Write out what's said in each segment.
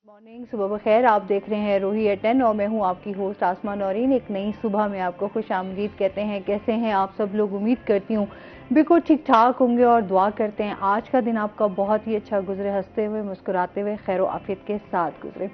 Morning, सुबह बखैर। आप देख रहे हैं रूही एट 10 और मैं हूं आपकी होस्ट आसमा नौरीन। एक नई सुबह में आपको खुश आमदीद कहते हैं। कैसे हैं आप सब लोग? उम्मीद करती हूँ बिल्कुल ठीक ठाक होंगे और दुआ करते हैं आज का दिन आपका बहुत ही अच्छा गुजरे, हंसते हुए मुस्कुराते हुए खैर आफियत के साथ गुजरे।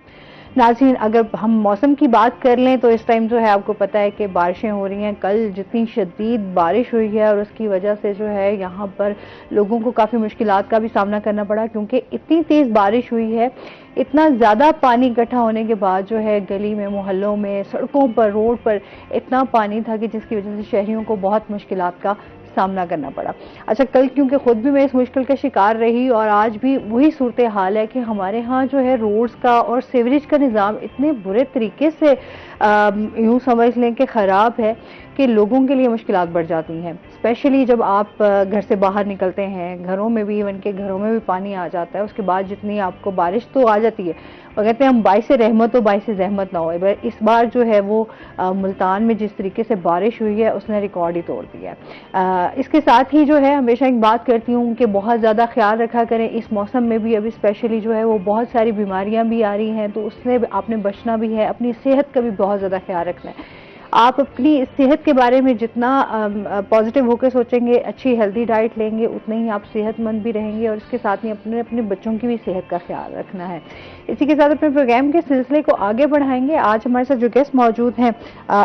नाज़रीन, अगर हम मौसम की बात कर लें तो इस टाइम जो है आपको पता है कि बारिशें हो रही हैं। कल जितनी शदीद बारिश हुई है और उसकी वजह से जो है यहाँ पर लोगों को काफ़ी मुश्किलात का भी सामना करना पड़ा, क्योंकि इतनी तेज़ बारिश हुई है। इतना ज़्यादा पानी इकट्ठा होने के बाद जो है गली में, मोहल्लों में, सड़कों पर, रोड पर इतना पानी था कि जिसकी वजह से शहरियों को बहुत मुश्किलात का सामना करना पड़ा। अच्छा, कल क्योंकि खुद भी मैं इस मुश्किल का शिकार रही और आज भी वही सूरत हाल है कि हमारे यहाँ जो है रोड्स का और सीवरेज का निज़ाम इतने बुरे तरीके से यूँ समझ लें कि ख़राब है कि लोगों के लिए मुश्किलात बढ़ जाती हैं। स्पेशली जब आप घर से बाहर निकलते हैं, घरों में भी, इवन के घरों में भी पानी आ जाता है। उसके बाद जितनी आपको बारिश तो आ जाती है, वो कहते हैं हम बाइस रहमत हो बाइस जहमत ना हो। इस बार जो है वो मुल्तान में जिस तरीके से बारिश हुई है उसने रिकॉर्ड ही तोड़ दिया है। इसके साथ ही जो है हमेशा एक बात करती हूँ कि बहुत ज़्यादा ख्याल रखा करें इस मौसम में भी। अभी स्पेशली जो है वो बहुत सारी बीमारियाँ भी आ रही हैं, तो उससे आपने बचना भी है। अपनी सेहत का भी बहुत ज़्यादा ख्याल रखना है। आप अपनी सेहत के बारे में जितना पॉजिटिव होकर सोचेंगे, अच्छी हेल्दी डाइट लेंगे, उतने ही आप सेहतमंद भी रहेंगे। और इसके साथ ही अपने अपने बच्चों की भी सेहत का ख्याल रखना है। इसी के साथ अपने प्रोग्राम के सिलसिले को आगे बढ़ाएंगे। आज हमारे साथ जो गेस्ट मौजूद हैं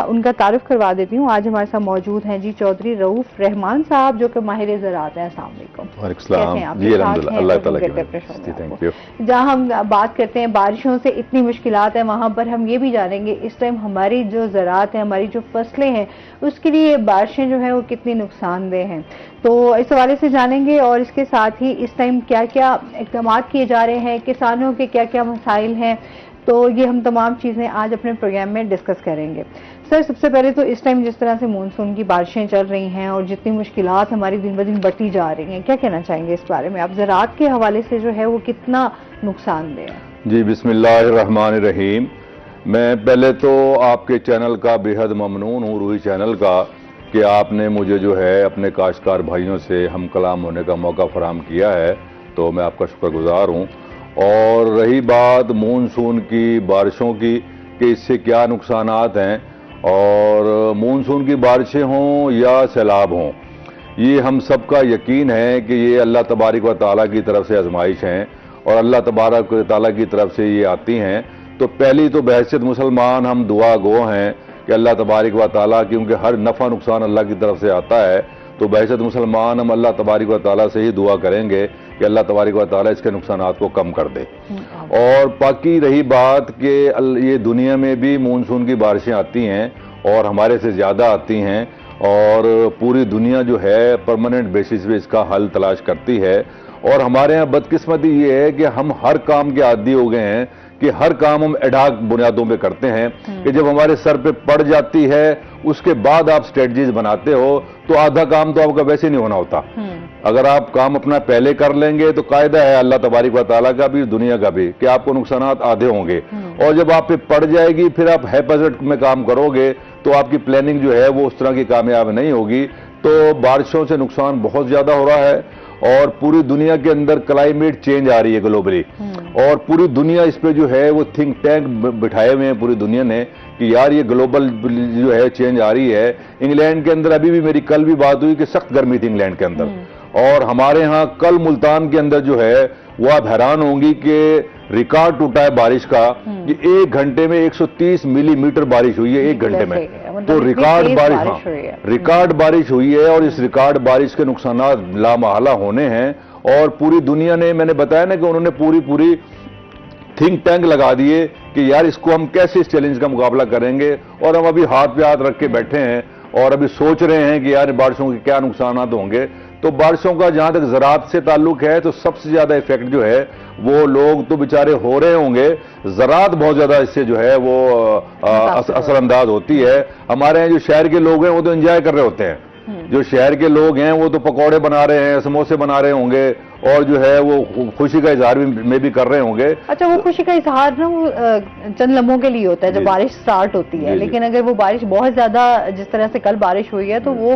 उनका तारुफ करवा देती हूँ। आज हमारे साथ मौजूद हैं जी चौधरी रऊफ रहमान साहब, जो कि माहिर ज़राअत हैं। अस्सलाम वालेकुम। जहाँ हम बात करते हैं बारिशों से इतनी मुश्किलात है, वहाँ पर हम ये भी जानेंगे इस टाइम हमारी जो ज़राअत है, हमारी जो फसलें हैं, उसके लिए बारिशें जो है वो कितनी नुकसानदेह हैं, तो इस हवाले से जानेंगे। और इसके साथ ही इस टाइम क्या क्या इक़दाम किए जा रहे हैं, किसानों के क्या क्या मसाइल हैं, तो ये हम तमाम चीज़ें आज अपने प्रोग्राम में डिस्कस करेंगे। सर, सबसे पहले तो इस टाइम जिस तरह से मानसून की बारिशें चल रही हैं और जितनी मुश्किलात हमारी दिन ब दिन बढ़ती जा रही हैं, क्या कहना चाहेंगे इस बारे में? आप ज़राअत के हवाले से जो है वो कितना नुकसानदेह है? जी, बिस्मिल्लाहिर्रहमानिर्रहीम। मैं पहले तो आपके चैनल का बेहद ममनून हूँ, रूही चैनल का, कि आपने मुझे जो है अपने काश्तकार भाइयों से हम कलाम होने का मौका फराहम किया है, तो मैं आपका शुक्रगुजार हूँ। और रही बात मानसून की बारिशों की कि इससे क्या नुकसानात हैं, और मानसून की बारिशें हों या सैलाब हों, ये हम सब का यकीन है कि ये अल्लाह तबारक व तआला की तरफ से आजमाइश हैं और अल्लाह तबारक व तआला की तरफ से ये आती हैं। तो पहली तो बहैसियत मुसलमान हम दुआ गो हैं कि अल्लाह तबारक व तआला, क्योंकि हर नफ़ा नुकसान अल्लाह की तरफ से आता है, तो बहैसियत मुसलमान हम अल्लाह तबारक व तआला से ही दुआ करेंगे कि अल्लाह तबारक व तआला इसके नुकसानात को कम कर दे। और बाकी रही बात कि ये दुनिया में भी मानसून की बारिशें आती हैं और हमारे से ज़्यादा आती हैं, और पूरी दुनिया जो है परमानेंट बेसिस पे इसका हल तलाश करती है। और हमारे यहाँ बदकिस्मती ये है कि हम हर काम के आदी हो गए हैं कि हर काम हम एडहाक बुनियादों पे करते हैं कि जब हमारे सर पे पड़ जाती है उसके बाद आप स्ट्रेटजीज बनाते हो, तो आधा काम तो आपका वैसे नहीं होना होता। अगर आप काम अपना पहले कर लेंगे तो कायदा है अल्लाह तबारक व तआला का भी, दुनिया का भी, कि आपको नुकसानात आधे होंगे। और जब आप पे पड़ जाएगी फिर आप हैपजट में काम करोगे तो आपकी प्लानिंग जो है वो उस तरह की कामयाब नहीं होगी। तो बारिशों से नुकसान बहुत ज्यादा हो रहा है और पूरी दुनिया के अंदर क्लाइमेट चेंज आ रही है ग्लोबली, और पूरी दुनिया इस पे जो है वो थिंक टैंक बिठाए हुए हैं पूरी दुनिया ने कि यार ये ग्लोबल जो है चेंज आ रही है। इंग्लैंड के अंदर अभी भी मेरी कल भी बात हुई कि सख्त गर्मी थी इंग्लैंड के अंदर, और हमारे यहाँ कल मुल्तान के अंदर जो है वो आप हैरान होंगी कि रिकॉर्ड टूटा है बारिश का कि 1 घंटे में 130 मिलीमीटर बारिश हुई है 1 घंटे में। तो रिकॉर्ड बारिश, हाँ, रिकॉर्ड बारिश हुई है और इस रिकॉर्ड बारिश के नुकसानात लामहला होने हैं। और पूरी दुनिया ने, मैंने बताया ना कि उन्होंने पूरी थिंक टैंक लगा दिए कि यार इसको हम कैसे इस चैलेंज का मुकाबला करेंगे, और हम अभी हाथ पे हाथ रख के बैठे हैं और अभी सोच रहे हैं कि यार बारिशों के क्या नुकसानात होंगे। तो बारिशों का जहां तक ज़राअत से ताल्लुक है तो सबसे ज्यादा इफेक्ट जो है वो लोग तो बेचारे हो रहे होंगे, ज़राअत बहुत ज्यादा इससे जो है वो असरअंदाज होती है। हमारे यहाँ जो शहर के लोग हैं वो तो एंजॉय कर रहे होते हैं, जो शहर के लोग हैं वो तो पकौड़े बना रहे हैं, समोसे बना रहे होंगे और जो है वो खुशी का इजहार में भी कर रहे होंगे। अच्छा, वो खुशी का इजहार ना वो चंद लम्हों के लिए होता है जब बारिश स्टार्ट होती है, लेकिन अगर वो बारिश बहुत ज्यादा, जिस तरह से कल बारिश हुई है, तो वो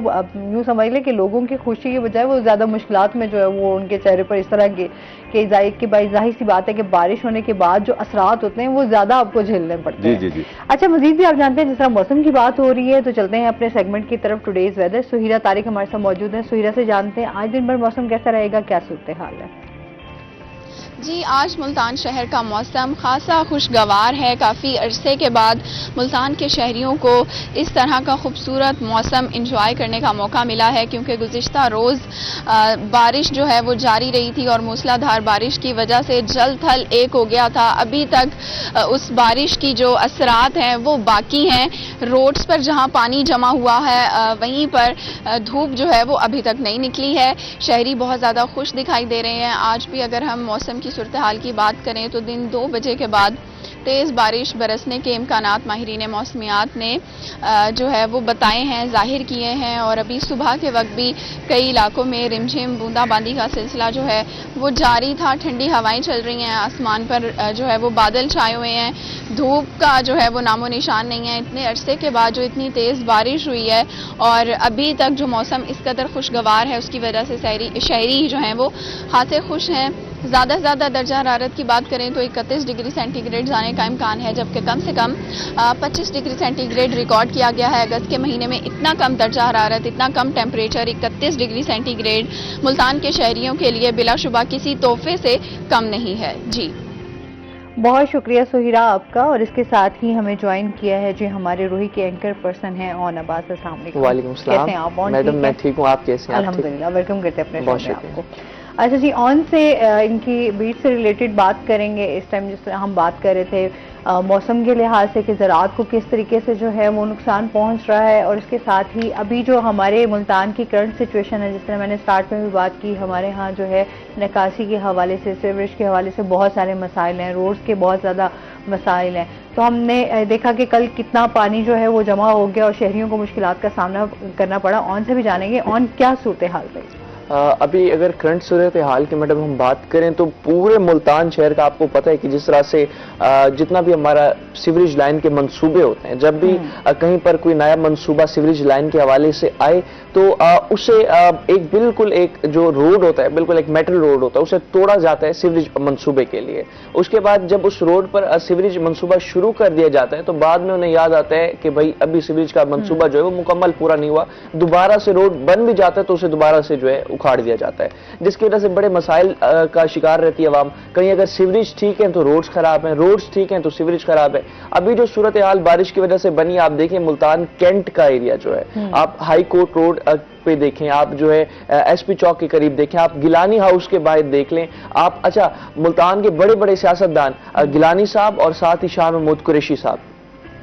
यूं समझ ले कि लोगों की खुशी के बजाय वो ज्यादा मुश्किलात में जो है वो उनके चेहरे पर इस तरह के जाहिर सी बात है कि बारिश होने के बाद जो असरात होते हैं वो ज्यादा आपको झेलने पड़ते हैं। जी जी जी। अच्छा, मजीद भी आप जानते हैं जिस तरह मौसम की बात हो रही है, तो चलते हैं अपने सेगमेंट की तरफ, टुडेज वेदर। सुहिरा तारिक हमारे साथ मौजूद है। सुहिरा से जानते हैं आज दिन भर मौसम कैसा रहेगा, क्या सूरत हाल है? जी, आज मुल्तान शहर का मौसम खासा खुशगवार है। काफ़ी अरसे के बाद मुल्तान के शहरियों को इस तरह का खूबसूरत मौसम इंजॉय करने का मौका मिला है, क्योंकि गुज़िश्ता रोज़ बारिश जो है वो जारी रही थी और मूसलाधार बारिश की वजह से जल थल एक हो गया था। अभी तक उस बारिश की जो असरात हैं वो बाकी हैं। रोड्स पर जहां पानी जमा हुआ है वहीं पर धूप जो है वो अभी तक नहीं निकली है। शहरी बहुत ज़्यादा खुश दिखाई दे रहे हैं। आज भी अगर हम मौसम की सूरत हाल की बात करें तो दिन 2 बजे के बाद तेज़ बारिश बरसने के इम्कानात माहिरीन मौसमियात ने जो है वो बताए हैं, जाहिर किए हैं। और अभी सुबह के वक्त भी कई इलाकों में रिमझिम बूंदाबांदी का सिलसिला जो है वो जारी था। ठंडी हवाएं चल रही हैं, आसमान पर जो है वो बादल छाए हुए हैं, धूप का जो है वो नामो निशान नहीं है। इतने अरसे के बाद जो इतनी तेज़ बारिश हुई है और अभी तक जो मौसम इस कदर खुशगवार है, उसकी वजह से शहरी जो हैं वो खासे खुश हैं। ज़्यादा से ज़्यादा दर्जा हरारत की बात करें तो 31 डिग्री सेंटीग्रेड जाने का इम्कान है, जबकि कम से कम 25 डिग्री सेंटीग्रेड रिकॉर्ड किया गया है। अगस्त के महीने में इतना कम दर्जा हरारत, इतना कम टेम्परेचर 31 डिग्री सेंटीग्रेड मुल्तान के शहरियों के लिए बिलाशुबा किसी तोहफे से कम नहीं है। जी, बहुत शुक्रिया सुहिरा आपका। और इसके साथ ही हमें ज्वाइन किया है जी हमारे रूही के एंकर पर्सन हैं ऑन अब्बास। अस्सलाम वालेकुम। वालेकुम सलाम। कैसे हैं आप? मैडम मैं ठीक हूँ, आप कैसे हैं? अल्हम्दुलिल्लाह, वेलकम करते हैं अपने बहुत शो में शुक्रिया। आपको। अच्छा जी, ऑन से इनकी बीट से रिलेटेड बात करेंगे इस टाइम, जिस तरह हम बात कर रहे थे मौसम के लिहाज से कि ज़राअत को किस तरीके से जो है वो नुकसान पहुंच रहा है, और इसके साथ ही अभी जो हमारे मुल्तान की करंट सिचुएशन है, जिस तरह मैंने स्टार्ट में भी बात की, हमारे यहाँ जो है निकासी के हवाले से, सीवरेज के हवाले से बहुत सारे मसाइल हैं, रोड्स के बहुत ज़्यादा मसाइल हैं। तो हमने देखा कि कल कितना पानी जो है वो जमा हो गया और शहरियों को मुश्किलात का सामना करना पड़ा। ऑन से भी जानेंगे ऑन क्या सूरत हाल रही। अभी अगर करंट सूरत हाल की मैडम हम बात करें तो पूरे मुल्तान शहर का आपको पता है कि जिस तरह से जितना भी हमारा सीवरेज लाइन के मंसूबे होते हैं, जब भी कहीं पर कोई नया मंसूबा सीवरेज लाइन के हवाले से आए तो उसे एक बिल्कुल एक जो रोड होता है, बिल्कुल एक मेटल रोड होता है, उसे तोड़ा जाता है सीवरेज मंसूबे के लिए। उसके बाद जब उस रोड पर सीवरेज मंसूबा शुरू कर दिया जाता है तो बाद में उन्हें याद आता है कि भाई अभी सीवरेज का मंसूबा जो है वो मुकम्मल पूरा नहीं हुआ। दोबारा से रोड बन भी जाता है तो उसे दोबारा से जो है उखाड़ दिया जाता है, जिसकी वजह से बड़े मसाइल का शिकार रहती है आवाम। कहीं अगर सीवरेज ठीक है तो रोड्स खराब हैं, रोड्स ठीक हैं तो सीवरेज खराब है। अभी जो सूरत हाल बारिश की वजह से बनी, आप देखें मुल्तान कैंट का एरिया जो है, आप हाई कोर्ट रोड पे देखें, आप जो है एसपी चौक के करीब देखें, आप गिलानी हाउस के बाहर देख लें आप। अच्छा, मुल्तान के बड़े बड़े सियासतदान गिलानी साहब और साथ ही शाह महमूद कुरैशी साहब,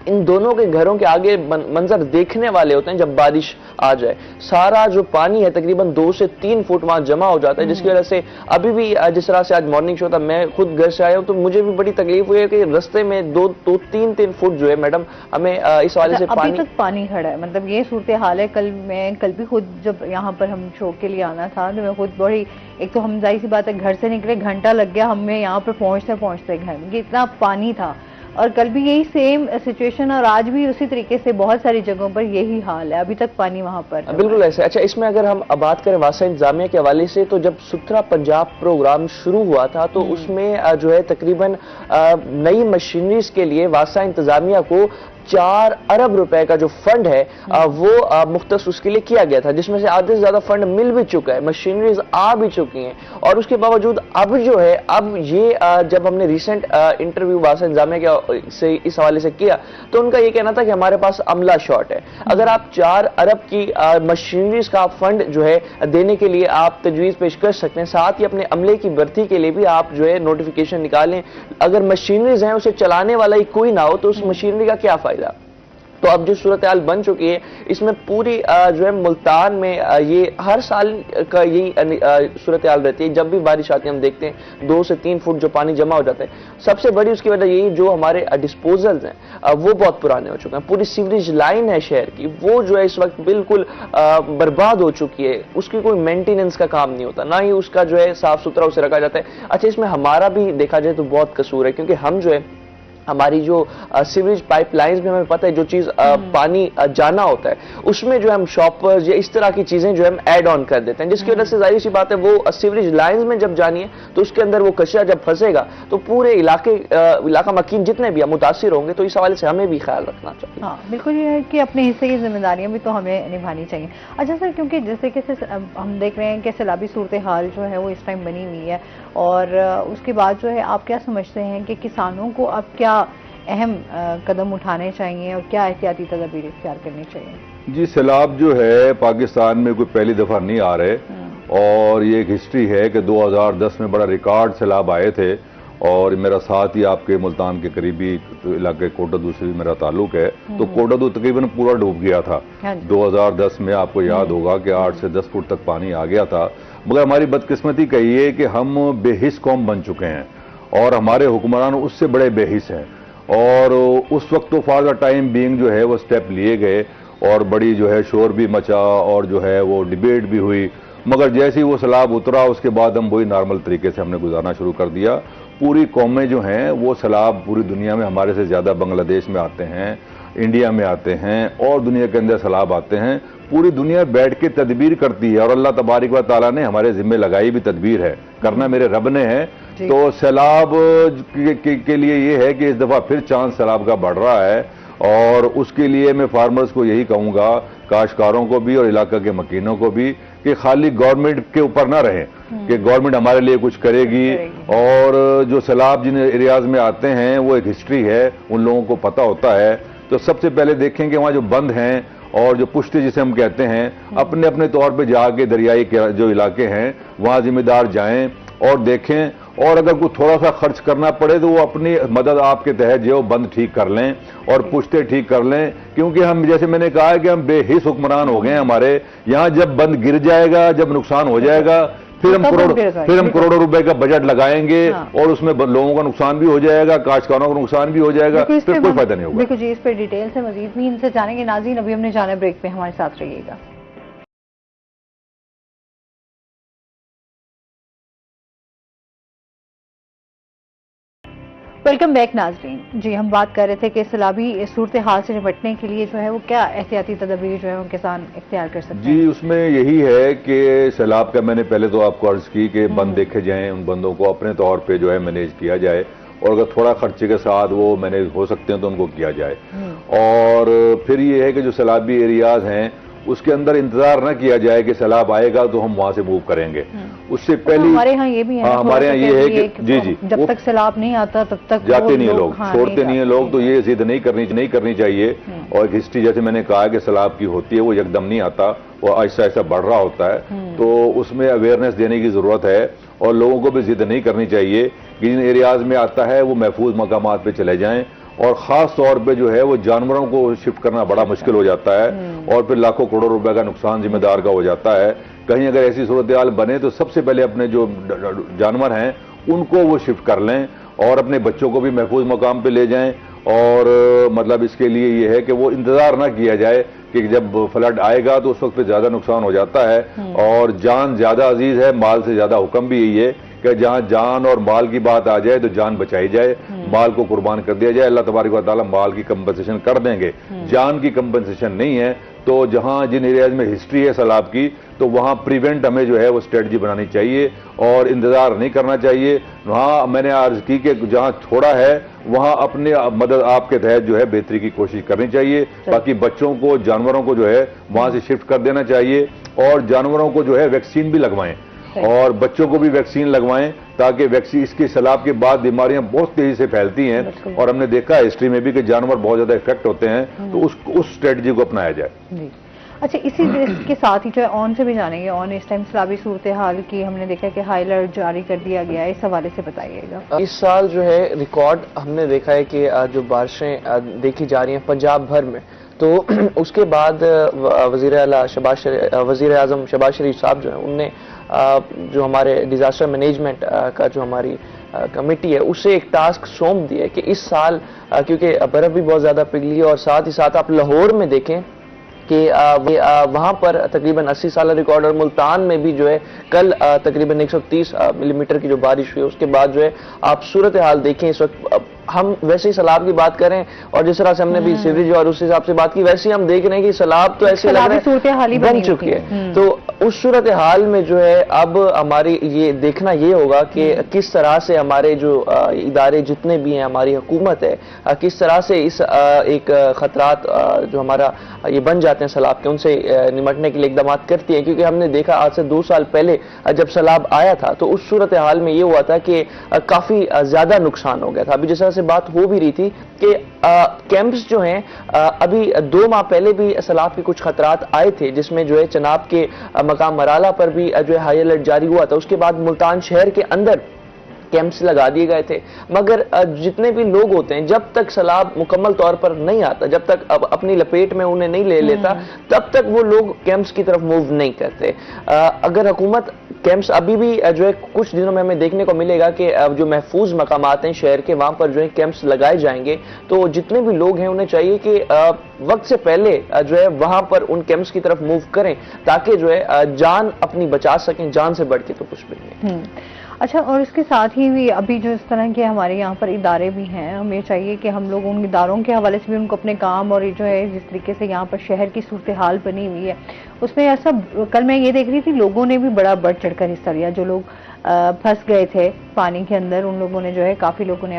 इन दोनों के घरों के आगे मंजर देखने वाले होते हैं जब बारिश आ जाए। सारा जो पानी है तकरीबन 2 से 3 फुट वहां जमा हो जाता है, जिसकी वजह से अभी भी जिस तरह से आज मॉर्निंग शो था, मैं खुद घर से आया हूं तो मुझे भी बड़ी तकलीफ हुई है कि रास्ते में 2-3 फुट जो है मैडम हमें इस हवाले से अभी तक पानी खड़ा है। मतलब ये सूरत हाल है। कल भी खुद जब यहाँ पर हम शो के लिए आना था तो मैं खुद बड़ी, एक तो हम जाहिर सी बात है घर से निकले, घंटा लग गया हमें यहाँ पर पहुंचते घर में, इतना पानी था। और कल भी यही सेम सिचुएशन और आज भी उसी तरीके से बहुत सारी जगहों पर यही हाल है, अभी तक पानी वहां पर बिल्कुल ऐसे। अच्छा, इसमें अगर हम बात करें वासा इंतजामिया के हवाले से, तो जब सुथरा पंजाब प्रोग्राम शुरू हुआ था तो उसमें जो है तकरीबन नई मशीनरीज के लिए वासा इंतजामिया को 4 अरब रुपए का जो फंड है वो मुख्तस उसके लिए किया गया था, जिसमें से आधे से ज्यादा फंड मिल भी चुका है, मशीनरीज आ भी चुकी हैं। और उसके बावजूद अब जो है, अब ये जब हमने रिसेंट इंटरव्यू वासा इंतजामिया से इस हवाले से किया तो उनका ये कहना था कि हमारे पास अमला शॉर्ट है। अगर आप 4 अरब की मशीनरीज का फंड जो है देने के लिए आप तजवीज पेश कर सकते हैं, साथ ही अपने अमले की भर्ती के लिए भी आप जो है नोटिफिकेशन निकालें। अगर मशीनरीज हैं उसे चलाने वाला ही कोई ना हो तो उस मशीनरी का क्या फायदा। तो अब जो सूरत हाल बन चुकी है, इसमें पूरी जो है मुल्तान में ये हर साल का यही सूरत हाल रहती है। जब भी बारिश आती है हम देखते हैं 2 से 3 फुट जो पानी जमा हो जाता है। सबसे बड़ी उसकी वजह यही, जो हमारे डिस्पोजल्स हैं वो बहुत पुराने हो चुके हैं। पूरी सीवरेज लाइन है शहर की, वो जो है इस वक्त बिल्कुल बर्बाद हो चुकी है। उसकी कोई मेंटेनेंस का काम नहीं होता, ना ही उसका जो है साफ सुथरा उसे रखा जाता है। अच्छा, इसमें हमारा भी देखा जाए तो बहुत कसूर है, क्योंकि हम जो है हमारी जो सीवरेज पाइपलाइंस में हमें पता है जो चीज पानी जाना होता है, उसमें जो है हम शॉपर्स या इस तरह की चीजें जो है हम ऐड ऑन कर देते हैं, जिसकी वजह से जाहिर सी बात है वो सीवरेज लाइंस में जब जानी है तो उसके अंदर वो कचरा जब फंसेगा तो पूरे इलाका मकीन जितने भी मुतासिर होंगे। तो इस हवाले से हमें भी ख्याल रखना चाहिए। हाँ, बिल्कुल, ये है कि अपने हिस्से की जिम्मेदारियां भी तो हमें निभानी चाहिए। अच्छा सर, क्योंकि जैसे कि हम देख रहे हैं कि सैलाबी सूरत हाल जो है वो इस टाइम बनी हुई है, और उसके बाद जो है आप क्या समझते हैं कि किसानों को अब क्या अहम कदम उठाने चाहिए और क्या एहतियाती तदबीर इख्तियार करनी चाहिए? जी, सैलाब जो है पाकिस्तान में कोई पहली दफा नहीं आ रहे, और ये एक हिस्ट्री है कि 2010 में बड़ा रिकॉर्ड सैलाब आए थे। और मेरा साथ ही आपके मुल्तान के करीबी इलाके कोटादू से मेरा ताल्लुक है, तो कोटादू तकरीबन पूरा डूब गया था 2010 में। आपको याद होगा कि 8 से 10 फुट तक पानी आ गया था। मगर हमारी बदकिस्मती कही है कि हम बेहिस कौम बन चुके हैं और हमारे हुक्मरान उससे बड़े बेहिस हैं। और उस वक्त तो फॉर द टाइम बीइंग जो है वो स्टेप लिए गए और बड़ी जो है शोर भी मचा और जो है वो डिबेट भी हुई। मगर जैसे ही वो सैलाब उतरा उसके बाद हम वही नॉर्मल तरीके से हमने गुजारना शुरू कर दिया। पूरी कौमें जो हैं वो सैलाब पूरी दुनिया में हमारे से ज़्यादा बांग्लादेश में आते हैं, इंडिया में आते हैं और दुनिया के अंदर सैलाब आते हैं। पूरी दुनिया बैठ के तदबीर करती है और अल्लाह तबारक व तआला ने हमारे जिम्मे लगाई भी तदबीर है, करना मेरे रब ने है। तो सैलाब के लिए ये है कि इस दफ़ा फिर चांस सैलाब का बढ़ रहा है, और उसके लिए मैं फार्मर्स को यही कहूँगा, काश्तकारों को भी और इलाका के मकीनों को भी, कि खाली गवर्नमेंट के ऊपर ना रहें कि गवर्नमेंट हमारे लिए कुछ करेगी। और जो सैलाब जिन एरियाज में आते हैं वो एक हिस्ट्री है, उन लोगों को पता होता है। तो सबसे पहले देखें कि वहाँ जो बंद हैं और जो पुश्ते जिसे हम कहते हैं, अपने अपने तौर पे जाके दरियाई के जो इलाके हैं वहाँ जिम्मेदार जाएं और देखें, और अगर कोई थोड़ा सा खर्च करना पड़े तो वो अपनी मदद आपके तहत जो बंद ठीक कर लें और पुश्ते ठीक कर लें। क्योंकि हम, जैसे मैंने कहा है कि हम बेहिस हुक्मरान हो गए हैं हमारे यहाँ। जब बंद गिर जाएगा, जब नुकसान हो जाएगा, फिर हम करोड़ों रुपए का बजट लगाएंगे और उसमें लोगों का नुकसान भी हो जाएगा, काश्तकारों का नुकसान भी हो जाएगा, फिर कोई फायदा नहीं होगा। बिल्कुल जी, इस पर डिटेल से मजीद भी इनसे जानेंगे। नाज़रीन, अभी हमने जाना ब्रेक पे, हमारे साथ रहिएगा। वेलकम बैक नाज़रीन। जी, हम बात कर रहे थे कि सैलाबी सूरत हाल से निपटने के लिए जो है वो क्या एहतियाती तदबीर जो है वो किसान इख्तियार कर सकते हैं? जी, उसमें यही है कि सैलाब का मैंने पहले तो आपको अर्ज की कि बंद देखे जाएं, उन बंदों को अपने तौर पे जो है मैनेज किया जाए, और अगर थोड़ा खर्चे के साथ वो मैनेज हो सकते हैं तो उनको किया जाए। और फिर ये है कि जो सैलाबी एरियाज हैं उसके अंदर इंतजार न किया जाए कि सैलाब आएगा तो हम वहां से मूव करेंगे। उससे पहले हमारे यहाँ ये भी है, हमारे यहाँ ये है कि जी जब तक सैलाब नहीं आता तब तक जाते नहीं है लोग, छोड़ते नहीं है लोग। तो ये जिद नहीं करनी चाहिए। और एक हिस्ट्री जैसे मैंने कहा कि सैलाब की होती है, वो एकदम नहीं आता, वो ऐसा ऐसा बढ़ रहा होता है। तो उसमें अवेयरनेस देने की जरूरत है और लोगों को भी जिद नहीं करनी चाहिए कि जिन एरियाज में आता है वो महफूज मकामात पे चले जाएं। और खास तौर पे जो है वो जानवरों को शिफ्ट करना बड़ा मुश्किल हो जाता है और फिर लाखों करोड़ों रुपए का नुकसान जिम्मेदार का हो जाता है। कहीं अगर ऐसी सूरत हाल बने तो सबसे पहले अपने जो जानवर हैं उनको वो शिफ्ट कर लें और अपने बच्चों को भी महफूज मकाम पे ले जाएं। और मतलब इसके लिए ये है कि वो इंतजार ना किया जाए कि जब फ्लड आएगा तो उस वक्त पे ज्यादा नुकसान हो जाता है। और जान ज्यादा अजीज है, माल से ज्यादा हुक्म भी यही है कि जहां जान और माल की बात आ जाए तो जान बचाई जाए, माल को कुर्बान कर दिया जाए। अल्लाह तबारक व तआला माल की कंपनसेशन कर देंगे, जान की कंपनसेशन नहीं है। तो जहां जिन एरियाज में हिस्ट्री है सैलाब की तो वहां प्रिवेंट हमें जो है वो स्ट्रेटजी बनानी चाहिए और इंतजार नहीं करना चाहिए। वहां मैंने अर्ज की कि जहां थोड़ा है वहां अपने मदद आपके तहत जो है बेहतरी की कोशिश करनी चाहिए। बाकी बच्चों को, जानवरों को जो है वहां से शिफ्ट कर देना चाहिए और जानवरों को जो है वैक्सीन भी लगवाएं और बच्चों को भी वैक्सीन लगवाएं ताकि वैक्सीन, इसके सैलाब के बाद बीमारियां बहुत तेजी से फैलती हैं और हमने देखा है हिस्ट्री में भी कि जानवर बहुत ज्यादा इफेक्ट होते हैं। तो उस स्ट्रेटजी को अपनाया जाए। जी, अच्छा, इसी के साथ ही जो है ऑन से भी जानेंगे। ऑन इस टाइम सैलाबी सूरत हाल की हमने देखा कि हाई अलर्ट जारी कर दिया गया है, इस हवाले से बताइएगा। इस साल जो है रिकॉर्ड हमने देखा है कि जो बारिशें देखी जा रही हैं पंजाब भर में, तो उसके बाद वज़ीर आज़म शहबाज शरीफ साहब जो है उनने जो हमारे डिज़ास्टर मैनेजमेंट का जो हमारी कमेटी है उसे एक टास्क सौंप दिया है कि इस साल क्योंकि बर्फ़ भी बहुत ज़्यादा पिघली है और साथ ही साथ आप लाहौर में देखें कि वहाँ पर तकरीबन 80 साल रिकॉर्ड और मुल्तान में भी जो है कल तकरीबन 130 मिलीमीटर की जो बारिश हुई उसके बाद जो है आप सूरत हाल देखें इस वक्त हम वैसे ही सैलाब की बात करें और जिस तरह से हमने भी सीवरेज और उस हिसाब से बात की वैसे ही हम देख रहे हैं कि सैलाब तो ऐसे लग रहा है बन चुकी है। तो उस सूरत हाल में जो है अब हमारी ये देखना ये होगा कि किस तरह से हमारे जो इदारे जितने भी हैं हमारी हुकूमत है किस तरह से इस एक खतरात जो हमारा ये बन जाते हैं सैलाब के उनसे निमटने के लिए इकदाम करती है। क्योंकि हमने देखा आज से 2 साल पहले जब सैलाब आया था तो उस सूरत हाल में ये हुआ था कि काफी ज्यादा नुकसान हो गया था। अभी जिस तरह से बात हो भी रही थी कि कैंप्स जो हैं अभी 2 माह पहले भी सैलाब के कुछ खतरात आए थे जिसमें जो है चनाब के मकाम मराला पर भी जो है हाई अलर्ट जारी हुआ था। उसके बाद मुल्तान शहर के अंदर कैंप्स लगा दिए गए थे। मगर जितने भी लोग होते हैं जब तक सैलाब मुकम्मल तौर पर नहीं आता जब तक अब अपनी लपेट में उन्हें नहीं ले लेता तब तक वो लोग कैंप्स की तरफ मूव नहीं करते। अगर हुकूमत कैंप्स अभी भी जो है कुछ दिनों में हमें देखने को मिलेगा कि जो महफूज मकामात हैं शहर के वहां पर जो है कैंप्स लगाए जाएंगे तो जितने भी लोग हैं उन्हें चाहिए कि वक्त से पहले जो है वहां पर उन कैंप्स की तरफ मूव करें ताकि जो है जान अपनी बचा सकें। जान से बढ़ के तो कुछ भी नहीं। अच्छा, और इसके साथ ही भी अभी जो इस तरह के हमारे यहाँ पर इदारे भी हैं हमें चाहिए कि हम लोग उन इदारों के हवाले से भी उनको अपने काम और जो है जिस तरीके से यहाँ पर शहर की सूरत हाल बनी हुई है उसमें ऐसा कल मैं ये देख रही थी लोगों ने भी बड़ा बढ़ चढ़कर हिस्सा लिया। जो लोग फंस गए थे पानी के अंदर उन लोगों ने जो है काफी लोगों ने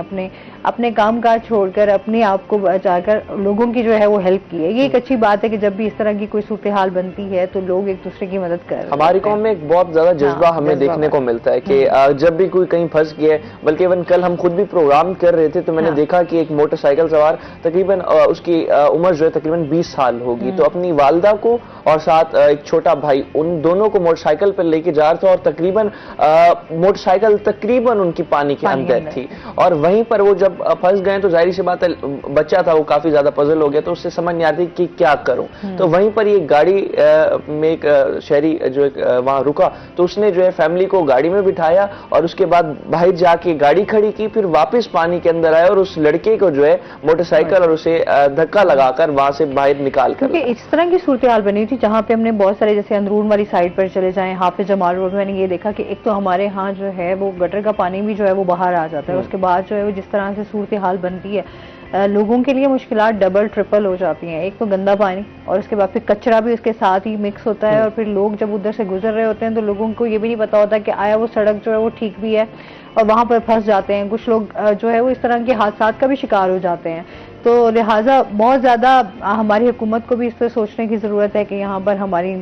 अपने काम काज छोड़कर अपने आप को बचाकर लोगों की जो है वो हेल्प की है। ये एक अच्छी बात है कि जब भी इस तरह की कोई सूरत हाल बनती है तो लोग एक दूसरे की मदद कर हमारी कौम में एक बहुत ज्यादा जज्बा हमें देखने को मिलता है कि जब भी कोई कहीं फंस गया है बल्कि इवन कल हम खुद भी प्रोग्राम कर रहे थे तो मैंने देखा कि एक मोटरसाइकिल सवार तकरीबन उसकी उम्र जो है तकरीबन 20 साल होगी तो अपनी वालदा को और साथ एक छोटा भाई उन दोनों को मोटरसाइकिल पर लेके जा रहा था और तकरीबन मोटरसाइकिल तकरीबन उनकी पानी के अंदर थी और वहीं पर वो जब फंस गए तो जाहिर सी बात है बच्चा था वो काफी ज्यादा पजल हो गया तो उससे समझ नहीं आती कि क्या करूं। तो वहीं पर ये गाड़ी में एक शहरी जो वहां रुका तो उसने जो है फैमिली को गाड़ी में बिठाया और उसके बाद बाहर जाके गाड़ी खड़ी की फिर वापस पानी के अंदर आया और उस लड़के को जो है मोटरसाइकिल और उसे धक्का लगाकर वहां से बाहर निकाल कर इस तरह की सूरत हाल बनी थी जहां पे हमने बहुत सारे जैसे अंदरून वाली साइड पर चले जाएं हाफिज जमाल रोड मैंने ये देखा कि एक तो हमारे यहाँ जो है वो गटर का पानी भी जो है वो बाहर आ जाता है उसके बाद जो है वो जिस तरह से सूरत हाल बनती है लोगों के लिए मुश्किलात डबल ट्रिपल हो जाती हैं। एक तो गंदा पानी और उसके बाद फिर कचरा भी उसके साथ ही मिक्स होता है और फिर लोग जब उधर से गुजर रहे होते हैं तो लोगों को ये भी नहीं पता होता कि आया वो सड़क जो है वो ठीक भी है और वहां पर फंस जाते हैं। कुछ लोग जो है वो इस तरह के हादसात का भी शिकार हो जाते हैं। तो लिहाजा बहुत ज़्यादा हमारी हुकूमत को भी इस पर सोचने की ज़रूरत है कि यहाँ पर हमारी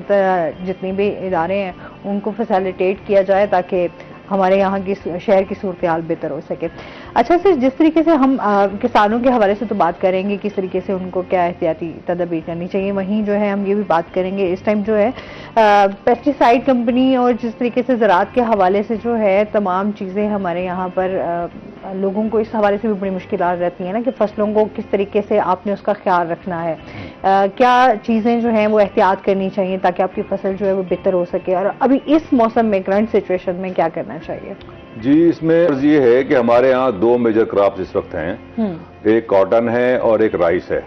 जितनी भी इदारे हैं उनको फैसिलिटेट किया जाए ताकि हमारे यहाँ की शहर की सूरत हाल बेहतर हो सके। अच्छा सर, जिस तरीके से हम किसानों के हवाले से तो बात करेंगे किस तरीके से उनको क्या एहतियाती तदबीर करनी चाहिए, वहीं जो है हम ये भी बात करेंगे इस टाइम जो है पेस्टिसाइड कंपनी और जिस तरीके से ज़राअत के हवाले से जो है तमाम चीज़ें हमारे यहाँ पर लोगों को इस हवाले से भी बड़ी मुश्किलात रहती हैं ना कि फसलों को किस तरीके से आपने उसका ख्याल रखना है, क्या चीज़ें जो हैं वो एहतियात करनी चाहिए ताकि आपकी फसल जो है वो बेहतर हो सके और अभी इस मौसम में करंट सिचुएशन में क्या करना चाहिए? जी, इसमें ये है कि हमारे यहाँ 2 मेजर क्रॉप्स इस वक्त हैं, एक कॉटन है और एक राइस है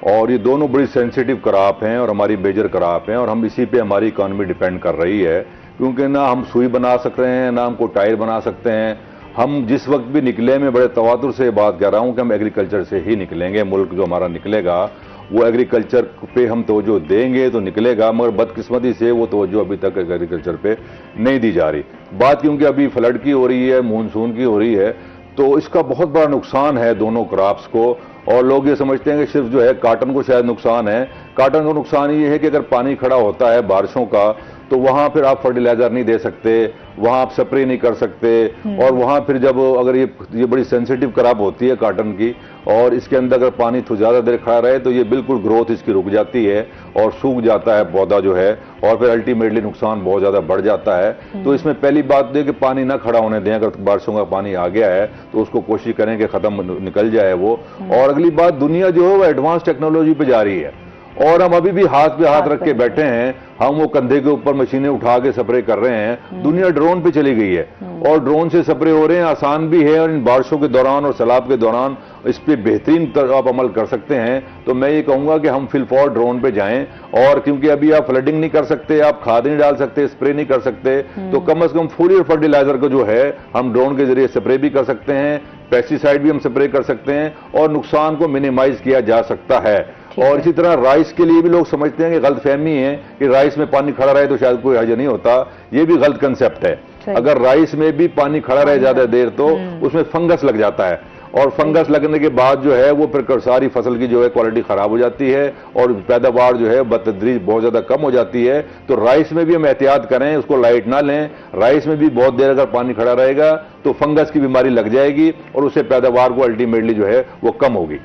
और ये दोनों बड़ी सेंसिटिव क्रॉप हैं और हमारी मेजर क्रॉप हैं और हम इसी पे हमारी इकॉनमी डिपेंड कर रही है क्योंकि ना हम सुई बना सकते हैं ना हमको टायर बना सकते हैं। हम जिस वक्त भी निकले, मैं बड़े तवातुर से बात कर रहा हूँ कि हम एग्रीकल्चर से ही निकलेंगे, मुल्क जो हमारा निकलेगा वो एग्रीकल्चर पे हम तवज्जो देंगे तो निकलेगा, मगर बदकिस्मती से वो तवज्जो अभी तक एग्रीकल्चर पे नहीं दी जा रही। बात क्योंकि अभी फ्लड की हो रही है, मानसून की हो रही है, तो इसका बहुत बड़ा नुकसान है दोनों क्रॉप्स को और लोग ये समझते हैं कि सिर्फ जो है काटन को शायद नुकसान है। काटन को नुकसान ये है कि अगर पानी खड़ा होता है बारिशों का तो वहां फिर आप फर्टिलाइजर नहीं दे सकते, वहां आप स्प्रे नहीं कर सकते और वहां फिर जब अगर ये बड़ी सेंसिटिव क्रॉप होती है काटन की और इसके अंदर अगर पानी तो ज्यादा देर खड़ा रहे तो ये बिल्कुल ग्रोथ इसकी रुक जाती है और सूख जाता है पौधा जो है और फिर अल्टीमेटली नुकसान बहुत ज्यादा बढ़ जाता है। तो इसमें पहली बात है कि पानी ना खड़ा होने दें, अगर बारिशों का पानी आ गया है तो उसको कोशिश करें कि खत्म निकल जाए वो। और अगली बात, दुनिया जो है वो एडवांस टेक्नोलॉजी पे जा रही है और हम अभी भी हाथ पे हाथ रख के बैठे हैं, हम वो कंधे के ऊपर मशीनें उठा के स्प्रे कर रहे हैं। दुनिया ड्रोन पे चली गई है और ड्रोन से स्प्रे हो रहे हैं, आसान भी है। और इन बारिशों के दौरान और सैलाब के दौरान इस पे बेहतरीन आप अमल कर सकते हैं। तो मैं ये कहूंगा कि हम फिलफौर ड्रोन पे जाएं, और क्योंकि अभी आप फ्लडिंग नहीं कर सकते, आप खाद नहीं डाल सकते, स्प्रे नहीं कर सकते, तो कम से कम फोलियर फर्टिलाइजर को जो है हम ड्रोन के जरिए स्प्रे भी कर सकते हैं, पेस्टिसाइड भी हम स्प्रे कर सकते हैं और नुकसान को मिनिमाइज किया जा सकता है। और इसी तरह राइस के लिए भी लोग समझते हैं कि गलतफहमी है कि राइस में पानी खड़ा रहे तो शायद कोई हर्ज नहीं होता, ये भी गलत कंसेप्ट है। अगर राइस में भी पानी खड़ा रहे ज्यादा देर तो उसमें फंगस लग जाता है, और फंगस लगने के बाद जो है वो फिर सारी फसल की जो है क्वालिटी खराब हो जाती है और पैदावार जो है बतदरीज बहुत ज्यादा कम हो जाती है। तो राइस में भी हम एहतियात करें, उसको लाइट ना लें। राइस में भी बहुत देर अगर पानी खड़ा रहेगा तो फंगस की बीमारी लग जाएगी और उससे पैदावार को अल्टीमेटली जो है वो कम होगी।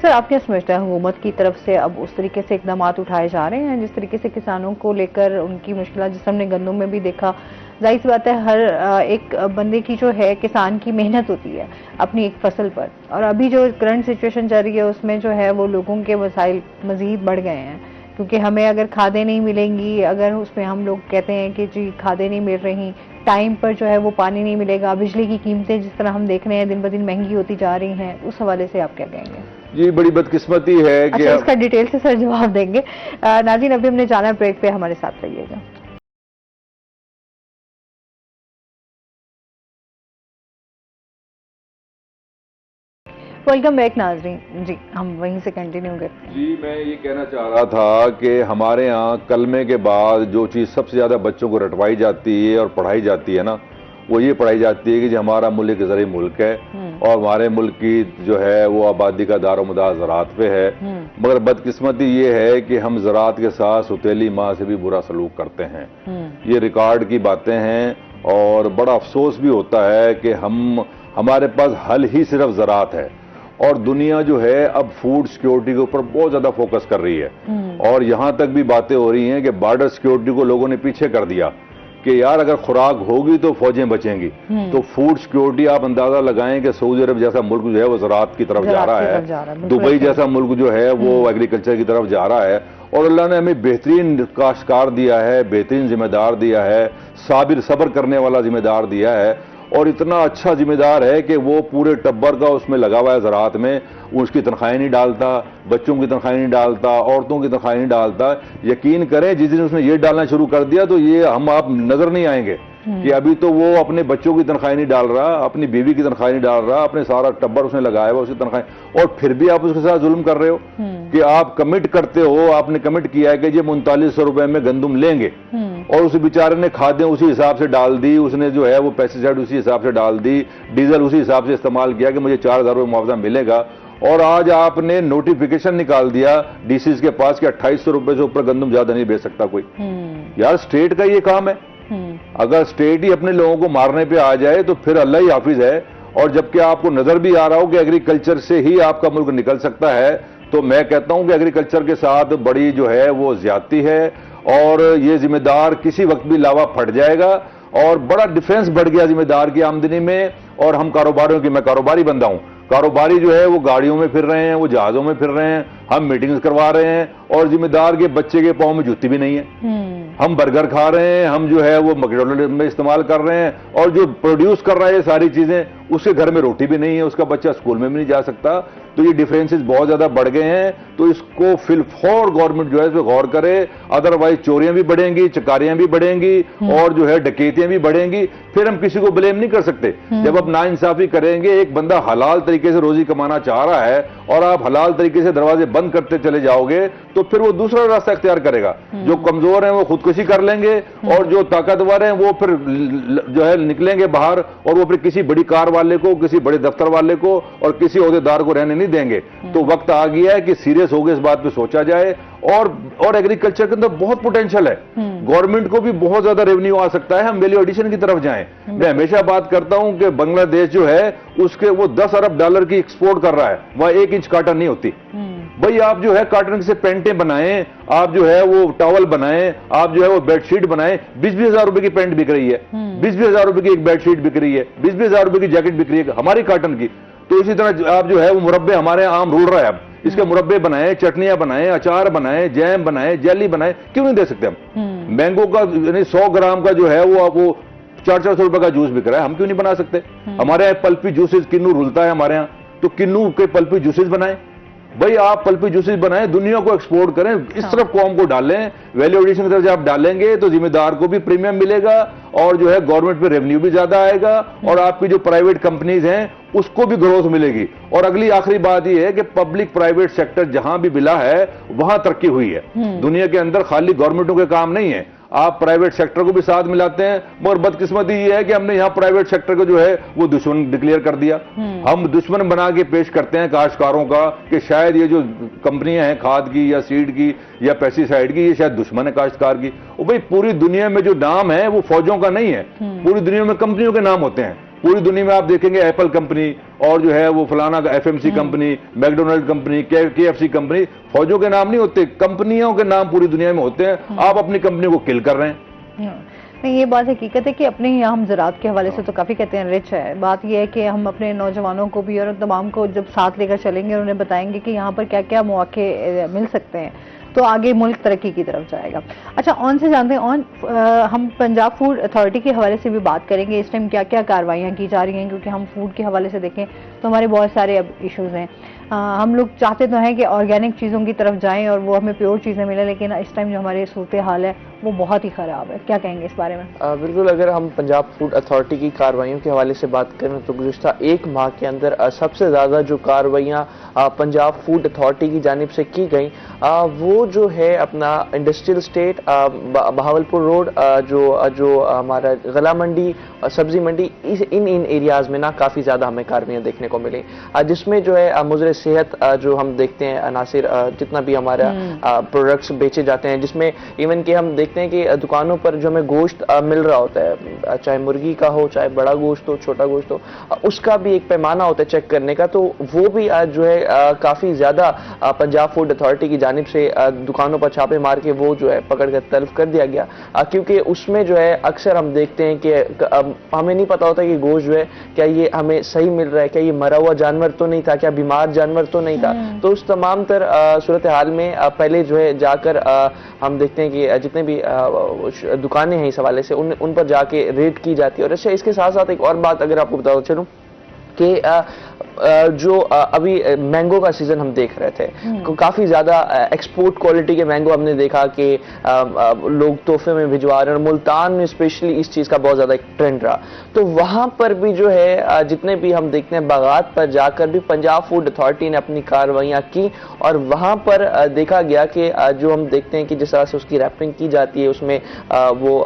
सर, आप क्या समझते हैं, हुकूमत की तरफ से अब उस तरीके से इकदाम उठाए जा रहे हैं जिस तरीके से किसानों को लेकर उनकी मुश्किल, जिस हमने गंदम में भी देखा, जाहिर सी बात है हर एक बंदे की जो है किसान की मेहनत होती है अपनी एक फसल पर, और अभी जो करंट सिचुएशन चल रही है उसमें जो है वो लोगों के वसाइल मजीद बढ़ गए हैं, क्योंकि हमें अगर खादें नहीं मिलेंगी, अगर उसमें हम लोग कहते हैं कि जी खादें नहीं मिल रही, टाइम पर जो है वो पानी नहीं मिलेगा, बिजली की कीमतें जिस तरह हम देख रहे हैं दिन ब दिन महंगी होती जा रही हैं, उस हवाले से आप क्या कहेंगे? जी, बड़ी बदकिस्मती है कि अच्छा, इसका डिटेल से सर जवाब देंगे। नाज़रीन, अभी हमने जाना ब्रेक पे, हमारे साथ रहिएगा। वेलकम बैक नाज़रीन। जी, हम वहीं से कंटिन्यू करते हैं। जी, मैं ये कहना चाह रहा था कि हमारे यहाँ कलमे के बाद जो चीज़ सबसे ज़्यादा बच्चों को रटवाई जाती है और पढ़ाई जाती है ना, वो ये पढ़ाई जाती है कि जो हमारा मुल्क एक ज़रूरी मुल्क है और हमारे मुल्क की जो है वो आबादी का दारोमदार ज़राअत पे है। मगर बदकिस्मती ये है कि हम ज़राअत के साथ सुतेली माँ से भी बुरा सलूक करते हैं। ये रिकॉर्ड की बातें हैं और बड़ा अफसोस भी होता है कि हमारे पास हल ही सिर्फ ज़राअत है, और दुनिया जो है अब फूड सिक्योरिटी के ऊपर बहुत ज्यादा फोकस कर रही है। और यहां तक भी बातें हो रही हैं कि बॉर्डर सिक्योरिटी को लोगों ने पीछे कर दिया कि यार अगर खुराक होगी तो फौजें बचेंगी। तो फूड सिक्योरिटी आप अंदाजा लगाएं कि सऊदी अरब जैसा मुल्क जो है वो ज़राअत की तरफ जा रहा है, दुबई जैसा मुल्क जो है वो एग्रीकल्चर की तरफ जा रहा है, और अल्लाह ने हमें बेहतरीन काश्तकार दिया है, बेहतरीन जिम्मेदार दिया है, सब्र करने वाला जिम्मेदार दिया है, और इतना अच्छा जिम्मेदार है कि वो पूरे टब्बर का उसमें लगा हुआ है ज़राअत में, उसकी तनख्वाहें नहीं डालता, बच्चों की तनख्वाहें नहीं डालता, औरतों की तनख्वाहें नहीं डालता। यकीन करें जिस दिन उसने ये डालना शुरू कर दिया तो ये हम आप नजर नहीं आएंगे कि अभी तो वो अपने बच्चों की तनख्वाहें नहीं डाल रहा, अपनी बीवी की तनख्वाहें नहीं डाल रहा, अपने सारा टब्बर उसने लगाया हुआ उसकी तनख्वाहें, और फिर भी आप उसके साथ जुल्म कर रहे हो कि आप कमिट करते हो, आपने कमिट किया है कि ये 3900 रुपए में गंदम लेंगे, और उस बेचारे ने खादें उसी हिसाब से डाल दी, उसने जो है वो पेस्टिसाइड उसी हिसाब से डाल दी, डीजल उसी हिसाब से इस्तेमाल किया कि मुझे 4000 रुपये मुआवजा मिलेगा, और आज आपने नोटिफिकेशन निकाल दिया डीसीज के पास कि 2800 रुपए से ऊपर गंदम ज्यादा नहीं बेच सकता कोई। यार स्टेट का ये काम है, अगर स्टेट ही अपने लोगों को मारने पे आ जाए तो फिर अल्लाह ही हाफिज है। और जबकि आपको नजर भी आ रहा हो कि एग्रीकल्चर से ही आपका मुल्क निकल सकता है, तो मैं कहता हूं कि एग्रीकल्चर के साथ बड़ी जो है वो ज्यादती है, और ये जिम्मेदार किसी वक्त भी लावा फट जाएगा, और बड़ा डिफरेंस बढ़ गया जिम्मेदार की आमदनी में। और हम कारोबारियों की, मैं कारोबारी बंदा हूं, कारोबारी जो है वो गाड़ियों में फिर रहे हैं, वो जहाजों में फिर रहे हैं, हम मीटिंग्स करवा रहे हैं, और जिम्मेदार के बच्चे के पाँव में जूती भी नहीं है। हम बर्गर खा रहे हैं, हम जो है वो मैकडॉनल्ड में इस्तेमाल कर रहे हैं, और जो प्रोड्यूस कर रहा है ये सारी चीजें, उसके घर में रोटी भी नहीं है, उसका बच्चा स्कूल में भी नहीं जा सकता। तो ये डिफरेंसेस बहुत ज्यादा बढ़ गए हैं, तो इसको फिलफौर गवर्नमेंट जो है इस पर गौर करे, अदरवाइज चोरियां भी बढ़ेंगी, चकारियां भी बढ़ेंगी, और जो है डकैतियां भी बढ़ेंगी। फिर हम किसी को ब्लेम नहीं कर सकते। जब आप नाइंसाफी करेंगे, एक बंदा हलाल तरीके से रोजी कमाना चाह रहा है और आप हलाल तरीके से दरवाजे बंद करते चले जाओगे, तो फिर वो दूसरा रास्ता इख्तियार करेगा। जो कमजोर हैं वो खुदकुशी कर लेंगे, और जो ताकतवर हैं वो फिर जो है निकलेंगे बाहर, और वो फिर किसी बड़ी कार वाले को, किसी बड़े दफ्तर वाले को और किसी ओहदेदार को रहने नहीं देंगे। तो वक्त आ गया है कि सीरियस होकर इस बात पे सोचा जाए, और एग्रीकल्चर के अंदर बहुत पोटेंशियल है, गवर्नमेंट को भी बहुत ज्यादा रेवेन्यू आ सकता है, हम वैल्यू एडिशन की तरफ जाएं। मैं हमेशा बात करता हूं कि बांग्लादेश जो है उसके वो 10 अरब डॉलर की एक्सपोर्ट कर रहा है, वहां 1 इंच काटन नहीं होती। भाई आप जो है काटन से पेंटें बनाएं, आप जो है वो टॉवल बनाएं, आप जो है वो बेडशीट बनाएं। 20-20 हजार रुपए की पेंट बिक रही है, 20-20 हजार रुपए की एक बेडशीट बिक रही है, 20-20 हजार रुपए की जैकेट बिक रही है हमारी काटन की। तो इसी तरह आप जो है वो मुरब्बे हमारे आम रूल रहा है। अब इसके मुरब्बे बनाए, चटनियां बनाए, अचार बनाए, जैम बनाए, जेली बनाए, क्यों नहीं दे सकते हम? मैंगो का यानी 100 ग्राम का जो है वो 400-400 रुपए का जूस बिक रहा है, हम क्यों नहीं बना सकते? हमारे यहाँ पल्पी जूसेस किन्नू रुलता है हमारे यहाँ, तो किन्नू के पल्पी जूसेस बनाए। भाई आप पल्पी जूसेस बनाएं, दुनिया को एक्सपोर्ट करें, इस तरफ कॉम को डालें, वैल्यू एडिशन की तरफ जब आप डालेंगे तो जिम्मेदार को भी प्रीमियम मिलेगा और जो है गवर्नमेंट पे रेवेन्यू भी ज्यादा आएगा और आपकी जो प्राइवेट कंपनीज हैं उसको भी ग्रोथ मिलेगी। और अगली आखिरी बात यह है कि पब्लिक प्राइवेट सेक्टर जहां भी मिला है वहां तरक्की हुई है। दुनिया के अंदर खाली गवर्नमेंटों के काम नहीं है, आप प्राइवेट सेक्टर को भी साथ मिलाते हैं, मगर बदकिस्मती ये है कि हमने यहां प्राइवेट सेक्टर को जो है वो दुश्मन डिक्लेयर कर दिया। हम दुश्मन बना के पेश करते हैं काश्तकारों का कि शायद ये जो कंपनियां हैं खाद की या सीड की या पेस्टिसाइड की, ये शायद दुश्मन है काश्तकार की। और भाई पूरी दुनिया में जो नाम है वो फौजों का नहीं है, पूरी दुनिया में कंपनियों के नाम होते हैं। पूरी दुनिया में आप देखेंगे एप्पल कंपनी और जो है वो फलाना FMC company, McDonald company, KFC company, फौजों के नाम नहीं होते, कंपनियों के नाम पूरी दुनिया में होते हैं। आप अपनी कंपनी को किल कर रहे हैं। नहीं, ये बात हकीकत है कि अपने यहाँ हम ज़राअत के हवाले से तो काफ़ी कहते हैं रिच है। बात ये है कि हम अपने नौजवानों को भी और तमाम को जब साथ लेकर चलेंगे और उन्हें बताएंगे कि यहाँ पर क्या क्या मौके मिल सकते हैं तो आगे मुल्क तरक्की की तरफ जाएगा। अच्छा, ऑन से जानते हैं हम पंजाब फूड अथॉरिटी के हवाले से भी बात करेंगे, इस टाइम क्या क्या कार्रवाइयाँ की जा रही हैं, क्योंकि हम फूड के हवाले से देखें तो हमारे बहुत सारे अब इश्यूज़ हैं। हम लोग चाहते तो हैं कि ऑर्गेनिक चीज़ों की तरफ जाएं और वो हमें प्योर चीज़ें मिलें, लेकिन इस टाइम जो हमारी सूरत हाल है वो बहुत ही ख़राब है। क्या कहेंगे इस बारे में? बिल्कुल, अगर हम पंजाब फूड अथॉरिटी की कार्रवाइयों के हवाले से बात करें तो गुज़िश्ता एक माह के अंदर सबसे ज़्यादा जो कार्रवाइयाँ पंजाब फूड अथॉरिटी की जानिब से की गई वो जो है अपना इंडस्ट्रियल स्टेट बहावलपुर रोड, जो हमारा गला मंडी, सब्जी मंडी, इन एरियाज में ना काफ़ी ज़्यादा हमें कार्रवाइयाँ देखने को मिली, जिसमें जो है मुजरे सेहत जो हम देखते हैं अनासिर जितना भी हमारा प्रोडक्ट्स बेचे जाते हैं, जिसमें इवन कि हम देखते हैं कि दुकानों पर जो हमें गोश्त मिल रहा होता है, चाहे मुर्गी का हो, चाहे बड़ा गोश्त हो, छोटा गोश्त हो, उसका भी एक पैमाना होता है चेक करने का, तो वो भी जो है काफ़ी ज़्यादा पंजाब फूड अथॉरिटी की जानिब से दुकानों पर छापे मार के वो जो है पकड़ कर तलब कर दिया गया, क्योंकि उसमें जो है अक्सर हम देखते हैं कि हमें नहीं पता होता कि गोश्त जो है क्या ये हमें सही मिल रहा है, क्या ये मरा हुआ जानवर तो नहीं था, क्या बीमार जानवर तो नहीं था। तो उस तमाम तर सूरत हाल में पहले जो है जाकर हम देखते हैं कि जितने भी दुकानें हैं इस हवाले से उन पर जाके रेड की जाती है। और अच्छा, इसके साथ साथ एक और बात अगर आपको बताओ चलूं कि जो अभी मैंगो का सीजन हम देख रहे थे, काफी ज्यादा एक्सपोर्ट क्वालिटी के मैंगो हमने देखा कि लोग तोहफे में भिजवा रहे हैं, और मुल्तान में स्पेशली इस चीज का बहुत ज्यादा एक ट्रेंड रहा। तो वहां पर भी जो है जितने भी हम देखते हैं बागात पर जाकर भी पंजाब फूड अथॉरिटी ने अपनी कार्रवाइयां की, और वहां पर देखा गया कि जो हम देखते हैं कि जिस तरह से उसकी रैपिंग की जाती है, उसमें वो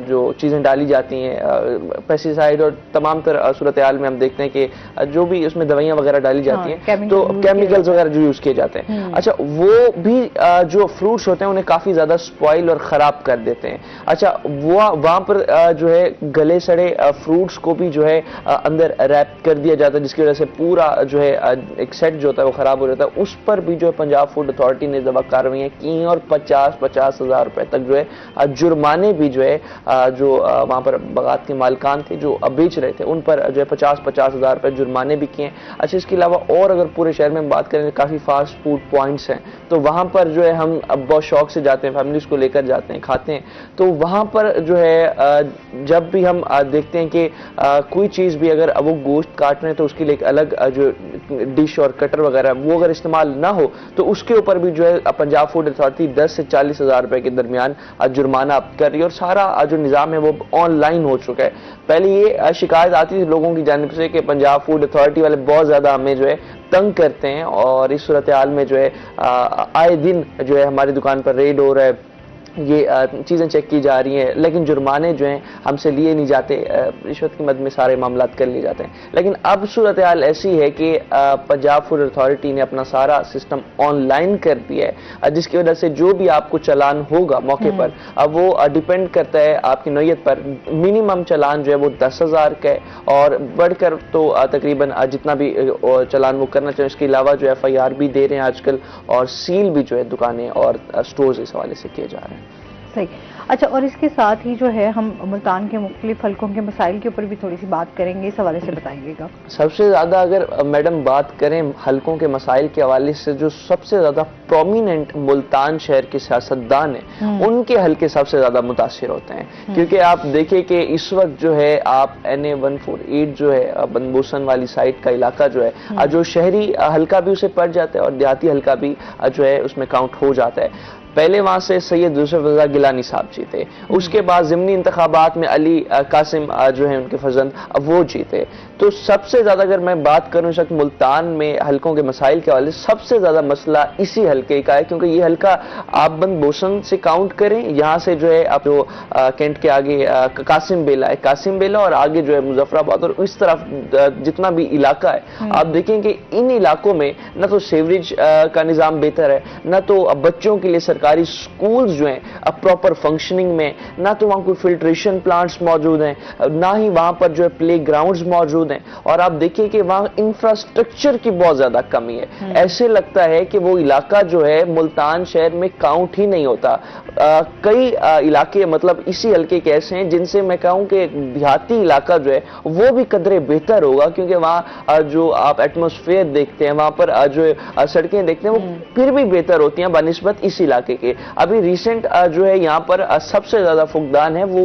जो चीजें डाली जाती हैं पेस्टिसाइड और तमाम तरह सूरत हाल में हम देखते हैं कि जो भी उसमें दवाइयां वगैरह डाली जाती हैं तो केमिकल्स वगैरह जो यूज किए जाते हैं, अच्छा वो भी जो फ्रूट्स होते हैं उन्हें काफी ज्यादा स्पॉइल और खराब कर देते हैं। अच्छा, वो वहां पर जो है गले सड़े फ्रूट्स को भी जो है अंदर रैप कर दिया जाता है, जिसकी वजह से पूरा जो है एक सेट जो होता है वो खराब हो जाता है। उस पर भी जो है पंजाब फूड अथॉरिटी ने जब कार्रवाइयां की और 50-50 हज़ार रुपए तक जो है जुर्माने भी जो है जो वहां पर बागात के मालिकान थे जो बेच रहे थे उन पर जो है 50-50 हज़ार रुपए जुर्माने भी किए। अच्छा, इसके अलावा और अगर पूरे शहर में बात करें तो काफी फास्ट फूड पॉइंट्स हैं, तो वहां पर जो है हम अब बहुत शौक से जाते हैं, फैमिलीज को लेकर जाते हैं, खाते हैं। तो वहां पर जो है जब भी हम देखते हैं कि कोई चीज भी अगर वो गोश्त काट रहे हैं तो उसके लिए एक अलग जो डिश और कटर वगैरह वो अगर इस्तेमाल ना हो तो उसके ऊपर भी जो है पंजाब फूड अथॉरिटी 10 से 40 हज़ार रुपए के दरमियान जुर्माना कर रही है। और सारा जो निज़ाम है वो ऑनलाइन हो चुका है। पहले ये शिकायत आती थी लोगों की जानिब से कि पंजाब फूड अथॉरिटी वाले बहुत ज्यादा हमें जो है तंग करते हैं, और इस सूरत हाल में जो है आए दिन जो है हमारी दुकान पर रेड हो रहा है, ये चीज़ें चेक की जा रही हैं, लेकिन जुर्माने जो हैं हमसे लिए नहीं जाते, रिश्वत की मद में सारे मामला कर लिए जाते हैं। लेकिन अब सूरत हाल ऐसी है कि पंजाब फूड अथॉरिटी ने अपना सारा सिस्टम ऑनलाइन कर दिया है, जिसकी वजह से जो भी आपको चालान होगा मौके पर अब वो डिपेंड करता है आपकी नौयत पर। मिनिमम चालान जो है वो 10,000 का है, और बढ़कर तो तकरीबन जितना भी चालान वो करना चाहिए। इसके अलावा जो FIR भी दे रहे हैं आजकल, और सील भी जो है दुकानें और स्टोर्स इस हवाले से किए जा रहे हैं। सही। अच्छा, और इसके साथ ही जो है हम मुल्तान के मुख्तलिफ हलकों के मसाइल के ऊपर भी थोड़ी सी बात करेंगे, इस हवाले से बताइएगा। सबसे ज़्यादा अगर मैडम बात करें हलकों के मसाइल के हवाले से, जो सबसे ज़्यादा प्रोमिनेंट मुल्तान शहर के सियासतदान हैं उनके हलके सबसे ज़्यादा मुतासिर होते हैं। क्योंकि आप देखिए कि इस वक्त जो है आप NA 148 जो है बनबोसन वाली साइड का इलाका जो है, जो शहरी हलका भी उसे पड़ जाता है और देहाती हलका भी जो है उसमें काउंट हो जाता है। पहले वहां से सैयद यूसुफ रजा गिलानी साहब जीते, उसके बाद ज़िमनी इंतखाबात में अली कासिम जो है उनके फर्जंद वो जीते। तो सबसे ज्यादा अगर मैं बात करूं इस वक्त मुल्तान में हलकों के मसाइल के हवाले से, सबसे ज्यादा मसला इसी हलके का है, क्योंकि ये हलका आप बनबोसन से काउंट करें, यहाँ से जो है आप जो कैंट के आगे कासिम बेला है, कासिम बेला और आगे जो है मुजफ्फराबाद और इस तरफ जितना भी इलाका है, आप देखेंगे इन इलाकों में न तो सेवरेज का निज़ाम बेहतर है, न तो बच्चों के लिए सरकारी स्कूल्स जो हैं प्रॉपर फंक्शनिंग में, ना तो वहां कोई फिल्ट्रेशन प्लांट्स मौजूद हैं, ना ही वहां पर जो है प्ले ग्राउंड्स मौजूद हैं, और आप देखिए कि वहां इंफ्रास्ट्रक्चर की बहुत ज्यादा कमी है। ऐसे लगता है कि वो इलाका जो है मुल्तान शहर में काउंट ही नहीं होता। कई इलाके मतलब इसी हल्के के ऐसे हैं जिनसे मैं कहूं कि देहाती इलाका जो है वो भी कदरे बेहतर होगा, क्योंकि वहां जो आप एटमॉस्फेयर देखते हैं, वहां पर जो सड़कें देखते हैं वो फिर भी बेहतर होती हैं बनिस्बत इस इलाके के। अभी रिसेंट जो है यहाँ पर सबसे ज्यादा फुकदान है वो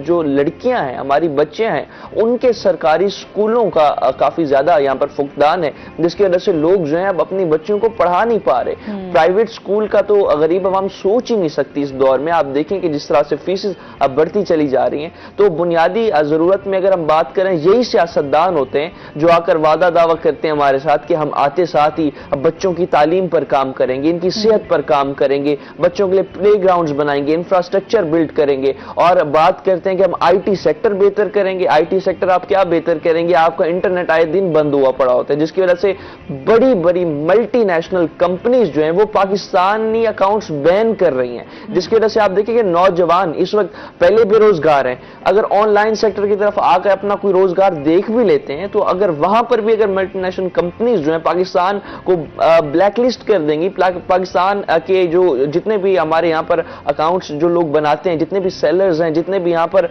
जो लड़कियां हैं, हमारी बच्चे हैं, उनके सरकारी स्कूलों का काफी ज्यादा यहाँ पर फुकदान है, जिसकी वजह से लोग जो है अब अपनी बच्चियों को पढ़ा नहीं पा रहे। प्राइवेट स्कूल का तो गरीब आवाम सोच ही नहीं सकती इस दौर में। आप देखें कि जिस तरह से फीस अब बढ़ती चली जा रही हैं, तो बुनियादी जरूरत में अगर हम बात करें, यही सियासतदान होते हैं जो आकर वादा दावा करते हैं हमारे साथ कि हम आते साथ ही बच्चों की तालीम पर काम करेंगे, इनकी सेहत पर काम करेंगे, बच्चों के लिए प्ले ग्राउंड्स बनाएंगे, इंफ्रास्ट्रक्चर बिल्ड करेंगे, और बात करते हैं कि हम IT सेक्टर बेहतर करेंगे। IT सेक्टर आप क्या बेहतर करेंगे, आपका इंटरनेट आए दिन बंद हुआ पड़ा होता है, जिसकी वजह से बड़ी बड़ी मल्टीनेशनल कंपनीज जो हैं वो पाकिस्तानी अकाउंट्स बैन कर रही हैं, जिसकी वजह से आप देखिए कि नौजवान इस वक्त पहले बेरोजगार हैं, अगर ऑनलाइन सेक्टर की तरफ आकर अपना कोई रोजगार देख भी लेते हैं, तो अगर वहां पर भी अगर मल्टीनेशनल कंपनीज जो है पाकिस्तान को ब्लैकलिस्ट कर देंगी, पाकिस्तान के जो जितने भी हमारे यहाँ पर अकाउंट्स जो लोग बनाते हैं, जितने भी सेलर्स हैं, जितने भी यहाँ पर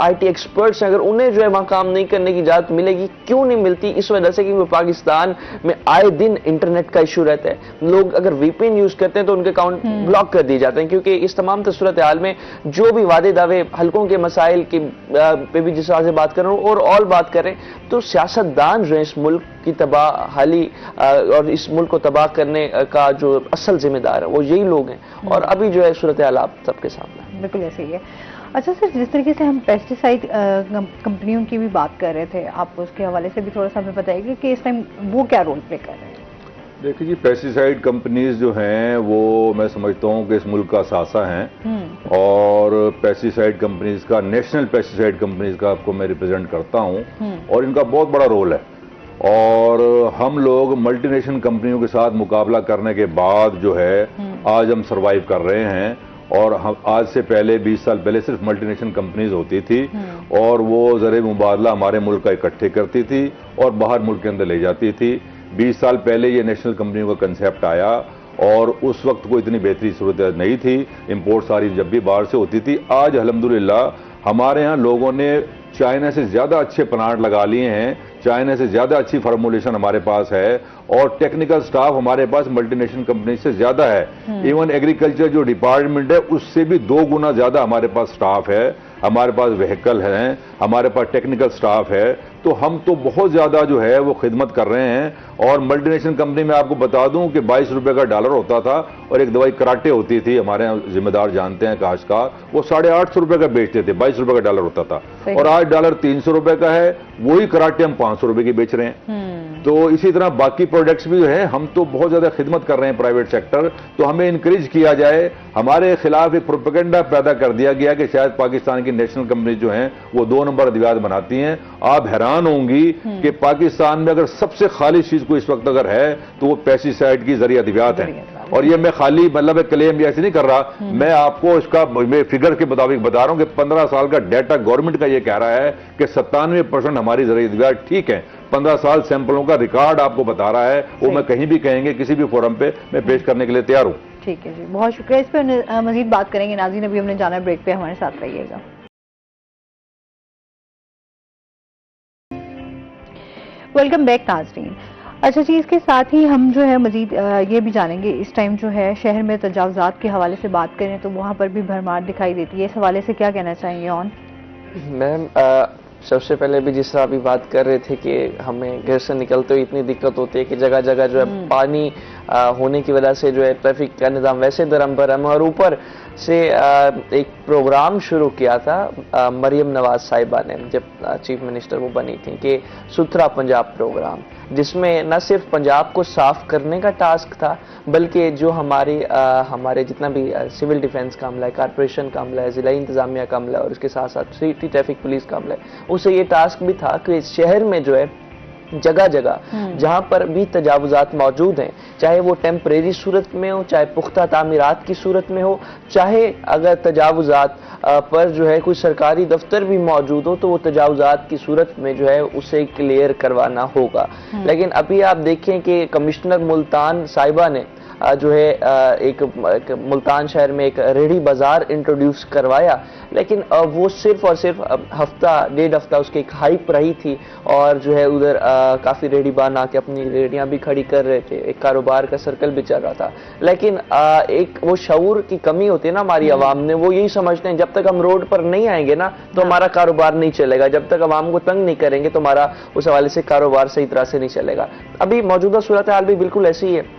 IT एक्सपर्ट्स हैं, अगर उन्हें जो है वहां काम नहीं करने की इजाजत मिलेगी, क्यों नहीं मिलती? इस वजह से कि पाकिस्तान में आए दिन इंटरनेट का इशू रहता है। लोग अगर VPN यूज करते हैं तो उनके अकाउंट ब्लॉक कर दिए जाते हैं, क्योंकि इस तमाम सूरत हाल में जो भी वादे दावे हल्कों के मसाइल के पे भी जिस तरह से बात कर रहा हूँ और ऑल बात करें, तो सियासतदान जो है इस मुल्क की तबाहाली और इस मुल्क को तबाह करने का जो असल जिम्मेदार है वो यही लोग हैं, और अभी जो है सूरत हाल आप सबके सामने बिल्कुल ऐसे ही है। अच्छा सर, जिस तरीके से हम पेस्टिसाइड कंपनियों की भी बात कर रहे थे, आप उसके हवाले से भी थोड़ा सा हमें बताइए कि इस टाइम वो क्या रोल प्ले कर रहे हैं? देखिए जी, पेस्टिसाइड कंपनीज जो हैं वो मैं समझता हूँ कि इस मुल्क का सासा हैं, और पेस्टिसाइड कंपनीज का, नेशनल पेस्टिसाइड कंपनीज का आपको मैं रिप्रेजेंट करता हूँ, और इनका बहुत बड़ा रोल है। और हम लोग मल्टीनेशनल कंपनियों के साथ मुकाबला करने के बाद जो है आज हम सरवाइव कर रहे हैं। और हम आज से पहले 20 साल पहले सिर्फ मल्टीनेशनल कंपनीज होती थी, और वो ज़र मुबादला हमारे मुल्क का इकट्ठे करती थी और बाहर मुल्क के अंदर ले जाती थी। 20 साल पहले ये नेशनल कंपनियों का कंसेप्ट आया, और उस वक्त कोई इतनी बेहतरीन सूरत नहीं थी, इंपोर्ट सारी जब भी बाहर से होती थी। आज अल्हम्दुलिल्लाह हमारे यहाँ लोगों ने चाइना से ज़्यादा अच्छे प्लांट लगा लिए हैं, चाइना से ज़्यादा अच्छी फार्मूलेशन हमारे पास है, और टेक्निकल स्टाफ हमारे पास मल्टीनेशनल कंपनी से ज़्यादा है। इवन एग्रीकल्चर जो डिपार्टमेंट है उससे भी 2 गुना ज़्यादा हमारे पास स्टाफ है, हमारे पास व्हीकल हैं, हमारे पास टेक्निकल स्टाफ है। तो हम तो बहुत ज़्यादा जो है वो खिदमत कर रहे हैं। और मल्टीनेशनल कंपनी में आपको बता दूं कि 22 रुपए का डॉलर होता था, और एक दवाई कराटे होती थी, हमारे यहाँ जिम्मेदार जानते हैं काश्तकार, वो 850 रुपए का बेचते थे, 22 रुपए का डॉलर होता था, और आज डॉलर 300 रुपए का है, वही कराटे हम 500 रुपए की बेच रहे हैं। तो इसी तरह बाकी प्रोडक्ट्स भी जो है, हम तो बहुत ज्यादा खिदमत कर रहे हैं प्राइवेट सेक्टर। तो हमें इंकरेज किया जाए, हमारे खिलाफ एक प्रोपेगेंडा पैदा कर दिया गया कि शायद पाकिस्तान की नेशनल कंपनी जो हैं वो 2 नंबर अद्वियात बनाती हैं। आप हैरान होंगी कि पाकिस्तान में अगर सबसे खालिश चीज को इस वक्त अगर है तो वो पेस्टिसाइड की जरिए अद्वियात है। और ये मैं खाली मतलब क्लेम ऐसे नहीं कर रहा, मैं आपको इसका फिगर के मुताबिक बता रहा हूं कि 15 साल का डाटा गवर्नमेंट का ये कह रहा है कि 97% हमारी जरिए अद्वियात ठीक है। 15 साल सैंपलों का रिकॉर्ड आपको बता रहा है, वो मैं कहीं भी कहेंगे किसी भी फोरम पे मैं पेश करने के लिए तैयार हूं। ठीक है जी, बहुत शुक्रिया। इस पर मजीद बात करेंगे। नाज़रीन, अभी हमने जाना है ब्रेक पे, हमारे साथ रहिएगा। वेलकम बैक नाज़रीन। अच्छा जी, इसके साथ ही हम जो है मजीद ये भी जानेंगे, इस टाइम जो है शहर में तजावुज़ात के हवाले से बात करें तो वहाँ पर भी भरमार दिखाई देती है। इस हवाले से क्या कहना चाहेंगे ऑन? मैम, सबसे पहले भी जिस तरह अभी बात कर रहे थे कि हमें घर से निकलते हुए इतनी दिक्कत होती है कि जगह जगह जो है पानी होने की वजह से जो है ट्रैफिक का निज़ाम वैसे दरम बरम, और ऊपर से एक प्रोग्राम शुरू किया था मरियम नवाज साहिबा ने जब चीफ मिनिस्टर वो बनी थी, कि सुथरा पंजाब प्रोग्राम, जिसमें न सिर्फ पंजाब को साफ करने का टास्क था बल्कि जो हमारे जितना भी सिविल डिफेंस का अमला है, कारपोरेशन का अमला है, जिला इंतजामिया का अमला है और उसके साथ साथ सिटी ट्रैफिक पुलिस का अमला है, उसे ये टास्क भी था कि शहर में जो है जगह जगह जहां पर भी तजावुजात मौजूद हैं, चाहे वो टेम्परेरी सूरत में हो, चाहे पुख्ता तामीरात की सूरत में हो, चाहे अगर तजावुजात पर जो है कोई सरकारी दफ्तर भी मौजूद हो, तो वो तजावुजात की सूरत में जो है उसे क्लियर करवाना होगा। लेकिन अभी आप देखें कि कमिश्नर मुल्तान साहिबा ने जो है एक मुल्तान शहर में एक रेहड़ी बाजार इंट्रोड्यूस करवाया, लेकिन वो सिर्फ और सिर्फ हफ्ता डेढ़ हफ्ता उसकी एक हाइप रही थी और जो है उधर काफ़ी रेहड़ीबान आके अपनी रेहड़ियाँ भी खड़ी कर रहे थे, एक कारोबार का सर्कल भी चल रहा था। लेकिन एक वो शऊर की कमी होती है ना हमारी आवाम में, वो यही समझते हैं जब तक हम रोड पर नहीं आएंगे ना तो हमारा कारोबार नहीं चलेगा, जब तक आवाम को तंग नहीं करेंगे तो हमारा उस हवाले से कारोबार सही तरह से नहीं चलेगा। अभी मौजूदा सूरत हाल भी बिल्कुल ऐसी ही है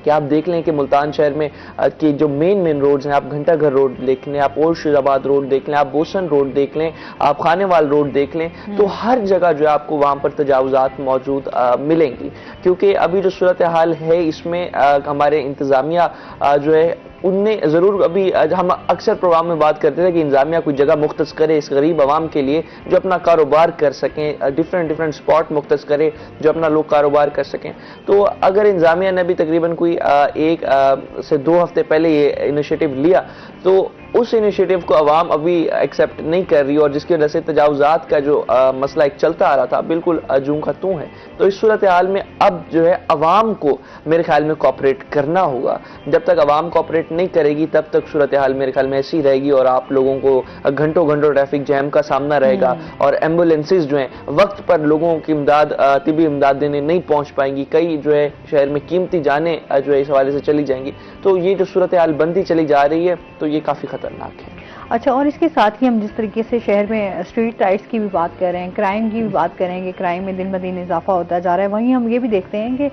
कि आप देख लें कि मुल्तान शहर में कि जो मेन रोड्स हैं, आप घंटाघर रोड देख लें, आप ओल्ड शिजाबाद रोड देख लें, आप बोसन रोड देख लें, आप खानेवाल रोड देख लें, तो हर जगह जो है आपको वहां पर तजावुजात मौजूद मिलेंगी। क्योंकि अभी जो सूरत हाल है इसमें हमारे इंतजामिया जो है उनने ज़रूर, अभी हम अक्सर प्रोग्राम में बात करते थे कि इंतजामिया कोई जगह मुख्तस करे इस गरीब आवाम के लिए जो अपना कारोबार कर सकें, डिफरेंट स्पॉट मुख्तस करे जो अपना लोग कारोबार कर सकें। तो अगर इंतजामिया ने भी तकरीबन कोई 1 से 2 हफ्ते पहले ये इनिशिएटिव लिया, तो उस इनिशिएटिव को अवाम अभी एक्सेप्ट नहीं कर रही और जिसकी वजह से तजावुजात का जो मसला एक चलता आ रहा था बिल्कुल जूं का तूं है। तो इस सूरत हाल में अब जो है अवाम को मेरे ख्याल में कोऑपरेट करना होगा। जब तक अवाम कोऑपरेट नहीं करेगी तब तक सूरत हाल मेरे ख्याल में ऐसी रहेगी और आप लोगों को घंटों घंटों ट्रैफिक जैम का सामना रहेगा और एम्बुलेंसेज जो हैं वक्त पर लोगों की इमदाद, तिबी इमदाद देने नहीं पहुंच पाएंगी। कई जो है शहर में कीमती जानें जो है इस हवाले से चली जाएंगी। तो ये जो सूरत हाल बनती चली जा रही है तो ये काफ़ी खतरनाक है। अच्छा, और इसके साथ ही हम जिस तरीके से शहर में स्ट्रीट लाइट्स की भी बात कर रहे हैं, क्राइम की भी बात करेंगे, क्राइम में दिन ब दिन इजाफा होता जा रहा है, वहीं हम ये भी देखते हैं कि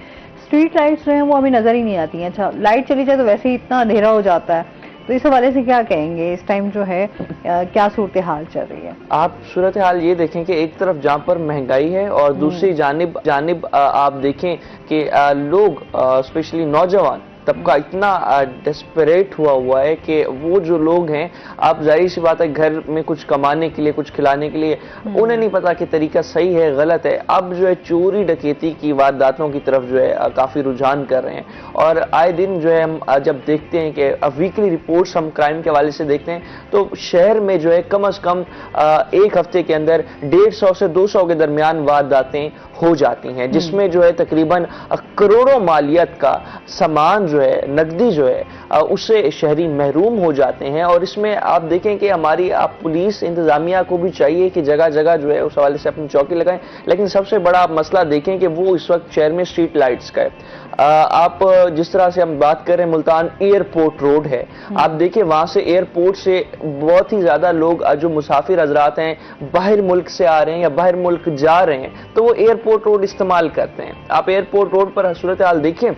स्ट्रीट लाइट्स जो हैं वो हमें नज़र ही नहीं आती हैं। अच्छा, लाइट चली जाए तो वैसे ही इतना अंधेरा हो जाता है, तो इस हवाले से क्या कहेंगे? इस टाइम जो है क्या सूरत हाल चल रही है? आप सूरत हाल ये देखें कि एक तरफ जहाँ पर महंगाई है और दूसरी जानिब आप देखें कि लोग स्पेशली नौजवान तबका इतना डेस्परेट हुआ है कि वो जो लोग हैं, आप जाहिर सी बात है घर में कुछ कमाने के लिए, कुछ खिलाने के लिए, उन्हें नहीं पता कि तरीका सही है गलत है, अब जो है चोरी डकैती की वारदातों की तरफ जो है काफ़ी रुझान कर रहे हैं। और आए दिन जो है हम जब देखते हैं कि वीकली रिपोर्ट्स हम क्राइम के हवाले से देखते हैं तो शहर में जो है कम अज़ कम एक हफ्ते के अंदर 150 से 200 के दरमियान वारदातें हो जाती हैं, जिसमें जो है तकरीबन करोड़ों मालियत का सामान जो है, नकदी जो है, उससे शहरी महरूम हो जाते हैं। और इसमें आप देखें कि हमारी पुलिस इंतजामिया को भी चाहिए कि जगह जगह जो है उस हवाले से अपनी चौकी लगाएं। लेकिन सबसे बड़ा आप मसला देखें कि वो इस वक्त शहर में स्ट्रीट लाइट्स का है। आप जिस तरह से हम बात कर रहे हैं, मुल्तान एयरपोर्ट रोड है, आप देखिए वहां से एयरपोर्ट से बहुत ही ज्यादा लोग जो मुसाफिर हजरात हैं बाहर मुल्क से आ रहे हैं या बाहर मुल्क जा रहे हैं तो वो एयरपोर्ट रोड इस्तेमाल करते हैं। आप एयरपोर्ट रोड पर सूरत हाल देखिए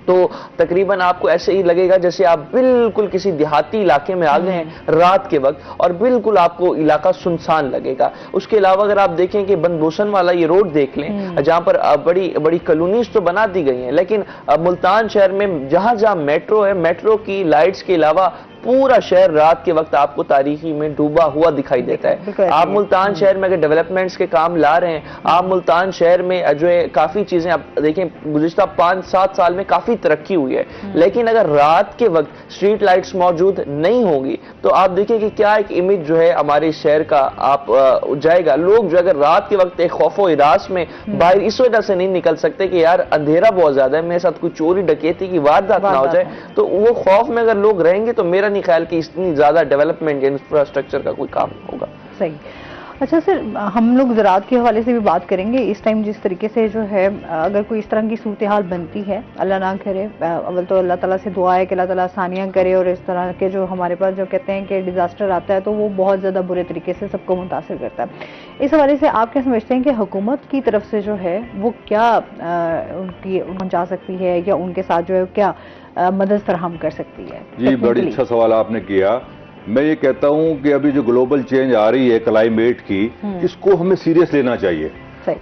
तो तकरीबन आपको ऐसे ही लगेगा जैसे आप बिल्कुल किसी देहाती इलाके में आ गए हैं रात के वक्त, और बिल्कुल आपको इलाका सुनसान लगेगा। उसके अलावा अगर आप देखें कि बनबोसन वाला ये रोड देख लें, जहां पर बड़ी बड़ी कॉलोनीज तो बना दी गई हैं, लेकिन मुल्तान शहर में जहां जहां मेट्रो है, मेट्रो की लाइट्स के अलावा पूरा शहर रात के वक्त आपको तारीकी में डूबा हुआ दिखाई देता है। आप मुल्तान शहर में अगर डेवलपमेंट्स के काम ला रहे हैं, आप मुल्तान शहर में जो है काफी चीजें आप देखें, गुज़िश्ता 5-7 साल में काफी तरक्की हुई है, लेकिन अगर रात के वक्त स्ट्रीट लाइट्स मौजूद नहीं होंगी तो आप देखिए कि क्या एक इमेज जो है हमारे शहर का आप जाएगा। लोग जो अगर रात के वक्त एक खौफो हिरास में बाहर इस वजह से नहीं निकल सकते कि यार अंधेरा बहुत ज्यादा है, मेरे साथ कोई चोरी डकैती की वारदात ना हो जाए, तो वो खौफ में अगर लोग रहेंगे तो मेरा नहीं ख्याल कि इतनी ज्यादा डेवलपमेंट इंफ्रास्ट्रक्चर का कोई काम होगा। सही। अच्छा सर, हम लोग ज़राअत के हवाले से भी बात करेंगे। इस टाइम जिस तरीके से जो है, अगर कोई इस तरह की सूरत हाल बनती है, अल्लाह ना करे, अव्वल तो अल्लाह ताला से दुआ है कि अल्लाह ताला आसानियाँ करे, और इस तरह के जो हमारे पास जो कहते हैं कि डिज़ास्टर आता है तो वो बहुत ज़्यादा बुरे तरीके से सबको मुतासिर करता है। इस हवाले से आप क्या समझते हैं कि हुकूमत की तरफ से जो है वो क्या उनकी पहुँचा सकती है, या उनके साथ जो है क्या मदद फराहम कर सकती है? जी, बड़ी अच्छा सवाल आपने किया। मैं ये कहता हूं कि अभी जो ग्लोबल चेंज आ रही है क्लाइमेट की, इसको हमें सीरियस लेना चाहिए,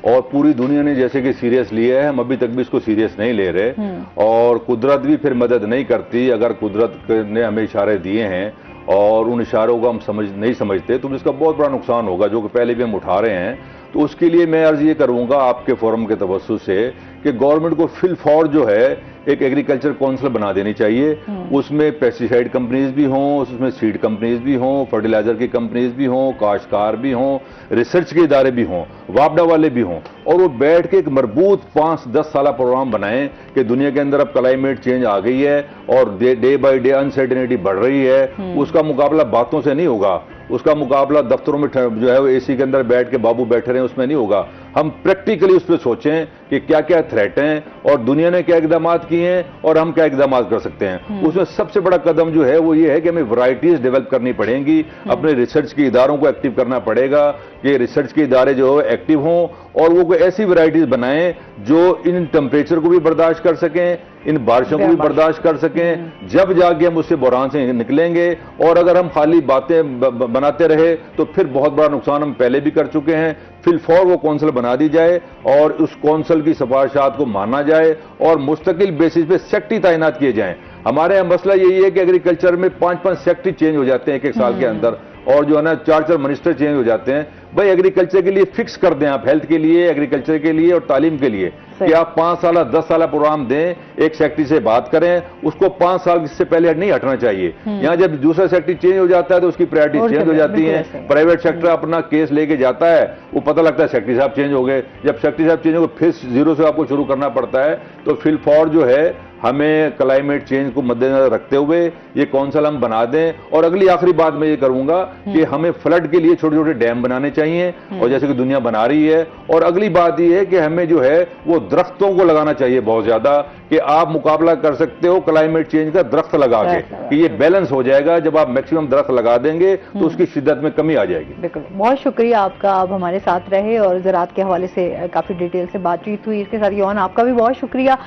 और पूरी दुनिया ने जैसे कि सीरियस लिया है, हम अभी तक भी इसको सीरियस नहीं ले रहे, और कुदरत भी फिर मदद नहीं करती। अगर कुदरत ने हमें इशारे दिए हैं और उन इशारों को हम नहीं समझते तो इसका बहुत बड़ा नुकसान होगा, जो कि पहले भी हम उठा रहे हैं। तो उसके लिए मैं अर्ज ये करूंगा आपके फोरम के तवज्जुह से कि गवर्नमेंट को फिल फॉर जो है एक एग्रीकल्चर काउंसिल बना देनी चाहिए। उसमें पेस्टिसाइड कंपनीज भी हों, उसमें सीड कंपनीज भी हों, फर्टिलाइजर की कंपनीज भी हों, काश्तकार भी हों, रिसर्च के इदारे भी हों, वापडा वाले भी हों, और वो बैठ के एक मजबूत 5-10 साल प्रोग्राम बनाएं कि दुनिया के अंदर अब क्लाइमेट चेंज आ गई है और डे बाय डे अनसर्टेनिटी बढ़ रही है। उसका मुकाबला बातों से नहीं होगा, उसका मुकाबला दफ्तरों में जो है एसी के अंदर बैठ के बाबू बैठे रहे उसमें नहीं होगा। हम प्रैक्टिकली उस पर सोचें कि क्या क्या थ्रेट हैं और दुनिया ने क्या इकदाम किए हैं और हम क्या इकदाम कर सकते हैं। उसमें सबसे बड़ा कदम जो है वो ये है कि हमें वैरायटीज डेवलप करनी पड़ेंगी, अपने रिसर्च के इदारों को एक्टिव करना पड़ेगा कि रिसर्च के इदारे जो है एक्टिव हों, और वो कोई ऐसी वैरायटीज बनाएं जो इन टेम्परेचर को भी बर्दाश्त कर सकें, इन बारिशों को भी बर्दाश्त कर सकें। जब जाके हम उससे बुरान से निकलेंगे, और अगर हम खाली बातें बनाते रहे तो फिर बहुत बड़ा नुकसान हम पहले भी कर चुके हैं। फिल फॉर वो कौंसल बना दी जाए और उस कौंसल की सिफारिशात को माना जाए और मुस्तकिल बेसिस पे सेक्रेटरी तैनात किए जाएं। हमारे यहाँ मसला यही है कि एग्रीकल्चर में 5-5 सेक्रेटरी चेंज हो जाते हैं एक साल के अंदर, और जो है ना 4-4 मिनिस्टर चेंज हो जाते हैं। भाई एग्रीकल्चर के लिए फिक्स कर दें आप, हेल्थ के लिए, एग्रीकल्चर के लिए और तालीम के लिए, कि आप 5 साल 10 साल प्रोग्राम दें, एक सेक्रेटरी से बात करें, उसको 5 साल से पहले नहीं हटना चाहिए। यहाँ जब दूसरा सेक्रेटरी चेंज हो जाता है तो उसकी प्रायोरिटी चेंज हो जाती है। प्राइवेट सेक्टर अपना केस लेके जाता है, वो पता लगता है सेक्रेटरी साहब चेंज हो गए। जब सेक्रेटरी साहब चेंज हो गए फिर जीरो से आपको शुरू करना पड़ता है। तो फिल फॉर जो है हमें क्लाइमेट चेंज को मद्देनजर रखते हुए ये कौंसल हम बना दें। और अगली आखिरी बात मैं ये करूंगा कि हमें फ्लड के लिए छोटे छोटे डैम बनाने चाहिए, और जैसे कि दुनिया बना रही है। और अगली बात ये है कि हमें जो है वो दरख्तों को लगाना चाहिए बहुत ज्यादा, कि आप मुकाबला कर सकते हो क्लाइमेट चेंज का दरख्त लगा के, कि ये बैलेंस हो जाएगा। जब आप मैक्सिमम दरख्त लगा देंगे तो उसकी शिद्दत में कमी आ जाएगी। बिल्कुल, बहुत शुक्रिया आपका, आप हमारे साथ रहे और ज़राअत के हवाले से काफी डिटेल से बातचीत हुई। इसके साथ यौन आपका भी बहुत शुक्रिया।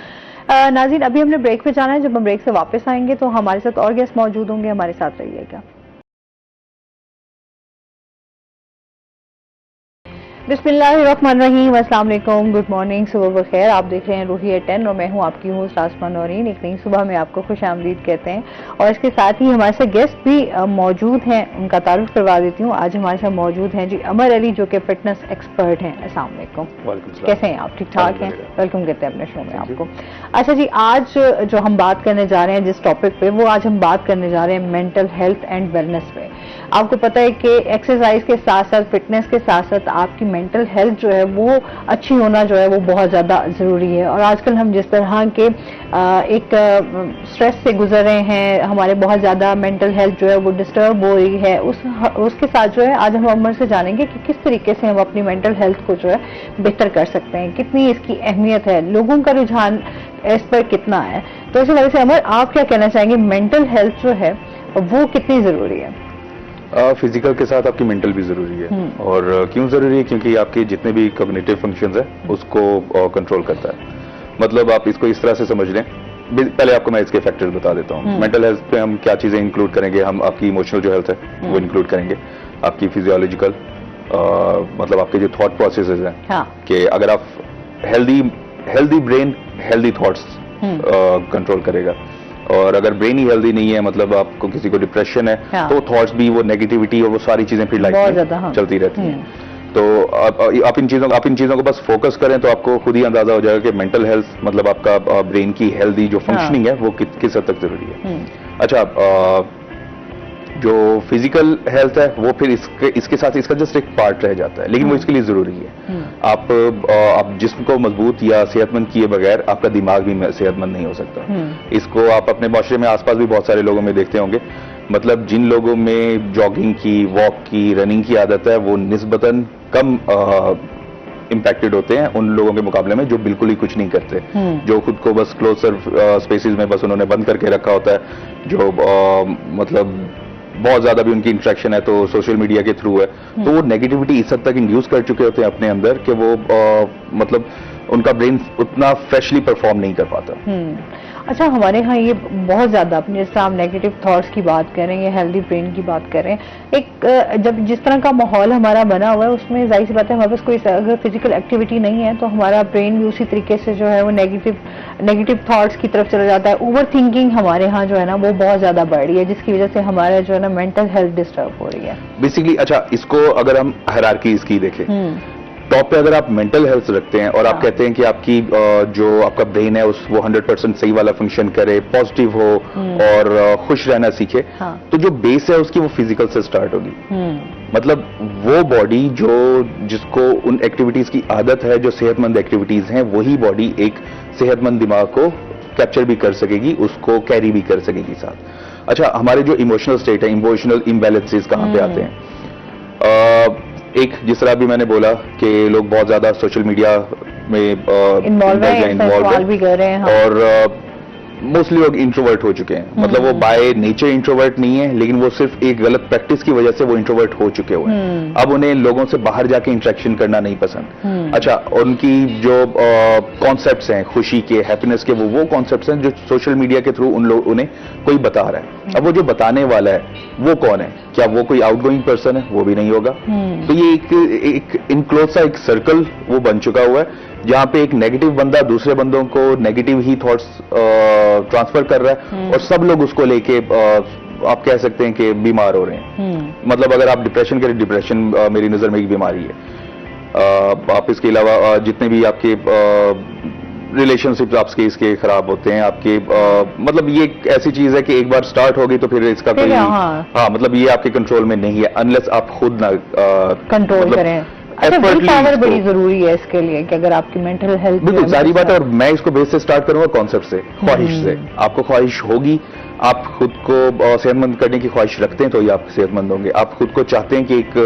नाज़रीन, अभी हमने ब्रेक पे जाना है, जब हम ब्रेक से वापस आएंगे तो हमारे साथ और गेस्ट मौजूद होंगे, हमारे साथ रहिएगा। बिस्मिल्लाहिर्रहमानिर्रहीम, अस्सलाम वालेकुम, गुड मॉर्निंग, सुबह बखैर। आप देख रहे हैं रूही 10 और मैं हूं आपकी होस्ट आसमा नौरीन। एक नई सुबह में आपको खुशामदीद कहते हैं, और इसके साथ ही हमारे साथ गेस्ट भी मौजूद हैं, उनका तारुफ करवा देती हूँ। आज हमारे साथ मौजूद हैं जी अमर अली, जो कि फिटनेस एक्सपर्ट हैं। अस्सलाम वालेकुम, कैसे हैं आप? ठीक ठाक हैं? वेलकम कहते हैं अपने शो में आपको। अच्छा जी, आज जो हम बात करने जा रहे हैं जिस टॉपिक पे, वो आज हम बात करने जा रहे हैं मेंटल हेल्थ एंड वेलनेस पे। आपको पता है कि एक्सरसाइज के साथ साथ, फिटनेस के साथ साथ आपकी मेंटल हेल्थ जो है वो अच्छी होना जो है वो बहुत ज़्यादा ज़रूरी है। और आजकल हम जिस तरह के एक स्ट्रेस से गुजर रहे हैं, हमारे बहुत ज़्यादा मेंटल हेल्थ जो है वो डिस्टर्ब हो रही है, उसके साथ जो है आज हम अमर से जानेंगे कि किस तरीके से हम अपनी मेंटल हेल्थ को जो है बेहतर कर सकते हैं, कितनी इसकी अहमियत है, लोगों का रुझान इस पर कितना है। तो इस वजह से अमर, आप क्या कहना चाहेंगे, मेंटल हेल्थ जो है वो कितनी ज़रूरी है? फिजिकल के साथ आपकी मेंटल भी जरूरी है। और क्यों जरूरी है? क्योंकि आपके जितने भी कॉग्निटिव फंक्शंस है उसको कंट्रोल करता है। मतलब आप इसको इस तरह से समझ लें, पहले आपको मैं इसके फैक्टर्स बता देता हूँ। मेंटल हेल्थ पे हम क्या चीजें इंक्लूड करेंगे, हम आपकी इमोशनल जो हेल्थ है वो इंक्लूड करेंगे, आपकी फिजियोलॉजिकल, मतलब आपके जो थॉट प्रोसेसेस हैं, कि अगर आप healthy brain healthy thoughts control करेगा, और अगर ब्रेन ही हेल्दी नहीं है, मतलब आपको किसी को डिप्रेशन है, हाँ। तो थॉट्स भी, वो नेगेटिविटी और वो सारी चीजें फिर बहुत लाइफ ज्यादा, में हाँ। चलती रहती हैं। तो आप इन चीजों को बस फोकस करें तो आपको खुद ही अंदाजा हो जाएगा कि मेंटल हेल्थ, मतलब आपका ब्रेन की हेल्दी जो फंक्शनिंग है वो किस हद तक जरूरी है। अच्छा, जो फिजिकल हेल्थ है वो फिर इसके साथ इसका जस्ट एक पार्ट रह जाता है, लेकिन वो इसके लिए जरूरी है। आप जिस्म को मजबूत या सेहतमंद किए बगैर आपका दिमाग भी सेहतमंद नहीं हो सकता। इसको आप अपने माशरे में आसपास भी बहुत सारे लोगों में देखते होंगे। मतलब जिन लोगों में जॉगिंग की, वॉक की, रनिंग की आदत है, वो निस्बतन कम इम्पैक्टेड होते हैं उन लोगों के मुकाबले में जो बिल्कुल ही कुछ नहीं करते, जो खुद को बस क्लोजर स्पेसेस में बस उन्होंने बंद करके रखा होता है, जो मतलब बहुत ज्यादा भी उनकी इंटरेक्शन है तो सोशल मीडिया के थ्रू है, तो वो नेगेटिविटी इस हद तक इंड्यूस कर चुके होते हैं अपने अंदर कि वो मतलब उनका ब्रेन उतना फ्रेशली परफॉर्म नहीं कर पाता। अच्छा, हमारे यहाँ ये बहुत ज्यादा, अपने जैसे आप नेगेटिव थॉट्स की बात कर रहे हैं या हेल्दी ब्रेन की बात कर रहे हैं, एक जब जिस तरह का माहौल हमारा बना हुआ है उसमें जाहिर सी बात है हमारे पास कोई अगर फिजिकल एक्टिविटी नहीं है तो हमारा ब्रेन भी उसी तरीके से जो है वो नेगेटिव थॉट्स की तरफ चला जाता है। ओवर थिंकिंग हमारे यहाँ जो है ना वो बहुत ज्यादा बढ़ रही है, जिसकी वजह से हमारा जो है ना मेंटल हेल्थ डिस्टर्ब हो रही है बेसिकली। अच्छा, इसको अगर हम हायरार्की इसकी देखें, टॉप पे अगर आप मेंटल हेल्थ रखते हैं और आप कहते हैं कि आपकी जो आपका ब्रेन है वो 100% सही वाला फंक्शन करे, पॉजिटिव हो और खुश रहना सीखे, तो जो बेस है उसकी वो फिजिकल से स्टार्ट होगी। मतलब वो बॉडी जिसको उन एक्टिविटीज की आदत है, जो सेहतमंद एक्टिविटीज हैं, वही बॉडी एक सेहतमंद दिमाग को कैप्चर भी कर सकेगी, उसको कैरी भी कर सकेगी साथ। अच्छा, हमारे जो इमोशनल स्टेट है, इमोशनल इम्बैलेंसेस कहाँ पे आते हैं? एक जिस तरह भी मैंने बोला कि लोग बहुत ज्यादा सोशल मीडिया में इन्वॉल्व भी कर रहे हैं, और मोस्टली लोग इंट्रोवर्ट हो चुके हैं। मतलब वो बाय नेचर इंट्रोवर्ट नहीं है, लेकिन वो सिर्फ एक गलत प्रैक्टिस की वजह से वो इंट्रोवर्ट हो चुके हुए हैं। अब उन्हें लोगों से बाहर जाके इंटरेक्शन करना नहीं पसंद। अच्छा, उनकी जो कॉन्सेप्ट्स हैं खुशी के, हैप्पीनेस के, वो कॉन्सेप्ट्स हैं जो सोशल मीडिया के थ्रू उन्हें कोई बता रहा है। अब वो जो बताने वाला है वो कौन है? क्या वो कोई आउटगोइंग पर्सन है? वो भी नहीं होगा। तो ये एक इनक्लोज सा एक सर्कल वो बन चुका हुआ है, जहां पे एक नेगेटिव बंदा दूसरे बंदों को नेगेटिव ही थॉट्स ट्रांसफर कर रहा है और सब लोग उसको लेके आप कह सकते हैं कि बीमार हो रहे हैं। मतलब अगर आप डिप्रेशन करें, डिप्रेशन मेरी नजर में एक बीमारी है। आप इसके अलावा जितने भी आपके रिलेशनशिप आपके इसके खराब होते हैं आपके, मतलब ये एक ऐसी चीज है कि एक बार स्टार्ट होगी तो फिर इसका कोई मतलब ये आपके कंट्रोल में नहीं है, अनलेस आप खुद ना कंट्रोल करें। अच्छा, विल पावर बड़ी जरूरी है इसके लिए कि अगर आपकी मेंटल हेल्थ, बिल्कुल सारी बात है। और मैं इसको बेस से स्टार्ट करूंगा कॉन्सेप्ट से, ख्वाहिश से। आपको ख्वाहिश होगी, आप खुद को सेहतमंद करने की ख्वाहिश रखते हैं तो ही आप सेहतमंद होंगे। आप खुद को चाहते हैं कि एक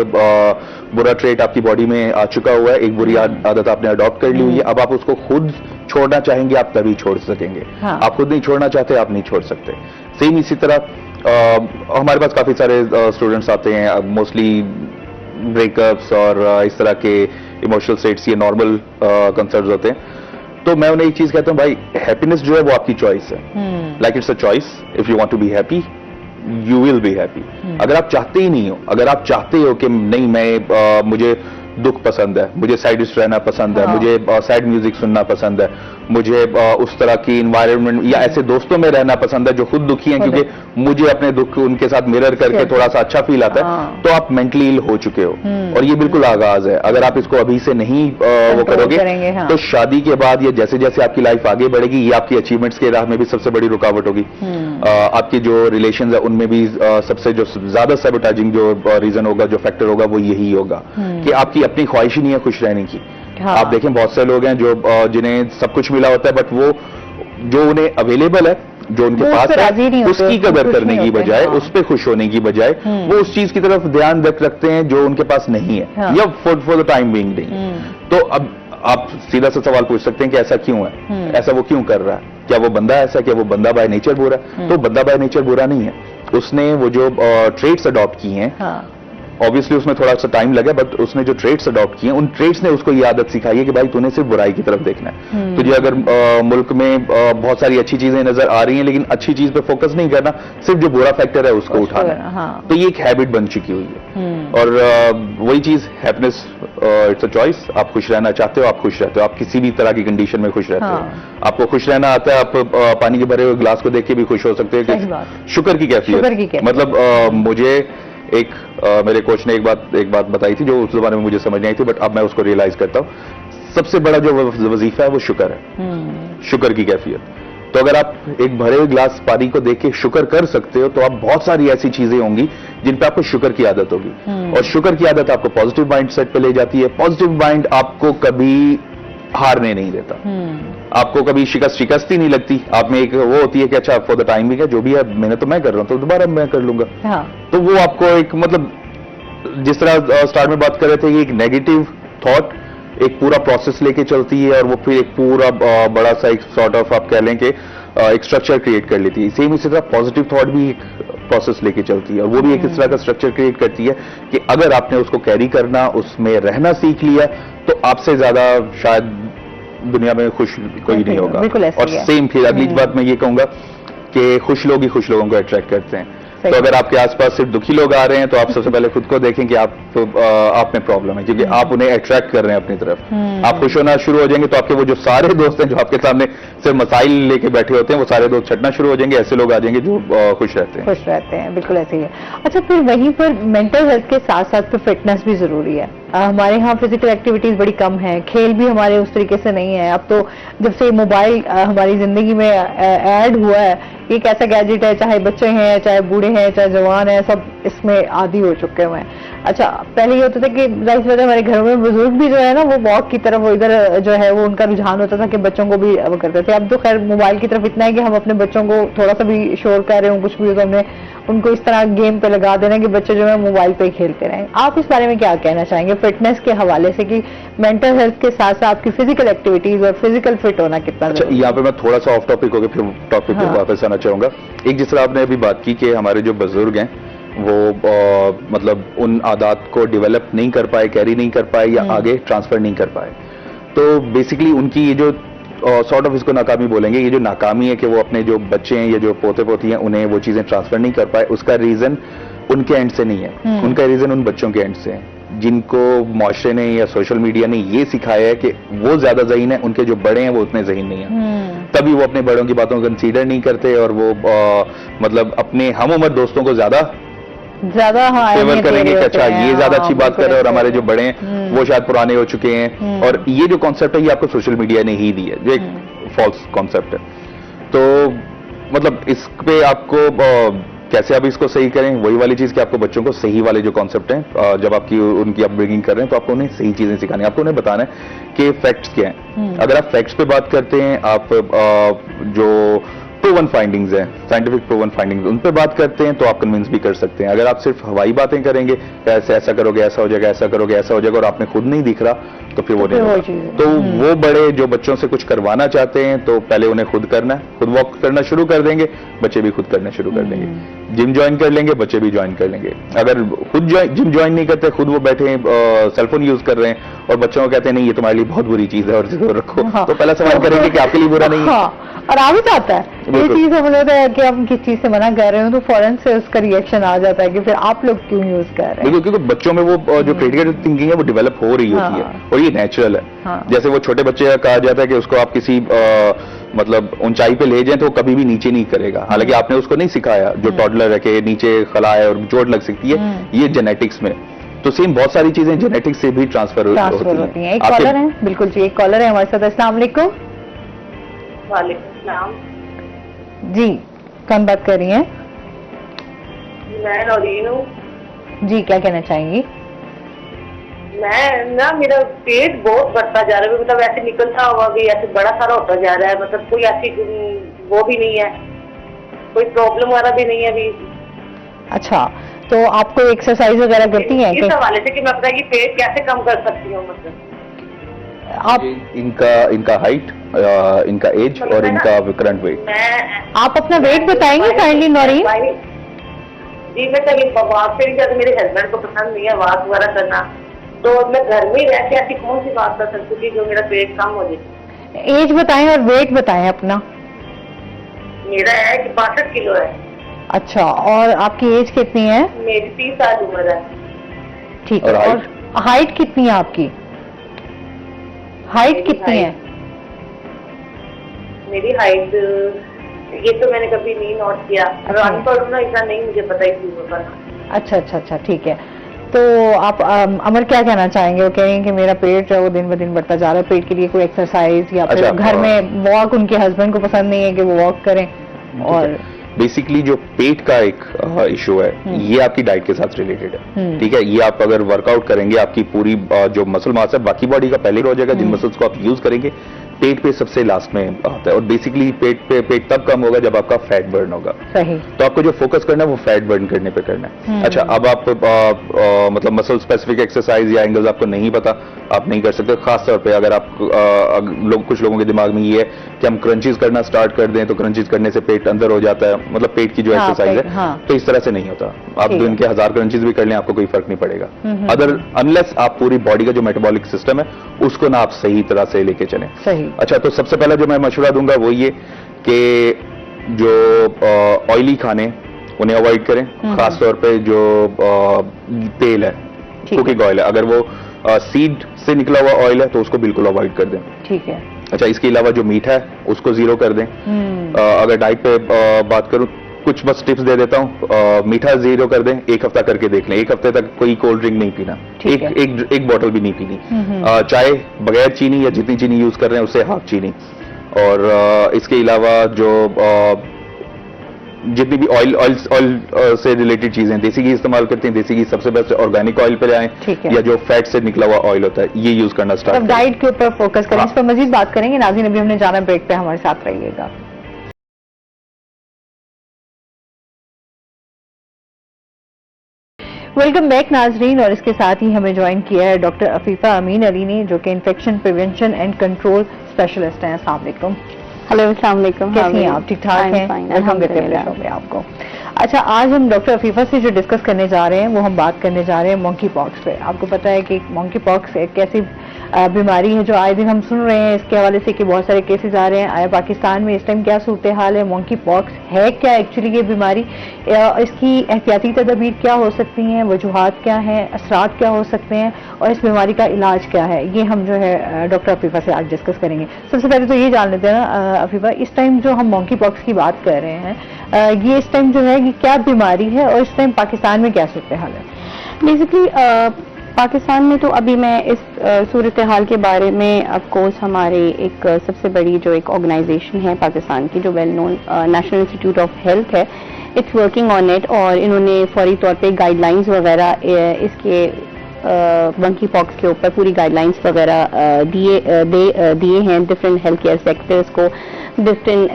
बुरा ट्रेट आपकी बॉडी में आ चुका हुआ है, एक बुरी आदत आपने अडॉप्ट कर ली हुई है, अब आप उसको खुद छोड़ना चाहेंगे, आप तभी छोड़ सकेंगे। आप खुद नहीं छोड़ना चाहते, आप नहीं छोड़ सकते। सेम इसी तरह हमारे पास काफी सारे स्टूडेंट्स आते हैं, मोस्टली ब्रेकअप्स और इस तरह के इमोशनल स्टेट्स, ये नॉर्मल कंसर्न्स होते हैं। तो मैं उन्हें एक चीज कहता हूं, भाई हैप्पीनेस जो है वो आपकी चॉइस है। Like it's a choice, if you want to be happy you will be happy. अगर आप चाहते ही नहीं हो, अगर आप चाहते हो कि नहीं मैं मुझे दुख पसंद है, मुझे सैडिस्ट रहना पसंद है, मुझे सैड म्यूजिक सुनना पसंद है, मुझे उस तरह की इन्वायरमेंट या ऐसे दोस्तों में रहना पसंद है जो खुद दुखी हैं, क्योंकि मुझे अपने दुख उनके साथ मिरर करके थोड़ा सा अच्छा फील आता है, तो आप मेंटली इल हो चुके हो। और ये बिल्कुल आगाज है। अगर आप इसको अभी से नहीं वो करोगे तो शादी के बाद या जैसे जैसे आपकी लाइफ आगे बढ़ेगी, ये आपकी अचीवमेंट्स के राह में भी सबसे बड़ी रुकावट होगी। आपके जो रिलेशन है उनमें भी सबसे जो ज्यादा सबटाइजिंग जो रीजन होगा, जो फैक्टर होगा, वो यही होगा कि आपकी अपनी ख्वाहिश ही नहीं है खुश रहने की। आप देखें बहुत से लोग हैं जो जिन्हें सब कुछ मिला होता है, बट वो जो उन्हें अवेलेबल है, जो उनके पास है, उसकी कदर करने की बजाय, उस पर खुश होने की बजाय वो उस चीज की तरफ ध्यान रखते हैं जो उनके पास नहीं है, या फॉर द टाइम बीइंग नहीं। तो अब आप सीधा सा सवाल पूछ सकते हैं कि ऐसा क्यों है, ऐसा वो क्यों कर रहा है? क्या वो बंदा ऐसा, क्या वो बंदा बाय नेचर बुरा है? तो बंदा बाय नेचर बुरा नहीं है, उसने वो जो ट्रेट्स अडॉप्ट किए हैं, ऑब्वियसली उसमें थोड़ा सा टाइम लगा, बट उसने जो ट्रेड्स अडॉप्ट किए, उन ट्रेड्स ने उसको ये आदत सिखाई है कि भाई तूने सिर्फ बुराई की तरफ देखना है। तुझे अगर मुल्क में बहुत सारी अच्छी चीजें नजर आ रही हैं, लेकिन अच्छी चीज पे फोकस नहीं करना, सिर्फ जो बुरा फैक्टर है उसको उठाना। तो ये एक हैबिट बन चुकी हुई है। और वही चीज हैप्पीनेस इट्स अ चॉइस। आप खुश रहना चाहते हो, आप खुश रहते हो, आप किसी भी तरह की कंडीशन में खुश रहते हो। आपको खुश रहना आता है, आप पानी के भरे हुए गिलास को देख के भी खुश हो सकते सही हो बात। कि शुक्र की कैफियत। मतलब मुझे एक मेरे कोच ने एक बात बताई थी जो उस जमाने में मुझे समझ नहीं आई थी, बट अब मैं उसको रियलाइज करता हूँ। सबसे बड़ा जो वजीफा है वो शुक्र है, शुक्र की कैफियत। तो अगर आप एक भरे हुए गिलास पानी को देख के शुक्र कर सकते हो, तो आप बहुत सारी ऐसी चीजें होंगी जिन पे आपको शुक्र की आदत होगी। और शुक्र की आदत आपको पॉजिटिव माइंड सेट पे ले जाती है। पॉजिटिव माइंड आपको कभी हारने नहीं देता, आपको कभी शिकस्त ही नहीं लगती। आप में एक वो होती है कि अच्छा फॉर द टाइम भी है, जो भी है मेहनत तो मैं कर रहा हूं, तो दोबारा मैं कर लूंगा। तो वो आपको एक मतलब जिस तरह स्टार्ट में बात कर रहे थे कि एक नेगेटिव थॉट एक पूरा प्रोसेस लेके चलती है, और वो फिर एक पूरा बड़ा सा एक सॉर्ट ऑफ आप कह लें कि एक स्ट्रक्चर क्रिएट कर लेती है। सेम इसी तरह पॉजिटिव थॉट भी एक प्रोसेस लेके चलती है, और वो भी एक इस तरह का स्ट्रक्चर क्रिएट करती है कि अगर आपने उसको कैरी करना, उसमें रहना सीख लिया, तो आपसे ज्यादा शायद दुनिया में खुश कोई नहीं होगा। और सेम फिर अगली बात मैं ये कहूंगा कि खुश लोग ही खुश लोगों को अट्रैक्ट करते हैं। तो अगर आपके आसपास सिर्फ दुखी लोग आ रहे हैं, तो आप सबसे पहले खुद को देखें कि आप में प्रॉब्लम है, क्योंकि आप उन्हें अट्रैक्ट कर रहे हैं अपनी तरफ। आप खुश होना शुरू हो जाएंगे तो आपके वो जो सारे दोस्त हैं जो आपके सामने सिर्फ मसाइल लेके बैठे होते हैं, वो सारे दोस्त छटना शुरू हो जाएंगे। ऐसे लोग आ जाएंगे जो खुश रहते हैं। बिल्कुल ऐसे ही है। अच्छा, फिर वहीं पर मेंटल हेल्थ के साथ साथ तो फिटनेस भी जरूरी है। हमारे यहाँ फिजिकल एक्टिविटीज बड़ी कम है, खेल भी हमारे उस तरीके से नहीं है। अब तो जब से मोबाइल हमारी जिंदगी में ऐड हुआ है, एक ऐसा गैजेट है, चाहे बच्चे हैं, चाहे बूढ़े हैं, चाहे जवान हैं, सब इसमें आदी हो चुके हुए हैं। अच्छा, पहले ये होता था कि जाहिर सी बात है हमारे घरों में बुजुर्ग भी जो है ना, वो वॉक की तरफ, वो इधर जो है वो उनका रुझान होता था कि बच्चों को भी वो करते थे। अब तो खैर मोबाइल की तरफ इतना है कि हम अपने बच्चों को थोड़ा सा भी शोर कर रहे हो, कुछ भी हो, तो हमने उनको इस तरह गेम पे लगा देना कि बच्चे जो है मोबाइल पे ही खेलते रहें। आप इस बारे में क्या कहना चाहेंगे फिटनेस के हवाले से, कि मेंटल हेल्थ के साथ साथ आपकी फिजिकल एक्टिविटीज और फिजिकल फिट होना कितना अच्छा, यहाँ पे मैं थोड़ा सा ऑफ टॉपिक हो गया, फिर टॉपिक पे वापस आना चाहूंगा। एक जिस तरह आपने अभी बात की कि हमारे जो बुजुर्ग हैं वो मतलब उन आदत को डेवलप नहीं कर पाए, कैरी नहीं कर पाए, या आगे ट्रांसफर नहीं कर पाए, तो बेसिकली उनकी ये जो सॉर्ट ऑफ इसको नाकामी बोलेंगे, ये जो नाकामी है कि वो अपने जो बच्चे हैं या जो पोते पोती हैं उन्हें वो चीजें ट्रांसफर नहीं कर पाए, उसका रीजन उनके एंड से नहीं है, उनका रीजन उन बच्चों के एंड से है, जिनको माशरे ने या सोशल मीडिया ने ये सिखाया है कि वो ज्यादा ज़हीन है, उनके जो बड़े हैं वो उतने ज़हीन नहीं है। तभी वो अपने बड़ों की बातों को कंसीडर नहीं करते, और वो मतलब अपने हम उम्र दोस्तों को ज्यादा फेवर करेंगे कि अच्छा ये ज्यादा अच्छी बात कर रहे हैं, और हमारे जो बड़े हैं वो शायद पुराने हो चुके हैं। और ये जो कॉन्सेप्ट है ये आपको सोशल मीडिया ने ही दी है, जो एक फॉल्स कॉन्सेप्ट है। तो मतलब इस पे आपको कैसे आप इसको सही करें, वही वाली चीज कि आपको बच्चों को सही वाले जो कॉन्सेप्ट हैं, जब आपकी उनकी अपब्रिंगिंग कर रहे हैं, तो आपको उन्हें सही चीजें सिखानी है, आपको उन्हें बताना है कि फैक्ट्स क्या हैं। अगर आप फैक्ट्स पे बात करते हैं, आप जो प्रूवन फाइंडिंग्स हैं, साइंटिफिक प्रूवन फाइंडिंग्स, उन पे बात करते हैं, तो आप कन्विंस भी कर सकते हैं। अगर आप सिर्फ हवाई बातें करेंगे, ऐसे ऐसा करोगे ऐसा हो जाएगा, ऐसा करोगे ऐसा हो जाएगा, और आपने खुद नहीं दिख रहा, तो फिर वो नहीं होगा। तो वो बड़े जो बच्चों से कुछ करवाना चाहते हैं, तो पहले उन्हें खुद करना है, खुद वॉक करना शुरू कर देंगे, बच्चे भी खुद करना शुरू कर देंगे। जिम ज्वाइन कर लेंगे, बच्चे भी ज्वाइन कर लेंगे। अगर खुद जिम ज्वाइन नहीं करते, खुद वो बैठे सेलफोन यूज कर रहे हैं, और बच्चों को कहते हैं नहीं ये तुम्हारे लिए बहुत बुरी चीज है और इसको रखो, तो पहला सवाल करेंगे कि आपके लिए बुरा नहीं है। और आ भी जाता है ये चीज, हम लोग कि हम किस चीज से मना कर रहे हो, तो फौरन से उसका रिएक्शन आ जाता है कि फिर आप लोग क्यों यूज कर रहे हैं। बिल्कुल, क्योंकि बच्चों में वो जो क्रिटिकल थिंकिंग है वो डेवलप हो रही होती है, और ये नेचुरल है। जैसे वो छोटे बच्चे का कहा जाता है कि उसको आप किसी मतलब ऊंचाई पे ले जाएं तो कभी भी नीचे नहीं करेगा, हालांकि आपने उसको नहीं सिखाया, जो टॉडलर है कि नीचे खला है और चोट लग सकती है, ये जेनेटिक्स में। तो सेम बहुत सारी चीजें जेनेटिक्स से भी ट्रांसफर होती हैं। एक कॉलर है, बिल्कुल जी, एक कॉलर है हमारे साथ। अस्सलाम वालेकुम। वालेकुम सलाम जी, कौन बात कर रही हैं? मैं नौरीन हूँ जी, क्या कहना चाहेंगी? मैं ना, मेरा पेट बहुत बढ़ता जा रहा है, मतलब ऐसे निकलता हुआ भी ऐसे बड़ा सारा होता जा रहा है, मतलब कोई ऐसी वो भी नहीं है, कोई प्रॉब्लम वगैरह भी नहीं है अभी। अच्छा, तो आप कोई एक्सरसाइज वगैरह करती हैं? इस हवाले से कि मैं अपना ये पेट कैसे कम कर सकती हूँ, मतलब आप इनका हाइट, इनका एज और इनका करंट वेट। आप अपना वेट बताएंगे काइंडली नौरीन? जी, मैं कहीं वॉक पे नहीं जाती, मेरे हस्बैंड को पसंद नहीं है वॉक वगैरह करना, तो मैं घर में रह के ऐसी कौन सी बात कर सकती थी जो मेरा पेट कम हो जाए। एज बताएं और वेट बताएं अपना। मेरा है कि 62 किलो है। अच्छा, और आपकी एज कितनी है? मेरी 30 साल उम्र है। ठीक और है। और हाइट कितनी है आपकी? हाइट कितनी है? मेरी हाइट, ये तो मैंने कभी नहीं नोट किया, अनपढ़ हूं ना, इतना नहीं मुझे पता इस चीजों का। अच्छा, ठीक है। तो आप अमर क्या कहना चाहेंगे? वो कह रही हैं कि मेरा पेट है वो दिन ब दिन बढ़ता जा रहा है, पेट के लिए कोई एक्सरसाइज या फिर अच्छा, घर में वॉक, उनके हस्बैंड को पसंद नहीं है कि वो वॉक करें। और बेसिकली जो पेट का एक इशू है, ये आपकी डाइट के साथ रिलेटेड है। ठीक है, ये आप अगर वर्कआउट करेंगे, आपकी पूरी जो मसल मास है बाकी बॉडी का पहले हो जाएगा, जिन मसल्स को आप यूज करेंगे, पेट पे सबसे लास्ट में आता है। और बेसिकली पेट तब कम होगा जब आपका फैट बर्न होगा। सही। तो आपको जो फोकस करना है वो फैट बर्न करने पे करना है। अच्छा, अब आप मतलब मसल स्पेसिफिक एक्सरसाइज या एंगल्स आपको नहीं पता, आप नहीं कर सकते। खासतौर पे अगर आप कुछ लोगों के दिमाग में ये है कि हम क्रंचीज करना स्टार्ट कर दें तो क्रंचीज करने से पेट अंदर हो जाता है, मतलब पेट की जो एक्सरसाइज है। हाँ। तो इस तरह से नहीं होता। आप दिन के 1000 क्रंचीज भी कर लें, आपको कोई फर्क नहीं पड़ेगा, अनलेस आप पूरी बॉडी का जो मेटाबॉलिक सिस्टम है उसको ना आप सही तरह से लेके चलें। सही। अच्छा, तो सबसे पहला जो मैं मशवरा दूंगा वो ये कि जो ऑयली खाने उन्हें अवॉइड करें। खासतौर पे जो तेल है, कुकिंग ऑयल है, अगर वो सीड से निकला हुआ ऑयल है तो उसको बिल्कुल अवॉइड कर दें। ठीक है। अच्छा, इसके अलावा जो मीठा है उसको जीरो कर दें। अगर डाइट पे बात करूं, कुछ बस टिप्स दे देता हूं। मीठा जीरो कर दें, 1 हफ्ता करके देख लें। 1 हफ्ते तक कोई कोल्ड ड्रिंक नहीं पीना, एक बोतल भी नहीं पीनी। चाय बगैर चीनी या जितनी चीनी यूज कर रहे हैं उससे हाफ चीनी। और इसके अलावा जो जितनी भी ऑयल से रिलेटेड चीजें, देसी घी इस्तेमाल करते हैं, देसी घी सबसे बेस्ट, ऑर्गेनिक ऑयल पे आए, या जो फैट से निकला हुआ ऑयल होता है ये यूज करना स्टार्ट करें। डाइट के ऊपर फोकस करें। इस पर मजीद बात करेंगे। नाज़रीन, अभी हमने जाना ब्रेक पे, हमारे साथ रहिएगा। वेलकम बैक नाजरीन। और इसके साथ ही हमें ज्वाइन किया है डॉक्टर अफीफा अमीन अली ने, जो कि infection prevention and control specialist हैं। अस्सलाम वालेकुम। हेलो, अस्सलाम वालेकुम। कैसी हैं आप? ठीक ठाक हैं? अल्हम्दुलिल्लाह। आपको अच्छा, आज हम डॉक्टर अफीफा से जो डिस्कस करने जा रहे हैं वो हम बात करने जा रहे हैं मंकी पॉक्स पे। आपको पता है कि मंकी पॉक्स एक ऐसी बीमारी है जो आए दिन हम सुन रहे हैं इसके हवाले से कि बहुत सारे केसेस आ रहे हैं। आया पाकिस्तान में इस टाइम क्या सूरत हाल है? मंकी पॉक्स है क्या एक्चुअली ये बीमारी? इसकी एहतियाती तदबीर क्या हो सकती हैं? वजूहात क्या हैं? असरात क्या हो सकते हैं? और इस बीमारी का इलाज क्या है? ये हम जो है डॉक्टर अफीफा से आज डिस्कस करेंगे। सबसे पहले तो ये जान लेते हैं ना अफीफा, इस टाइम जो हम मंकी पॉक्स की बात कर रहे हैं, ये इस टाइम जो है कि क्या बीमारी है और इस टाइम पाकिस्तान में क्या सूरत हाल है? बेसिकली पाकिस्तान में तो अभी मैं इस सूरत हाल के बारे में, ऑफ कोर्स हमारे एक सबसे बड़ी जो एक ऑर्गेनाइजेशन है पाकिस्तान की, जो well known national institute of health है, इट्स वर्किंग ऑन इट। और इन्होंने फौरी तौर पे गाइडलाइंस वगैरह इसके मंकी पॉक्स के ऊपर पूरी गाइडलाइंस वगैरह दिए हैं डिफरेंट हेल्थ केयर सेक्टर्स को, डिफरेंट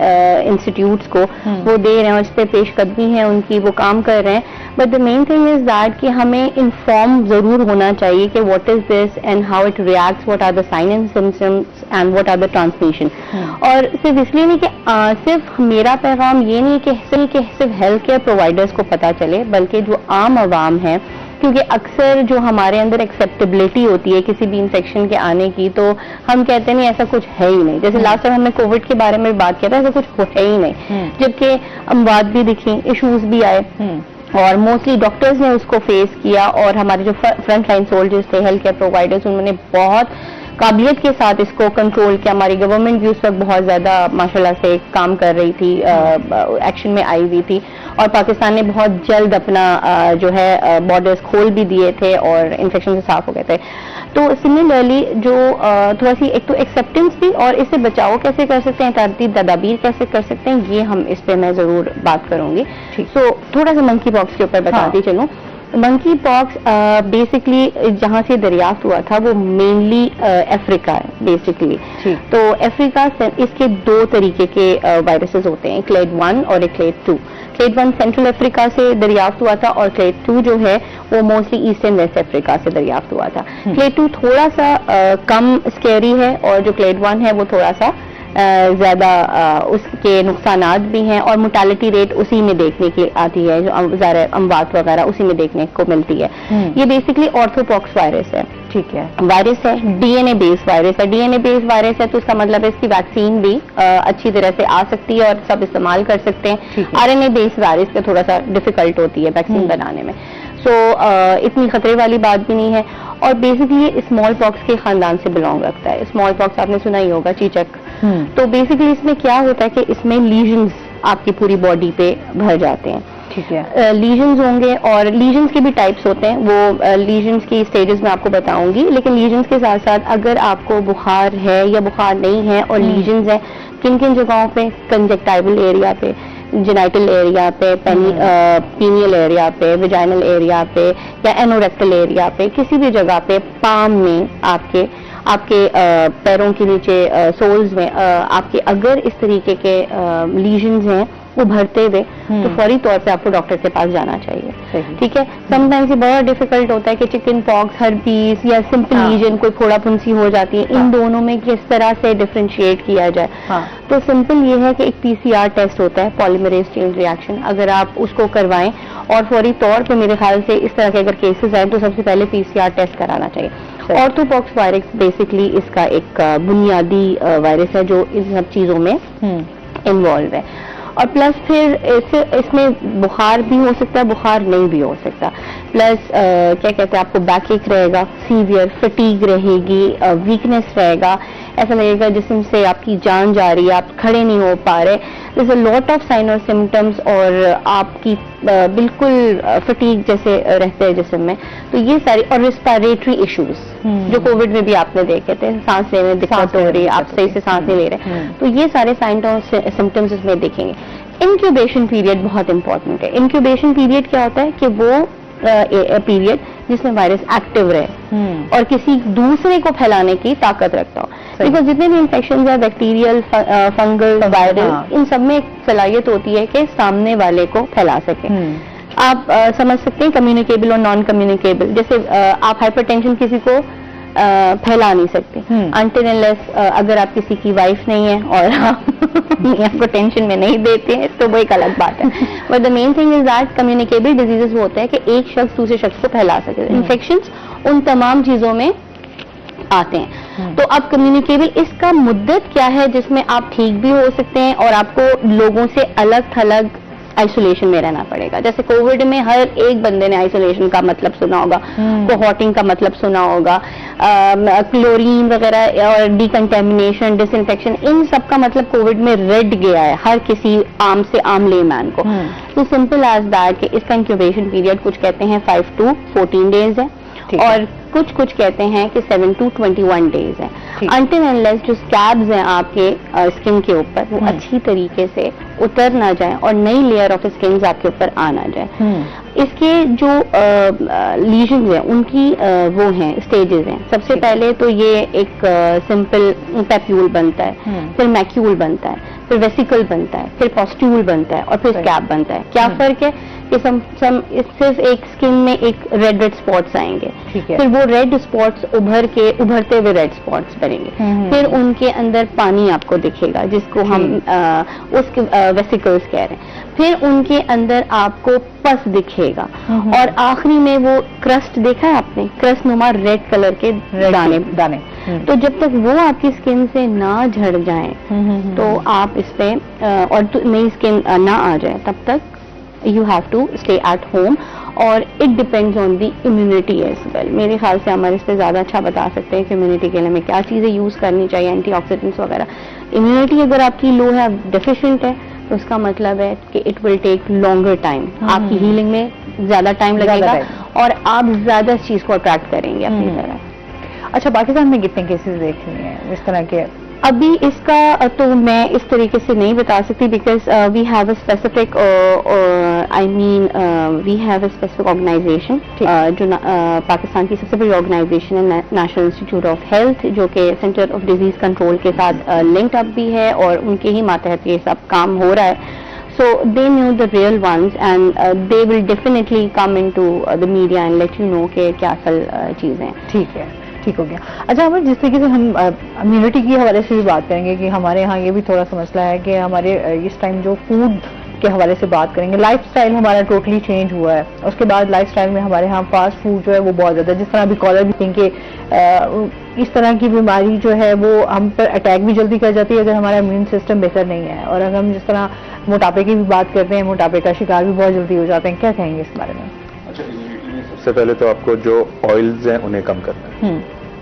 इंस्टीट्यूट्स को, वो दे रहे हैं और इस पर पेशकदमी है उनकी, वो काम कर रहे हैं। But the main thing is that कि हमें इन्फॉर्म जरूर होना चाहिए कि what is this and how it reacts, what are the sign and symptoms and what are the transmission. और सिर्फ इसलिए नहीं कि सिर्फ मेरा पैगाम ये नहीं कि सिर्फ हेल्थ केयर प्रोवाइडर्स को पता चले, बल्कि जो आम आवाम है, क्योंकि अक्सर जो हमारे अंदर एक्सेप्टेबिलिटी होती है किसी भी इन्फेक्शन के आने की, तो हम कहते नहीं ऐसा कुछ है ही नहीं। जैसे लास्ट टाइम हमने कोविड के बारे में बात किया था, ऐसा कुछ है ही नहीं, जबकि अमवात भी दिखी, इश्यूज भी आए और मोस्टली डॉक्टर्स ने उसको फेस किया। और हमारे जो फ्रंट लाइन सोल्जर्स थे, हेल्थ केयर प्रोवाइडर्स, उन्होंने बहुत काबिलियत के साथ इसको कंट्रोल किया। हमारी गवर्नमेंट भी उस वक्त बहुत ज्यादा माशाल्लाह से काम कर रही थी, एक्शन में आई हुई थी, और पाकिस्तान ने बहुत जल्द अपना जो है बॉर्डर्स खोल भी दिए थे और इन्फेक्शन से साफ हो गए थे। तो सिमिलरली जो थोड़ा सी एक तो एक्सेप्टेंस भी, और इससे बचाव कैसे कर सकते हैं, एहतियाती तदाबीर कैसे कर सकते हैं, ये हम इस पे मैं जरूर बात करूंगी। सो थोड़ा सा मंकी पॉक्स के ऊपर बताती चलूं। मंकी पॉक्स बेसिकली जहां से दरियाफ्त हुआ था वो मेनली अफ्रीका है बेसिकली। तो अफ्रीका से इसके 2 तरीके के वायरसेस होते हैं, क्लेड 1 और एक क्लेड 2। क्लेड 1 सेंट्रल अफ्रीका से दरियाफ्त हुआ था और क्लेड 2 जो है वो mostly east and west Africa से दरियाफ्त हुआ था। क्लेड 2 थोड़ा सा कम स्कैरी है और जो क्लेड 1 है वो थोड़ा सा ज्यादा उसके नुकसानात भी हैं और मोर्टेलिटी रेट उसी में देखने की आती है, जो ज़ाहिर अमवात वगैरह उसी में देखने को मिलती है। ये बेसिकली ऑर्थोपॉक्स वायरस है। ठीक है, वायरस है, डीएनए बेस्ड वायरस है। डीएनए बेस्ड वायरस है तो इसका मतलब है इसकी वैक्सीन भी अच्छी तरह से आ सकती है और सब इस्तेमाल कर सकते हैं। आरएनए बेस्ड वायरस पे थोड़ा सा डिफिकल्ट होती है वैक्सीन बनाने में। सो इतनी खतरे वाली बात भी नहीं है। और बेसिकली ये स्मॉल पॉक्स के खानदान से बिलोंग रखता है। स्मॉल पॉक्स आपने सुना ही होगा, चीचक। तो बेसिकली इसमें क्या होता है कि इसमें लीजन्स आपकी पूरी बॉडी पे भर जाते हैं। ठीक है। लीजन्स होंगे और लीजन्स के भी टाइप्स होते हैं, वो लीजन्स की स्टेजेस में आपको बताऊंगी। लेकिन लीजन्स के साथ साथ अगर आपको बुखार है या बुखार नहीं है और लीजन्स है, किन किन जगहों पे, कंजक्टाइवल एरिया पे, जेनाइटल एरिया पे, पीनियल एरिया पे, विजाइनल एरिया पे या एनोरेक्टल एरिया पे, किसी भी जगह पे, पाम में, आपके पैरों के नीचे, सोल्स में आपके अगर इस तरीके के लीजन्स हैं उभरते हुए, तो फौरी तौर पे आपको डॉक्टर के पास जाना चाहिए। ठीक है। समटाइम्स ये बहुत डिफिकल्ट होता है कि चिकन पॉक्स, हर्पीस या सिंपल लीजन, कोई फोड़ा फुंसी हो जाती है, इन दोनों में किस तरह से डिफरेंशिएट किया जाए। तो सिंपल ये है कि एक PCR टेस्ट होता है, पॉलीमरेज चेन रिएक्शन, अगर आप उसको करवाएं और फौरी तौर पे मेरे ख्याल से इस तरह के अगर केसेस आए तो सबसे पहले PCR टेस्ट कराना चाहिए। ऑर्थोपॉक्स वायरस बेसिकली इसका एक बुनियादी वायरस है जो इन सब चीजों में इन्वॉल्व है। और प्लस फिर इसमें बुखार भी हो सकता है, बुखार नहीं भी हो सकता। प्लस क्या कहते हैं, आपको बैक एक रहेगा, सीवियर फटीग रहेगी, वीकनेस रहेगा, ऐसा लगेगा जिस्म से आपकी जान जा रही है, आप खड़े नहीं हो पा रहे। This a lot of sine और सिम्टम्स और आपकी बिल्कुल फटीग जैसे रहते हैं जिस्म में। तो ये सारी, और रिस्पिरेटरी इश्यूज जो कोविड में भी आपने देखे थे, सांस लेने में दिक्कत हो रही है, आप सही से सांस नहीं ले रहे, तो ये सारे साइन और सिम्टम्स इसमें देखेंगे। इंक्यूबेशन पीरियड बहुत इंपॉर्टेंट है। इंक्यूबेशन पीरियड क्या होता है कि वो पीरियड जिसमें वायरस एक्टिव रहे और किसी दूसरे को फैलाने की ताकत रखता हो। बिकॉज जितने भी इन्फेक्शन है, बैक्टीरियल, फंगल, वायरल, इन सब में एक सलाहियत होती है कि सामने वाले को फैला सके। आप समझ सकते हैं कम्युनिकेबल और नॉन कम्युनिकेबल। जैसे आप हाइपरटेंशन किसी को फैला नहीं सकते अनटिल अनलेस अगर आप किसी की वाइफ नहीं है और आपको टेंशन में नहीं देते हैं, तो वो एक अलग बात है। But the main thing is that communicable diseases वो होते हैं कि एक शख्स दूसरे शख्स को फैला सके। इन्फेक्शंस उन तमाम चीजों में आते हैं। तो अब कम्युनिकेबल, इसका मुद्दत क्या है जिसमें आप ठीक भी हो सकते हैं और आपको लोगों से अलग थलग आइसोलेशन में रहना पड़ेगा। जैसे कोविड में हर एक बंदे ने आइसोलेशन का मतलब सुना होगा, कोहॉर्टिंग का मतलब सुना होगा, क्लोरीन वगैरह और डिकंटेमिनेशन, डिसइंफेक्शन, इन सब का मतलब कोविड में रट गया है हर किसी आम से आम लेमैन को। तो सिंपल एज दैट कि इसका इंक्यूबेशन पीरियड कुछ कहते हैं 5 to 14 डेज है और कुछ कहते हैं कि 7 to 21 डेज है। अनटिल अनलेस जो स्कैब्स हैं आपके स्किन के ऊपर वो अच्छी तरीके से उतर ना जाए और नई लेयर ऑफ स्किन आपके ऊपर आ ना जाए। इसके जो लीजन्स हैं उनकी वो हैं स्टेजेस हैं। सबसे पहले तो ये एक सिंपल पैप्यूल बनता है, फिर मैक्यूल बनता है, फिर वेसिकल बनता है, फिर पॉस्ट्यूल बनता है और फिर स्कैब बनता है। क्या फर्क है कि सिर्फ एक स्किन में एक रेड स्पॉट्स आएंगे, फिर वो रेड स्पॉट्स उभरते हुए रेड स्पॉट्स बनेंगे, फिर उनके अंदर पानी आपको दिखेगा जिसको हम उसके वेसिकल्स कह रहे हैं, फिर उनके अंदर आपको पस दिखेगा और आखिरी में वो क्रस्ट देखा है आपने, क्रस्ट नुमा रेड कलर के दाने। तो जब तक वो आपकी स्किन से ना झड़ जाए तो आप इस पे और नई स्किन ना आ जाए तब तक you have to stay at home और it depends on the immunity as well। मेरे ख्याल से हमारे इस पे ज़्यादा अच्छा बता सकते हैं कि इम्यूनिटी के लिए हमें क्या चीज़ें यूज़ करनी चाहिए, एंटीऑक्सीडेंट्स वगैरह। इम्यूनिटी अगर आपकी लो है, डेफिशिएंट है, तो उसका मतलब है कि it will take longer time, आपकी हीलिंग में ज़्यादा टाइम लगेगा और आप ज़्यादा इस चीज़ को अट्रैक्ट करेंगे अपनी तरफ। अच्छा, पाकिस्तान में कितने केसेस देख रही हैं इस तरह के? अभी इसका तो मैं इस तरीके से नहीं बता सकती because we have a specific we have a specific organization जो पाकिस्तान की सबसे बड़ी ऑर्गेनाइजेशन है, नेशनल इंस्टीट्यूट ऑफ हेल्थ, जो कि सेंटर ऑफ डिजीज कंट्रोल के साथ लिंक्ड अप भी है और उनके ही मातहत ये सब काम हो रहा है। So they knew the real ones and they will definitely come into the media and let you know कि क्या असल चीज़ें हैं। ठीक है, ठीक हो गया। अच्छा, हमें जिस तरीके से हम इम्यूनिटी के हवाले से भी बात करेंगे कि हमारे यहाँ ये भी थोड़ा सा मसला है कि हमारे इस टाइम जो फूड के हवाले से बात करेंगे, लाइफस्टाइल हमारा टोटली चेंज हुआ है। उसके बाद लाइफस्टाइल में हमारे यहाँ फास्ट फूड जो है वो बहुत ज़्यादा, जिस तरह अभी कॉलर भी थिंक इस तरह की बीमारी जो है वो हम पर अटैक भी जल्दी कर जाती है अगर हमारा इम्यून सिस्टम बेहतर नहीं है। और अगर हम जिस तरह मोटापे की भी बात करते हैं, मोटापे का शिकार भी बहुत जल्दी हो जाते हैं। क्या कहेंगे इस बारे में? अच्छा, इम्यूनिटी में सबसे पहले तो आपको जो ऑयल्स हैं उन्हें कम करना है।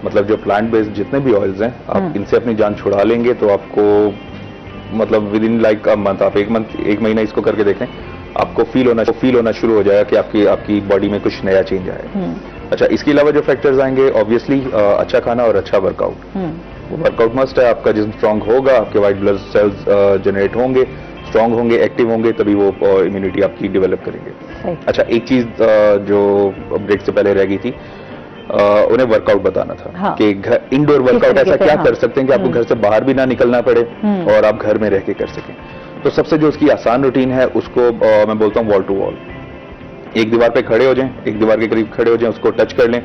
मतलब जो प्लांट बेस्ड जितने भी ऑयल्स हैं, आप इनसे अपनी जान छुड़ा लेंगे तो आपको मतलब with in like a month, आप एक महीना इसको करके देखें, आपको फील होना शुरू हो जाएगा कि आपकी बॉडी में कुछ नया चेंज आया। अच्छा, इसके अलावा जो फैक्टर्स आएंगे ऑब्वियसली अच्छा खाना और अच्छा वर्कआउट। वर्कआउट मस्ट है। आपका जिस्म स्ट्रांग होगा, आपके वाइट ब्लड सेल्स जनरेट होंगे, स्ट्रांग होंगे, एक्टिव होंगे, तभी वो इम्यूनिटी आपकी डेवलप करेंगे। अच्छा, एक चीज जो ब्रेक से पहले रह गई थी, उन्हें वर्कआउट बताना था। हाँ। कि इंडोर वर्कआउट ऐसा क्या कर सकते हैं कि आपको घर से बाहर भी ना निकलना पड़े और आप घर में रह के कर सकें। तो सबसे जो उसकी आसान रूटीन है उसको मैं बोलता हूँ वॉल टू वॉल। एक दीवार पे खड़े हो जाएं, एक दीवार के करीब खड़े हो जाएं, उसको टच कर लें,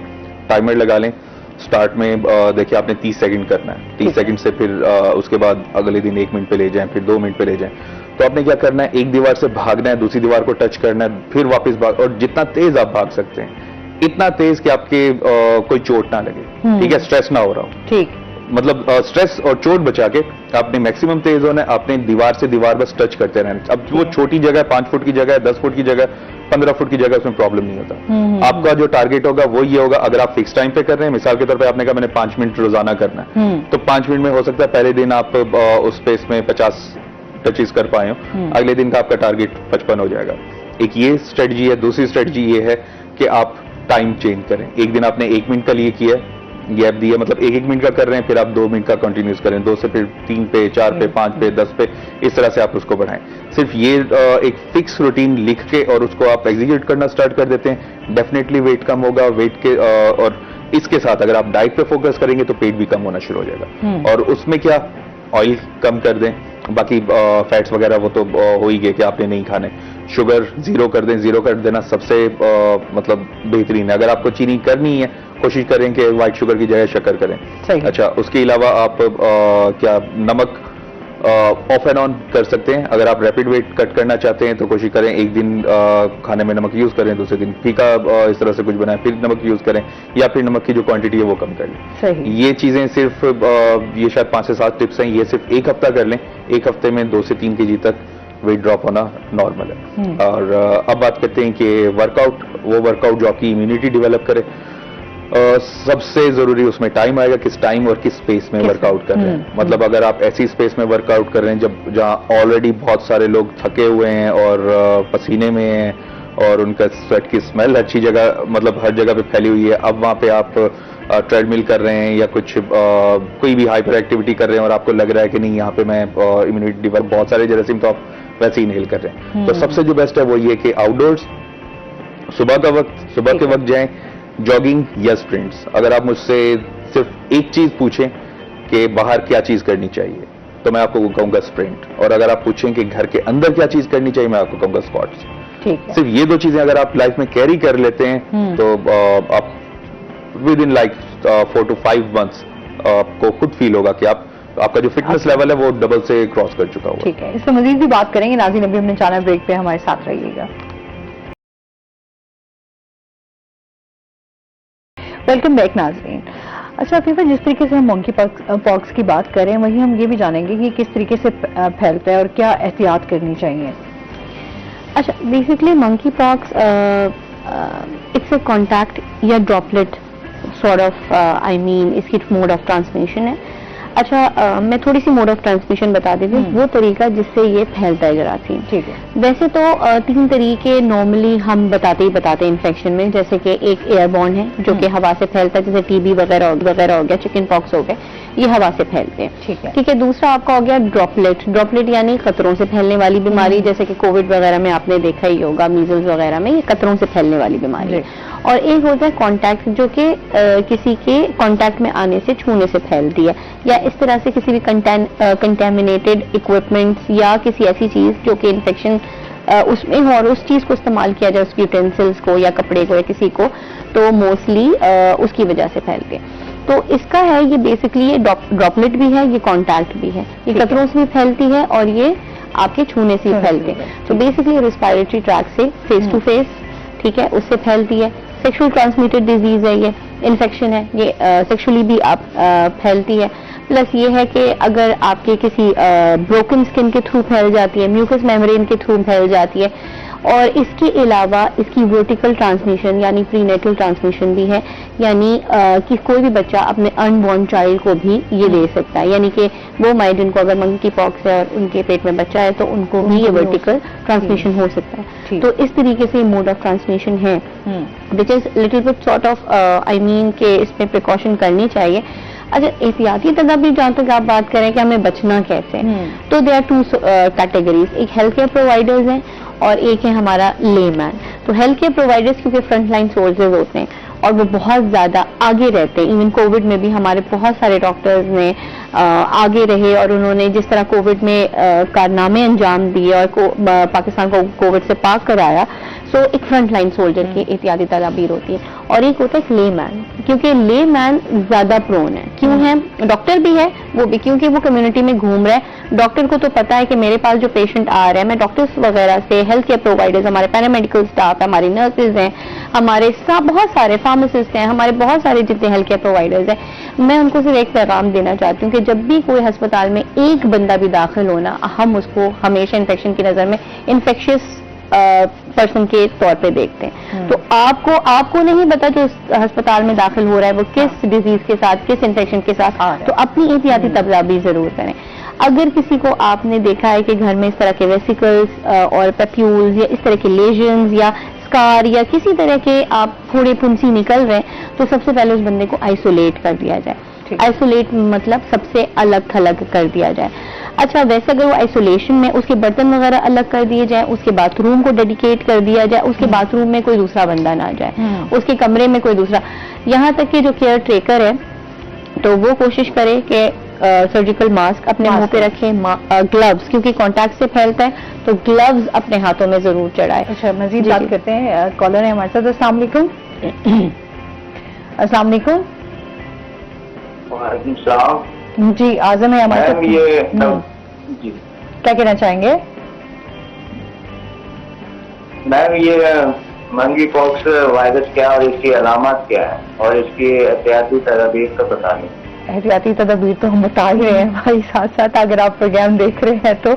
टाइमर लगा लें। स्टार्ट में देखिए आपने 30 सेकंड करना है, 30 सेकंड से फिर उसके बाद अगले दिन 1 मिनट पे ले जाएं, फिर 2 मिनट पे ले जाएं। तो आपने क्या करना है, एक दीवार से भागना है, दूसरी दीवार को टच करना है, फिर वापस भाग, और जितना तेज आप भाग सकते हैं, इतना तेज कि आपके कोई चोट ना लगे। ठीक है, स्ट्रेस ना हो रहा हो। ठीक, मतलब स्ट्रेस और चोट बचा के आपने मैक्सिमम तेज होना है। आपने दीवार से दीवार बस टच करते रहना। अब वो छोटी जगह 5 फुट की जगह, 10 फुट की जगह, 15 फुट की जगह, उसमें प्रॉब्लम नहीं होता। आपका जो टारगेट होगा वो ये होगा, अगर आप फिक्स टाइम पे कर रहे हैं, मिसाल के तौर पे आपने कहा मैंने 5 मिनट रोजाना करना है, तो 5 मिनट में हो सकता है पहले दिन आप उस स्पेस में 50 टचेस कर पाए हो, अगले दिन का आपका टारगेट 55 हो जाएगा। एक ये स्ट्रेटजी है। दूसरी स्ट्रेटजी ये है कि आप टाइम चेंज करें। एक दिन आपने 1 मिनट का लिए किया, गैप दिया, मतलब 1-1 मिनट का कर रहे हैं, फिर आप 2 मिनट का कंटिन्यूस करें, 2 से फिर 3 पे, 4 पे, 5 पे, 10 पे, इस तरह से आप उसको बढ़ाएं। सिर्फ ये एक फिक्स रूटीन लिख के और उसको आप एग्जीक्यूट करना स्टार्ट कर देते हैं, डेफिनेटली वेट कम होगा। वेट के और इसके साथ अगर आप डाइट पे फोकस करेंगे तो पेट भी कम होना शुरू हो जाएगा। और उसमें क्या, ऑयल कम कर दें, बाकी फैट्स वगैरह वो तो हो ही गए कि आपने नहीं खाने। शुगर 0 कर दें, 0 कर देना सबसे मतलब बेहतरीन है। अगर आपको चीनी करनी है, कोशिश करें कि व्हाइट शुगर की जगह शक्कर करें। अच्छा, उसके अलावा आप क्या नमक ऑफ एंड ऑन कर सकते हैं। अगर आप रैपिड वेट कट करना चाहते हैं तो कोशिश करें एक दिन खाने में नमक यूज करें, दूसरे दिन फीका इस तरह से कुछ बनाएं, फिर नमक यूज करें, या फिर नमक की जो क्वांटिटी है वो कम कर लें। ये चीजें सिर्फ ये शायद 5 से 7 टिप्स हैं, ये सिर्फ 1 हफ्ता कर लें। 1 हफ्ते में 2 से 3 kg तक वेट ड्रॉप होना नॉर्मल है। और अब बात करते हैं कि वर्कआउट, वो वर्कआउट जो आपकी इम्यूनिटी डेवलप करे। सबसे जरूरी उसमें टाइम आएगा, किस टाइम और किस स्पेस में वर्कआउट कर रहे हैं। मतलब अगर आप ऐसी स्पेस में वर्कआउट कर रहे हैं जहां ऑलरेडी बहुत सारे लोग थके हुए हैं और पसीने में हैं और उनका स्वेट की स्मेल अच्छी जगह, मतलब हर जगह पे फैली हुई है, अब वहां पे आप ट्रेडमिल कर रहे हैं या कुछ कोई भी हाइपर एक्टिविटी कर रहे हैं और आपको लग रहा है कि नहीं यहाँ पे मैं इम्यूनिटी डेवलप, बहुत सारे जरासीम तो आप वैसे ही इनहेल कर रहे हैं। तो सबसे जो बेस्ट है वो ये कि आउटडोर्स सुबह के वक्त जाएं, जॉगिंग या स्प्रिंट्स। अगर आप मुझसे सिर्फ एक चीज पूछें कि बाहर क्या चीज करनी चाहिए तो मैं आपको कहूंगा स्प्रिंट, और अगर आप पूछें कि घर के अंदर क्या चीज करनी चाहिए मैं आपको कहूंगा स्क्वाट्स। ठीक है, सिर्फ ये 2 चीजें अगर आप लाइफ में कैरी कर लेते हैं तो आप with in like 4 to 5 months आपको खुद फील होगा कि आपका जो फिटनेस लेवल है वो डबल से क्रॉस कर चुका होगा। ठीक है, इस पर मजीद भी बात करेंगे। नाज़रीन, अभी हमने जाना ब्रेक पे, हमारे साथ रहिएगा। वेलकम बैक नाज़रीन। अच्छा फीफा, जिस तरीके से हम मंकी पॉक्स की बात करें, वहीं हम ये भी जानेंगे कि किस तरीके से फैलता है और क्या एहतियात करनी चाहिए। अच्छा, basically monkey pox it's a contact या droplet sort of I mean इसकी मोड ऑफ ट्रांसमिशन है। अच्छा, मैं थोड़ी सी मोड ऑफ ट्रांसमिशन बता देती हूँ, वो तरीका जिससे ये फैलता है जरासीम। ठीक है, वैसे तो 3 तरीके नॉर्मली हम बताते हैं इन्फेक्शन में, जैसे कि एक एयरबॉर्न है जो कि हवा से फैलता है, जैसे टीबी वगैरह हो गया, चिकन पॉक्स हो गया, ये हवा से फैलते हैं। ठीक है, दूसरा आपका हो गया ड्रॉपलेट यानी कतरों से फैलने वाली बीमारी, जैसे कि कोविड वगैरह में आपने देखा ही होगा, मीजल्स वगैरह में, ये कतरों से फैलने वाली बीमारी है। और एक होता है कॉन्टैक्ट, जो कि किसी के कॉन्टैक्ट में आने से, छूने से फैलती है, या इस तरह से किसी भी कंटेमिनेटेड इक्विपमेंट्स या किसी ऐसी चीज जो कि इन्फेक्शन उसमें हो और उस चीज को इस्तेमाल किया जाए, उसकी यूटेंसिल्स को या कपड़े को या किसी को, तो मोस्टली उसकी वजह से फैलते हैं। तो इसका है, ये बेसिकली ये ड्रॉपलेट भी है, ये कॉन्टैक्ट भी है, ये कतरों से भी फैलती है और ये आपके छूने से भी फैलते हैं। तो बेसिकली रेस्पिरेटरी ट्रैक से फेस टू फेस, ठीक है, उससे फैलती है। सेक्सुअल ट्रांसमिटेड डिजीज है, ये इन्फेक्शन है, ये सेक्सुअली भी आप फैलती है। प्लस ये है कि अगर आपके किसी ब्रोकन स्किन के थ्रू फैल जाती है, म्यूकस मेम्ब्रेन के थ्रू फैल जाती है, और इसके अलावा इसकी वर्टिकल ट्रांसमिशन यानी प्रीनेटल ट्रांसमिशन भी है, यानी कि कोई भी बच्चा अपने अनबॉर्न चाइल्ड को भी ये दे सकता है, यानी कि वो माँ जिनको अगर मंकी पॉक्स है और उनके पेट में बच्चा है तो उनको भी ये वर्टिकल ट्रांसमिशन हो सकता है। तो इस तरीके से मोड ऑफ ट्रांसमिशन है, which is little bit sort of I mean के इसमें प्रिकॉशन करनी चाहिए। अच्छा, एहतियाती तदाबीर जहाँ तक आप बात करें कि हमें बचना कैसे, तो दे आर टू कैटेगरीज, एक हेल्थ केयर प्रोवाइडर्स हैं और एक है हमारा लेमैन। तो हेल्थ केयर प्रोवाइडर्स क्योंकि फ्रंट लाइन सोल्जर्स होते हैं और वो बहुत ज्यादा आगे रहते हैं, इवन कोविड में भी हमारे बहुत सारे डॉक्टर्स ने आगे रहे और उन्होंने जिस तरह कोविड में कारनामे अंजाम दिए और पाकिस्तान को कोविड से पाक कराया। सो एक फ्रंट लाइन सोल्जर की एहतियाती तदाबीर होती है और एक होता है लेमैन, क्योंकि लेमैन ज्यादा प्रोन है। क्यों है? डॉक्टर भी है वो भी, क्योंकि वो कम्युनिटी में घूम रहा है। डॉक्टर को तो पता है कि मेरे पास जो पेशेंट आ रहा है, मैं डॉक्टर्स वगैरह से, हेल्थ केयर प्रोवाइडर्स, हमारे पैरामेडिकल स्टाफ, हमारी नर्सेज हैं, हमारे बहुत सारे फार्मासिस्ट हैं, हमारे बहुत सारे जितने हेल्थ केयर प्रोवाइडर्स हैं, मैं उनको सिर्फ एक पैगाम देना चाहती हूँ कि जब भी कोई अस्पताल में एक बंदा भी दाखिल होना, हम उसको हमेशा इन्फेक्शन की नजर में इन्फेक्शियस पर्सन के तौर पे देखते हैं। तो आपको नहीं पता जो अस्पताल में दाखिल हो रहा है वो किस डिजीज के साथ, किस इन्फेक्शन के साथ, तो अपनी एहतियाती तदाबीर जरूर करें। अगर किसी को आपने देखा है कि घर में इस तरह के वेसिकल्स और पेप्यूल्स या इस तरह के लेजन्स या स्कार या किसी तरह के आप फोड़े फुंसी निकल रहे हैं, तो सबसे पहले उस बंदे को आइसोलेट कर दिया जाए। आइसोलेट मतलब सबसे अलग थलग कर दिया जाए। अच्छा, वैसे अगर वो आइसोलेशन में उसके बर्तन वगैरह अलग कर दिए जाए, उसके बाथरूम को डेडिकेट कर दिया जाए, उसके बाथरूम में कोई दूसरा बंदा ना जाए, उसके कमरे में कोई दूसरा, यहाँ तक कि जो केयर टेकर है तो वो कोशिश करे कि सर्जिकल मास्क अपने मुंह पे रखे, ग्लव्स, क्योंकि कांटेक्ट से फैलता है, तो ग्लव्स अपने हाथों में जरूर चढ़ाए। अच्छा, मजीद बात करते हैं, कॉलर है हमारे साथ। अस्सलाम वालेकुम। अस्सलाम वालेकुम। वालेकुम सलाम। जी, आजम है हमारे साथ। जी, क्या कहना चाहेंगे? मैम ये मंकी पॉक्स वायरस क्या और इसकी अलामत क्या है और इसकी एहतियाती तदाबीर का बताने। एहतियाती तदाबीर तो हम बता ही रहे हैं भाई, साथ साथ अगर आप प्रोग्राम देख रहे हैं तो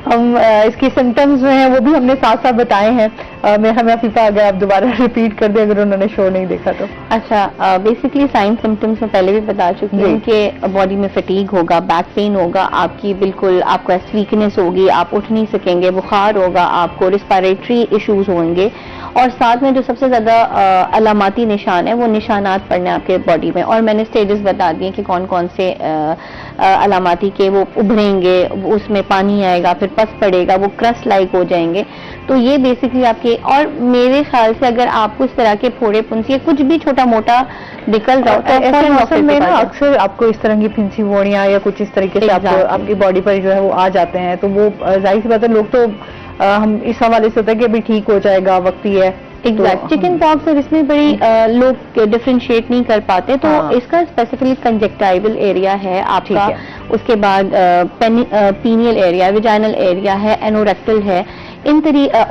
हम इसकी सिम्टम्स जो हैं वो भी हमने साथ साथ बताए हैं। हमें अफीफा अगर आप दोबारा रिपीट कर दें अगर उन्होंने शो नहीं देखा तो। अच्छा, बेसिकली साइन सिम्टम्स में पहले भी बता चुकी हूँ कि बॉडी में फटीग होगा, बैक पेन होगा, आपकी बिल्कुल आपको वीकनेस होगी, आप उठ नहीं सकेंगे, बुखार होगा, आपको रिस्पायरेटरी इश्यूज होंगे और साथ में जो सबसे ज्यादा अलामाती निशान है वो निशानात पड़ने आपके बॉडी में। और मैंने स्टेजेस बता दिए कि कौन कौन से अलामाती के वो उभरेंगे, उसमें पानी आएगा, फिर पस पड़ेगा, वो क्रस्ट लाइक हो जाएंगे। तो ये बेसिकली आपके, और मेरे ख्याल से अगर आपको इस तरह के फोड़े फुंसी कुछ भी छोटा मोटा निकल रहा हो तो ऐसे मौसम में ना अक्सर आपको इस तरह की फिंसी वोड़ियां या कुछ इस तरीके से आपकी बॉडी पर जो है वो आ जाते हैं, तो वो जाहिर सी बात है, लोग तो हम इस हवाले से होता है कि अभी ठीक हो जाएगा, वक्त ही है। एग्जैक्ट, चिकन पॉक्स और इसमें बड़ी लोग डिफरेंशिएट नहीं कर पाते, तो इसका स्पेसिफिकली कंजक्टाइवल एरिया है आपका, उसके बाद पीनियल एरिया, विजाइनल एरिया है, एनोरेक्टल है, इन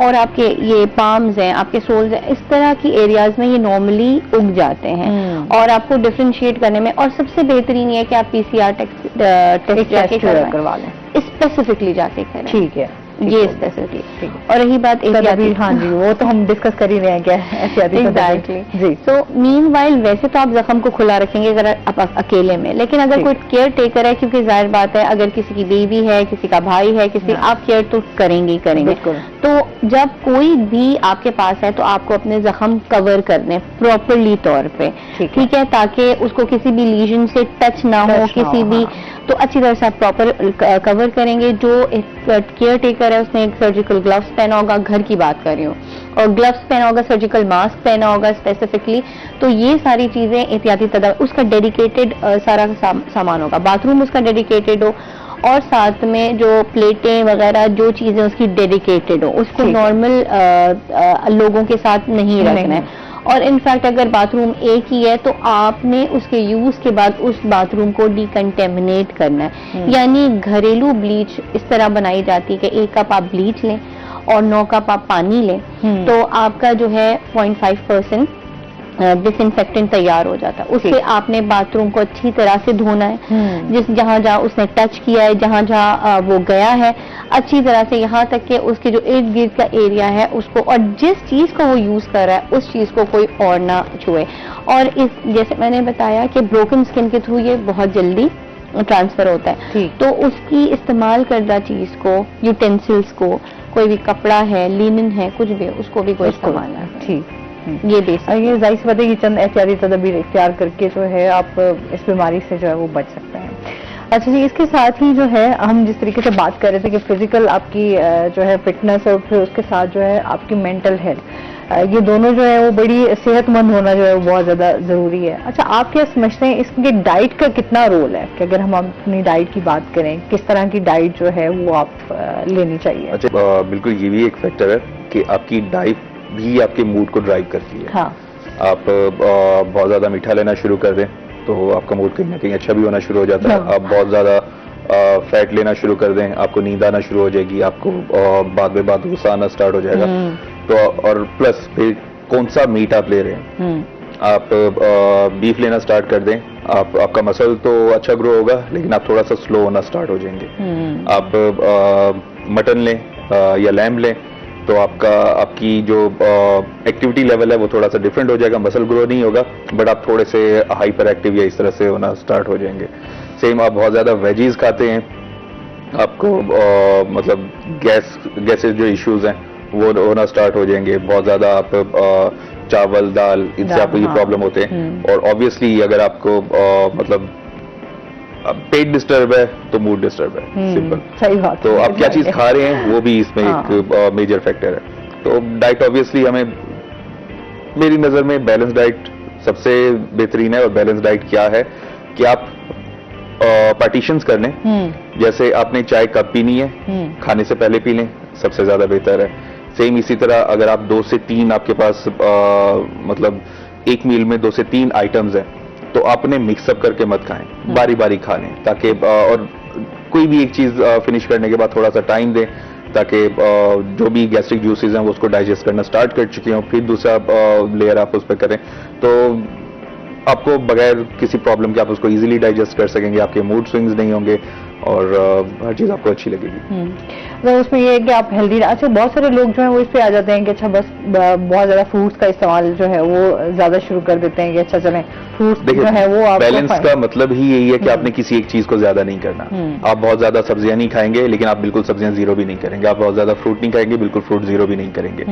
और आपके ये पाम्स हैं, आपके सोल्स हैं, इस तरह की एरियाज में ये नॉर्मली उग जाते हैं। और आपको डिफरेंशिएट करने में, और सबसे बेहतरीन ये है कि आप PCR टेस्ट जाके करवा लें, स्पेसिफिकली जाके करें। ठीक है, ये स्पेसिफिकली। और रही बात एहतियाती, हाँ जी, वो तो हम डिस्कस कर ही रहे हैं क्या एहतियाती। एग्जैक्टली जी। सो मीनवाइल वैसे तो आप जख्म को खुला रखेंगे अगर आप अकेले में, लेकिन अगर कोई केयर टेकर है, क्योंकि जाहिर बात है अगर किसी की बीवी है, किसी का भाई है, किसी, आप केयर तो करेंगे ही करेंगे। तो जब कोई भी आपके पास है तो आपको अपने जख्म कवर करने प्रॉपरली तौर पे, ठीक है, ताकि उसको किसी भी लीजन से टच ना हो, किसी भी, तो अच्छी तरह से आप प्रॉपर कवर करेंगे। जो केयर टेकर है उसने एक सर्जिकल ग्लव्स पहना होगा, घर की बात कर रही हूँ, और ग्लव्स पहना होगा, सर्जिकल मास्क पहना होगा स्पेसिफिकली, तो ये सारी चीजें एहतियाती तदाबीर, उसका डेडिकेटेड सारा सामान होगा, बाथरूम उसका डेडिकेटेड हो, और साथ में जो प्लेटें वगैरह जो चीजें उसकी डेडिकेटेड हो, उसको नॉर्मल लोगों के साथ नहीं रखना है। और इनफैक्ट अगर बाथरूम एक ही है तो आपने उसके यूज के बाद उस बाथरूम को डिकंटेमिनेट करना है, यानी घरेलू ब्लीच इस तरह बनाई जाती है कि 1 कप आप ब्लीच लें और 9 कप आप पानी लें, तो आपका जो है 0.5% डिसइंफेक्टेंट तैयार हो जाता है। उससे आपने बाथरूम को अच्छी तरह से धोना है, जिस जहां जहां उसने टच किया है, जहां जहां वो गया है, अच्छी तरह से, यहाँ तक कि उसके जो इर्द गिर्द का एरिया है उसको, और जिस चीज को वो यूज कर रहा है उस चीज को कोई और ना छुए। और इस जैसे मैंने बताया कि ब्रोकन स्किन के थ्रू ये बहुत जल्दी ट्रांसफर होता है, तो उसकी इस्तेमाल करदा चीज को, यूटेंसिल्स को, कोई भी कपड़ा है, लिनन है, कुछ भी, उसको भी कोई इस्तेमाल ना करें। ठीक, ये बेसिक ये जाहिर सी बात है कि चंद एहतियाती तदबीर इख्तियार करके जो है आप इस बीमारी से जो है वो बच सकते हैं। अच्छा जी, इसके साथ ही जो है हम जिस तरीके से बात कर रहे थे कि फिजिकल आपकी जो है फिटनेस और फिर उसके साथ जो है आपकी मेंटल हेल्थ, ये दोनों जो है वो बड़ी सेहतमंद होना जो है वो बहुत ज्यादा जरूरी है। अच्छा, आप क्या समझते हैं इसके डाइट का कितना रोल है, कि अगर हम अपनी डाइट की बात करें, किस तरह की डाइट जो है वो आप लेनी चाहिए? अच्छा, बिल्कुल ये भी एक फैक्टर है कि आपकी डाइट भी आपके मूड को ड्राइव करती है। हाँ, आप बहुत ज्यादा मीठा लेना शुरू कर दें तो आपका मूड कहीं ना कहीं अच्छा भी होना शुरू हो जाता है। हाँ। आप बहुत ज्यादा फैट लेना शुरू कर दें, आपको नींद आना शुरू हो जाएगी, आपको बाद में बाद गुस्सा आना स्टार्ट हो जाएगा। तो और प्लस फिर कौन सा मीट आप ले रहे हैं, आप बीफ लेना स्टार्ट कर दें, आपका मसल तो अच्छा ग्रो होगा लेकिन आप थोड़ा सा स्लो होना स्टार्ट हो जाएंगे। आप मटन लें या लैम्ब लें तो आपकी जो एक्टिविटी लेवल है वो थोड़ा सा डिफरेंट हो जाएगा, मसल ग्रो नहीं होगा बट आप थोड़े से हाइपर एक्टिव या इस तरह से होना स्टार्ट हो जाएंगे। सेम आप बहुत ज्यादा वेजीज खाते हैं, आपको मतलब गैसेस जो इश्यूज हैं वो होना स्टार्ट हो जाएंगे। बहुत ज्यादा आप चावल दाल इनसे आपको ये प्रॉब्लम होते हैं। और ऑब्वियसली अगर आपको मतलब पेट डिस्टर्ब है तो मूड डिस्टर्ब है, सिंपल। सही बात। तो आप क्या चीज खा रहे हैं वो भी इसमें एक मेजर फैक्टर है। तो डाइट ऑब्वियसली हमें, मेरी नजर में बैलेंस डाइट सबसे बेहतरीन है। और बैलेंस डाइट क्या है कि आप पार्टीशंस कर लें, जैसे आपने चाय कब पीनी है, खाने से पहले पी लें, सबसे ज्यादा बेहतर है। सेम इसी तरह अगर आप 2 से 3 आपके पास मतलब एक मील में 2 से 3 आइटम्स हैं तो आप उन्हें मिक्सअप करके मत खाएं, बारी बारी खा लें, ताकि और कोई भी एक चीज फिनिश करने के बाद थोड़ा सा टाइम दें ताकि जो भी गैस्ट्रिक जूसेस हैं वो उसको डाइजेस्ट करना स्टार्ट कर चुके हों, फिर दूसरा लेयर आप उस पर करें तो आपको बगैर किसी प्रॉब्लम के आप उसको इजीली डाइजेस्ट कर सकेंगे, आपके मूड स्विंग्स नहीं होंगे और हर चीज आपको अच्छी लगेगी। तो उसमें ये है कि आप हेल्दी, अच्छा बहुत सारे लोग जो है वो इस पे आ जाते हैं कि अच्छा बस बहुत ज्यादा फ्रूट्स का इस्तेमाल जो है वो ज्यादा शुरू कर देते हैं कि अच्छा चलें फ्रूट्स जो है वो आप बैलेंस का मतलब ही यही है कि आपने किसी एक चीज को ज्यादा नहीं करना। आप बहुत ज्यादा सब्जियां नहीं खाएंगे लेकिन आप बिल्कुल सब्जियां जीरो भी नहीं करेंगे, आप बहुत ज्यादा फ्रूट नहीं खाएंगे बिल्कुल फ्रूट जीरो भी नहीं करेंगे।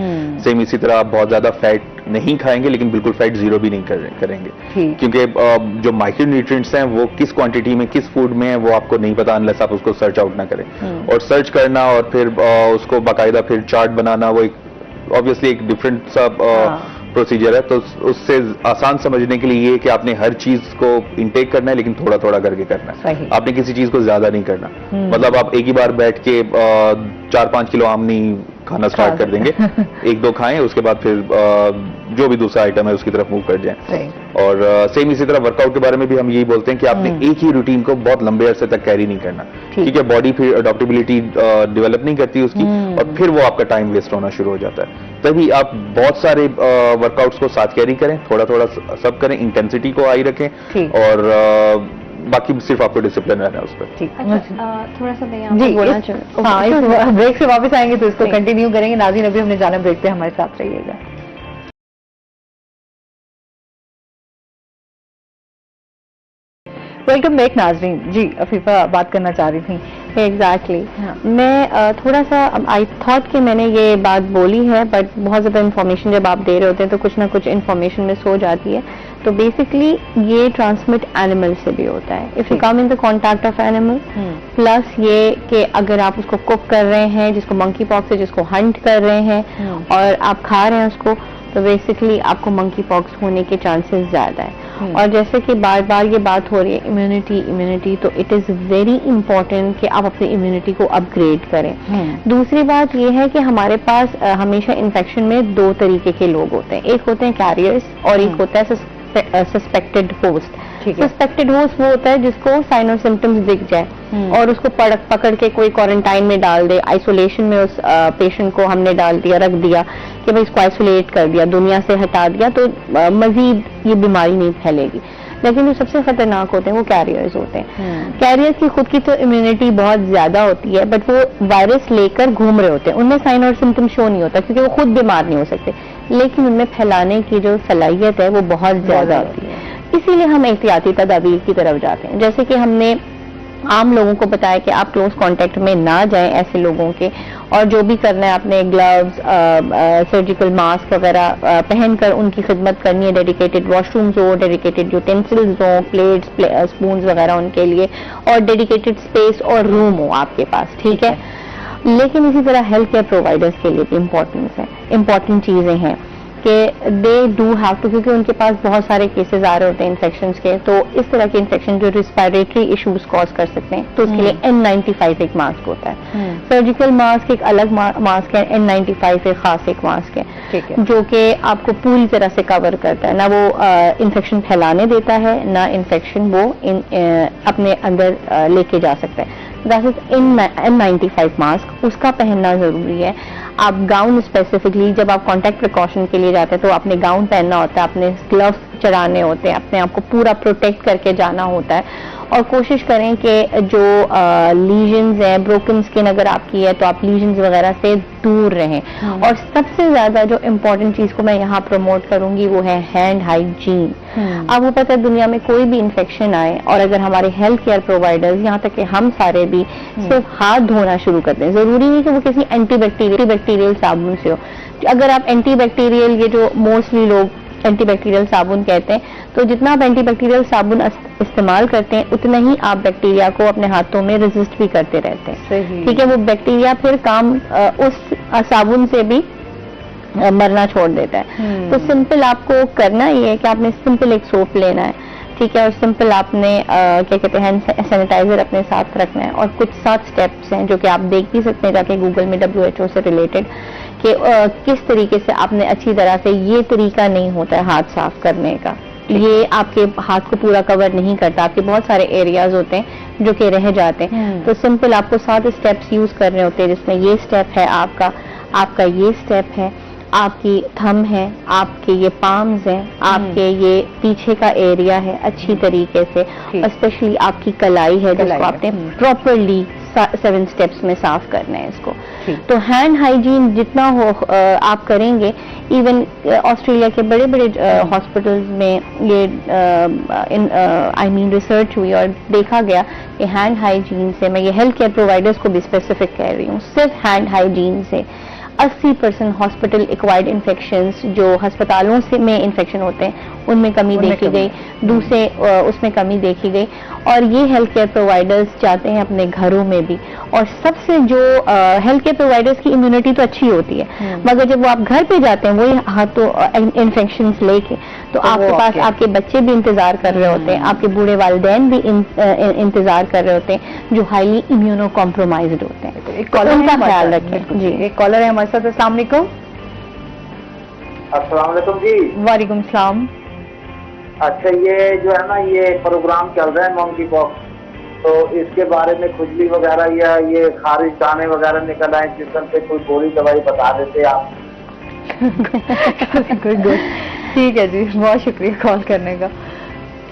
सेम इसी तरह आप बहुत ज्यादा फैट नहीं खाएंगे लेकिन बिल्कुल फैट जीरो भी नहीं करेंगे, क्योंकि जो माइक्रो न्यूट्रिएंट्स हैं वो किस क्वांटिटी में किस फूड में है वो आपको नहीं पता अनलेस आप उसको सर्च आउट ना करें। और सर्च करना और फिर उसको बाकायदा फिर चार्ट बनाना वो एक ऑब्वियसली एक डिफरेंट सा प्रोसीजर है। तो उससे आसान समझने के लिए ये कि आपने हर चीज को इनटेक करना है लेकिन थोड़ा थोड़ा करके करना है, आपने किसी चीज को ज्यादा नहीं करना। मतलब आप एक ही बार बैठ के 4-5 किलो आम नहीं खाना स्टार्ट कर देंगे, 1-2 खाएं उसके बाद फिर जो भी दूसरा आइटम है उसकी तरफ मूव कर जाएं। और सेम इसी तरह वर्कआउट के बारे में भी हम यही बोलते हैं कि आपने एक ही रूटीन को बहुत लंबे अरसे तक कैरी नहीं करना, ठीक है, बॉडी फिर अडॉप्टेबिलिटी डेवलप नहीं करती उसकी और फिर वो आपका टाइम वेस्ट होना शुरू हो जाता है। तभी आप बहुत सारे वर्कआउट्स को साथ कैरी करें, थोड़ा थोड़ा सब करें, इंटेंसिटी को हाई रखें और बाकी सिर्फ आपको डिसिप्लिन रहना है उस पर। थोड़ा सा ब्रेक से वापस आएंगे तो इसको कंटिन्यू करेंगे। नाज़रीन अभी हमने जाना ब्रेक पे, हमारे साथ रहिएगा। वेलकम बैक नाज़रीन। जी अफीफा बात करना चाह रही थी। एग्जैक्टली मैं थोड़ा सा आई थॉट कि मैंने ये बात बोली है बट बहुत ज़्यादा इन्फॉर्मेशन जब आप दे रहे होते हैं तो कुछ ना कुछ इन्फॉर्मेशन मिस हो जाती है। तो बेसिकली ये ट्रांसमिट एनिमल से भी होता है, if you come in the contact of animal, plus ये कि अगर आप उसको कुक कर रहे हैं, जिसको मंकी पॉक्स है, जिसको हंट कर रहे हैं और आप खा रहे हैं उसको, तो बेसिकली आपको मंकी पॉक्स होने के चांसेस ज्यादा है। और जैसे कि बार बार ये बात हो रही है इम्यूनिटी, तो इट इज वेरी इंपॉर्टेंट कि आप अपनी इम्यूनिटी को अपग्रेड करें। दूसरी बात ये है कि हमारे पास हमेशा इन्फेक्शन में 2 तरीके के लोग होते हैं, एक होते हैं कैरियर्स और एक होता है सस्पेक्टेड होस्ट। सस्पेक्टेड होस्ट वो होता है जिसको साइन और सिम्टम्स दिख जाए और उसको पकड़ के कोई क्वारंटाइन में डाल दे, आइसोलेशन में उस पेशेंट को हमने डाल दिया, रख दिया, कि भाई इसको आइसोलेट कर दिया, दुनिया से हटा दिया तो मजीद ये बीमारी नहीं फैलेगी। लेकिन जो सबसे खतरनाक होते हैं वो कैरियर्स होते हैं। कैरियर्स की खुद की तो इम्यूनिटी बहुत ज्यादा होती है, बट वो वायरस लेकर घूम रहे होते हैं, उनमें साइन और सिम्टम शो नहीं होता क्योंकि वो खुद बीमार नहीं हो सकते, लेकिन उनमें फैलाने की जो सलाहियत है वो बहुत ज्यादा होती है। इसीलिए हम एहतियाती तदाबीर की तरफ जाते हैं, जैसे कि हमने आम लोगों को बताया कि आप क्लोज कांटेक्ट में ना जाएं ऐसे लोगों के, और जो भी करना है आपने ग्लव्स, सर्जिकल मास्क वगैरह पहनकर उनकी खिदमत करनी है। डेडिकेटेड वॉशरूम्स हो, डेडिकेटेड यूटेंसिल्स हो, प्लेट्स, स्पून्स वगैरह उनके लिए, और डेडिकेटेड स्पेस और रूम हो आपके पास, ठीक है। लेकिन इसी तरह हेल्थ केयर प्रोवाइडर्स के लिए भी इम्पोर्टेंट चीजें हैं कि दे डू हैव टू, क्योंकि उनके पास बहुत सारे केसेस आ रहे होते हैं इन्फेक्शंस के, तो इस तरह के इन्फेक्शन जो रिस्पिरेटरी इश्यूज कॉज कर सकते हैं, तो उसके लिए N95 एक मास्क होता है। सर्जिकल मास्क एक अलग मास्क है, N95 एक खास एक मास्क है, जो कि आपको पूरी तरह से कवर करता है, ना वो इन्फेक्शन फैलाने देता है, ना इन्फेक्शन वो अपने अंदर लेके जा सकता है। दैट इज N95 मास्क, उसका पहनना जरूरी है। आप गाउन स्पेसिफिकली जब आप कॉन्टैक्ट प्रिकॉशन के लिए जाते हैं तो आपने गाउन पहनना होता है, अपने ग्लव्स चढ़ाने होते हैं, अपने आप को पूरा प्रोटेक्ट करके जाना होता है, और कोशिश करें कि जो लीजन्स हैं, ब्रोकन स्किन अगर आपकी है तो आप लीजन्स वगैरह से दूर रहें। और सबसे ज्यादा जो इम्पोर्टेंट चीज को मैं यहाँ प्रमोट करूंगी वो है हैंड हाइजीन। आपको पता है दुनिया में कोई भी इन्फेक्शन आए और अगर हमारे हेल्थ केयर प्रोवाइडर्स, यहाँ तक कि हम सारे भी सिर्फ हाथ धोना शुरू करते हैं, जरूरी नहीं कि वो किसी एंटीबैक्टीरियल साबुन से हो। अगर आप एंटीबैक्टीरियल, ये जो मोस्टली लोग एंटीबैक्टीरियल साबुन कहते हैं, तो जितना आप एंटीबैक्टीरियल साबुन इस्तेमाल करते हैं उतना ही आप बैक्टीरिया को अपने हाथों में रेजिस्ट भी करते रहते हैं, ठीक है। वो बैक्टीरिया फिर काम उस साबुन से भी मरना छोड़ देता है। तो सिंपल आपको करना ये है कि आपने सिंपल एक सोप लेना है, ठीक है, और सिंपल आपने क्या कहते हैं हैंड सैनिटाइजर अपने साथ रखना है, और कुछ 7 स्टेप्स हैं जो कि आप देख भी सकते हैं जाके गूगल में WHO से रिलेटेड, कि किस तरीके से आपने अच्छी तरह से, ये तरीका नहीं होता है हाथ साफ करने का, ये आपके हाथ को पूरा कवर नहीं करता, आपके बहुत सारे एरियाज होते हैं जो कि रह जाते हैं। तो सिंपल आपको 7 स्टेप्स यूज करने होते हैं, जिसमें ये स्टेप है आपका ये स्टेप है, आपकी थंब है, आपके ये पाम्स हैं, आपके ये पीछे का एरिया है अच्छी तरीके से, और स्पेशली आपकी कलाई है जिसको आपने प्रॉपरली 7 स्टेप्स में साफ करना है इसको। तो हैंड हाइजीन जितना हो आप करेंगे, इवन ऑस्ट्रेलिया के बड़े बड़े हॉस्पिटल्स में ये रिसर्च हुई और देखा गया कि हैंड हाइजीन से, मैं ये हेल्थ केयर प्रोवाइडर्स को भी स्पेसिफिक कह रही हूँ, सिर्फ हैंड हाइजीन से 80% हॉस्पिटल एक्वायर्ड इन्फेक्शंस, जो अस्पतालों से में इन्फेक्शन होते हैं, उनमें कमी देखी गई, दूसरे उसमें कमी देखी गई। और ये हेल्थ केयर प्रोवाइडर्स चाहते हैं अपने घरों में भी, और सबसे जो हेल्थ केयर प्रोवाइडर्स की इम्यूनिटी तो अच्छी होती है, मगर जब वो आप घर पे जाते हैं वही हाथों इन्फेक्शंस लेके, तो आपके पास आपके बच्चे भी इंतजार कर रहे होते हैं, आपके बूढ़े वालिदैन भी इंतजार कर रहे होते हैं जो हाईली इम्यूनो कॉम्प्रोमाइज्ड होते हैं। एक कॉलर का ख्याल रखें जी। एक कॉलर है हमारे साथ। अस्सलाम वालेकुम। अस्सलाम वालेकुम जी। वालेकुम सलाम। अच्छा, ये जो है ना, ये प्रोग्राम चल रहा है मंकी पॉक्स, तो इसके बारे में खुजली वगैरह या ये खारिज दाने वगैरह निकल आए, जिसम पे कोई गोली दवाई बता देते आप। गुड, ठीक है जी, बहुत शुक्रिया कॉल करने का।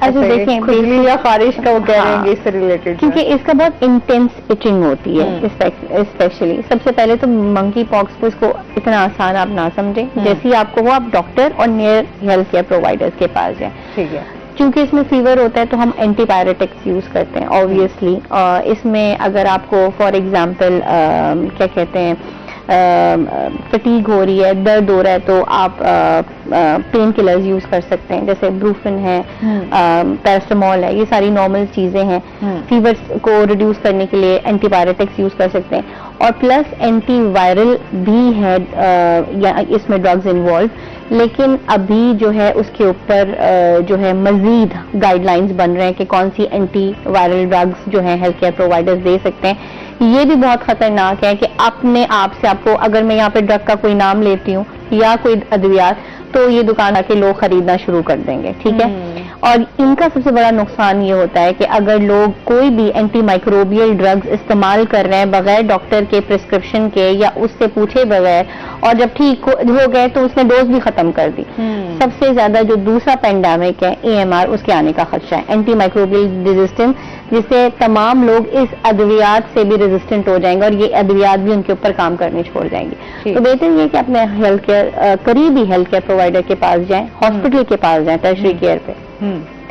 अच्छा देखें, खुजली या खारिश का वो कह रहे हैं इससे रिलेटेड, क्योंकि इसका बहुत इंटेंस इचिंग होती है स्पेशली। सबसे पहले तो मंकी पॉक्स को इसको इतना आसान आप ना समझें, जैसे ही आपको वो आप डॉक्टर और नियर हेल्थ केयर प्रोवाइडर्स के पास जाएं, ठीक है। क्योंकि इसमें फीवर होता है तो हम एंटीबायोटिक्स यूज करते हैं ऑब्वियसली। इसमें अगर आपको फॉर एग्जांपल क्या कहते हैं फटीग हो रही है, दर्द हो रहा है, तो आप पेन किलर्स यूज कर सकते हैं, जैसे ब्रूफिन है, पैरास्टामोल है, ये सारी नॉर्मल चीजें हैं। फीवर को रिड्यूस करने के लिए एंटीबायोटिक्स यूज कर सकते हैं, और प्लस एंटीवायरल भी है या इसमें ड्रग्स इन्वॉल्व, लेकिन अभी जो है उसके ऊपर जो है मजीद गाइडलाइंस बन रहे हैं कि कौन सी एंटी वायरल ड्रग्स जो है हेल्थ केयर प्रोवाइडर्स दे सकते हैं। ये भी बहुत खतरनाक है कि अपने आप से आपको, अगर मैं यहाँ पे ड्रग का कोई नाम लेती हूँ या कोई अद्वियात, तो ये दुकान आके लोग खरीदना शुरू कर देंगे, ठीक है। और इनका सबसे बड़ा नुकसान ये होता है कि अगर लोग कोई भी एंटी माइक्रोबियल ड्रग्स इस्तेमाल कर रहे हैं बगैर डॉक्टर के प्रिस्क्रिप्शन के या उससे पूछे बगैर, और जब ठीक हो गए तो उसने डोज भी खत्म कर दी। सबसे ज्यादा जो दूसरा पेंडेमिक है AMR, उसके आने का खदशा है, एंटी माइक्रोबियल रेजिस्टेंस, जिससे तमाम लोग इस अद्वियात से भी रेजिस्टेंट हो जाएंगे और ये अद्वियात भी उनके ऊपर काम करने छोड़ जाएंगे। तो बेहतर ये कि अपने हेल्थ केयर करीबी हेल्थ केयर प्रोवाइडर के पास जाएं, हॉस्पिटल के पास जाएं, टर्शरी केयर पे।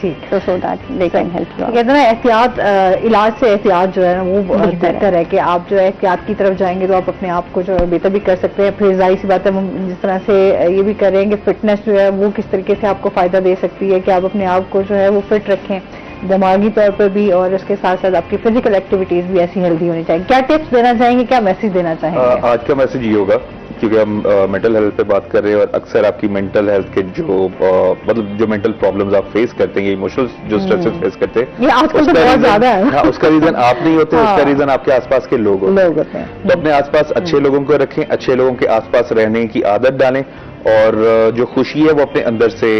ठीक। तो so that they can help you. कहते हैं ना एहतियात, इलाज से एहतियात जो है ना वो बेहतर है कि आप जो है एहतियात की तरफ जाएंगे तो आप अपने आप को जो है बेहतर भी कर सकते हैं। फिर जाहिर सी बात है हम जिस तरह से ये भी कर रहे हैं कि फिटनेस जो है वो किस तरीके से आपको फायदा दे सकती है कि आप अपने आप को जो है वो फिट रखें दिमागी तौर पर भी, और उसके साथ साथ आपकी फिजिकल एक्टिविटीज भी ऐसी हेल्दी होनी चाहिए। क्या टिप्स देना चाहेंगे, क्या मैसेज देना चाहेंगे? आज का मैसेज ये होगा, क्योंकि हम मेंटल हेल्थ पे बात कर रहे हैं और अक्सर आपकी मेंटल हेल्थ के जो मतलब जो मेंटल प्रॉब्लम्स आप फेस करते हैं, इमोशनल जो स्ट्रेसेस फेस करते हैं, ये आजकल तो बहुत ज्यादा है। हाँ, उसका रीजन आप नहीं होते, उसका रीजन आपके आसपास के लोग होते हैं। तो अपने आसपास अच्छे लोगों को रखें, अच्छे लोगों के आसपास रहने की आदत डालें और जो खुशी है वो अपने अंदर से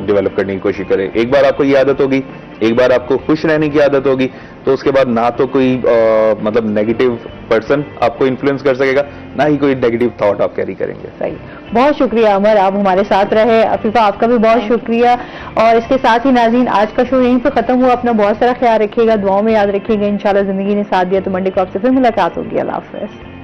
डेवलप करने की कोशिश करें। एक बार आपको ये आदत होगी, एक बार आपको खुश रहने की आदत होगी, तो उसके बाद ना तो कोई मतलब नेगेटिव पर्सन आपको इन्फ्लुएंस कर सकेगा, ना ही कोई नेगेटिव थॉट आप कैरी करेंगे। सही, बहुत शुक्रिया अमर, आप हमारे साथ रहे। अफीफा, आपका भी बहुत शुक्रिया। और इसके साथ ही नाज़रीन, आज का शो यहीं पर खत्म हुआ। अपना बहुत सारा ख्याल रखिएगा, दुआओं में याद रखिएगा। इंशाल्लाह जिंदगी ने साथ दिया तो मंडे को आपसे फिर मुलाकात होगी। अल्लाह हाफ़िज़।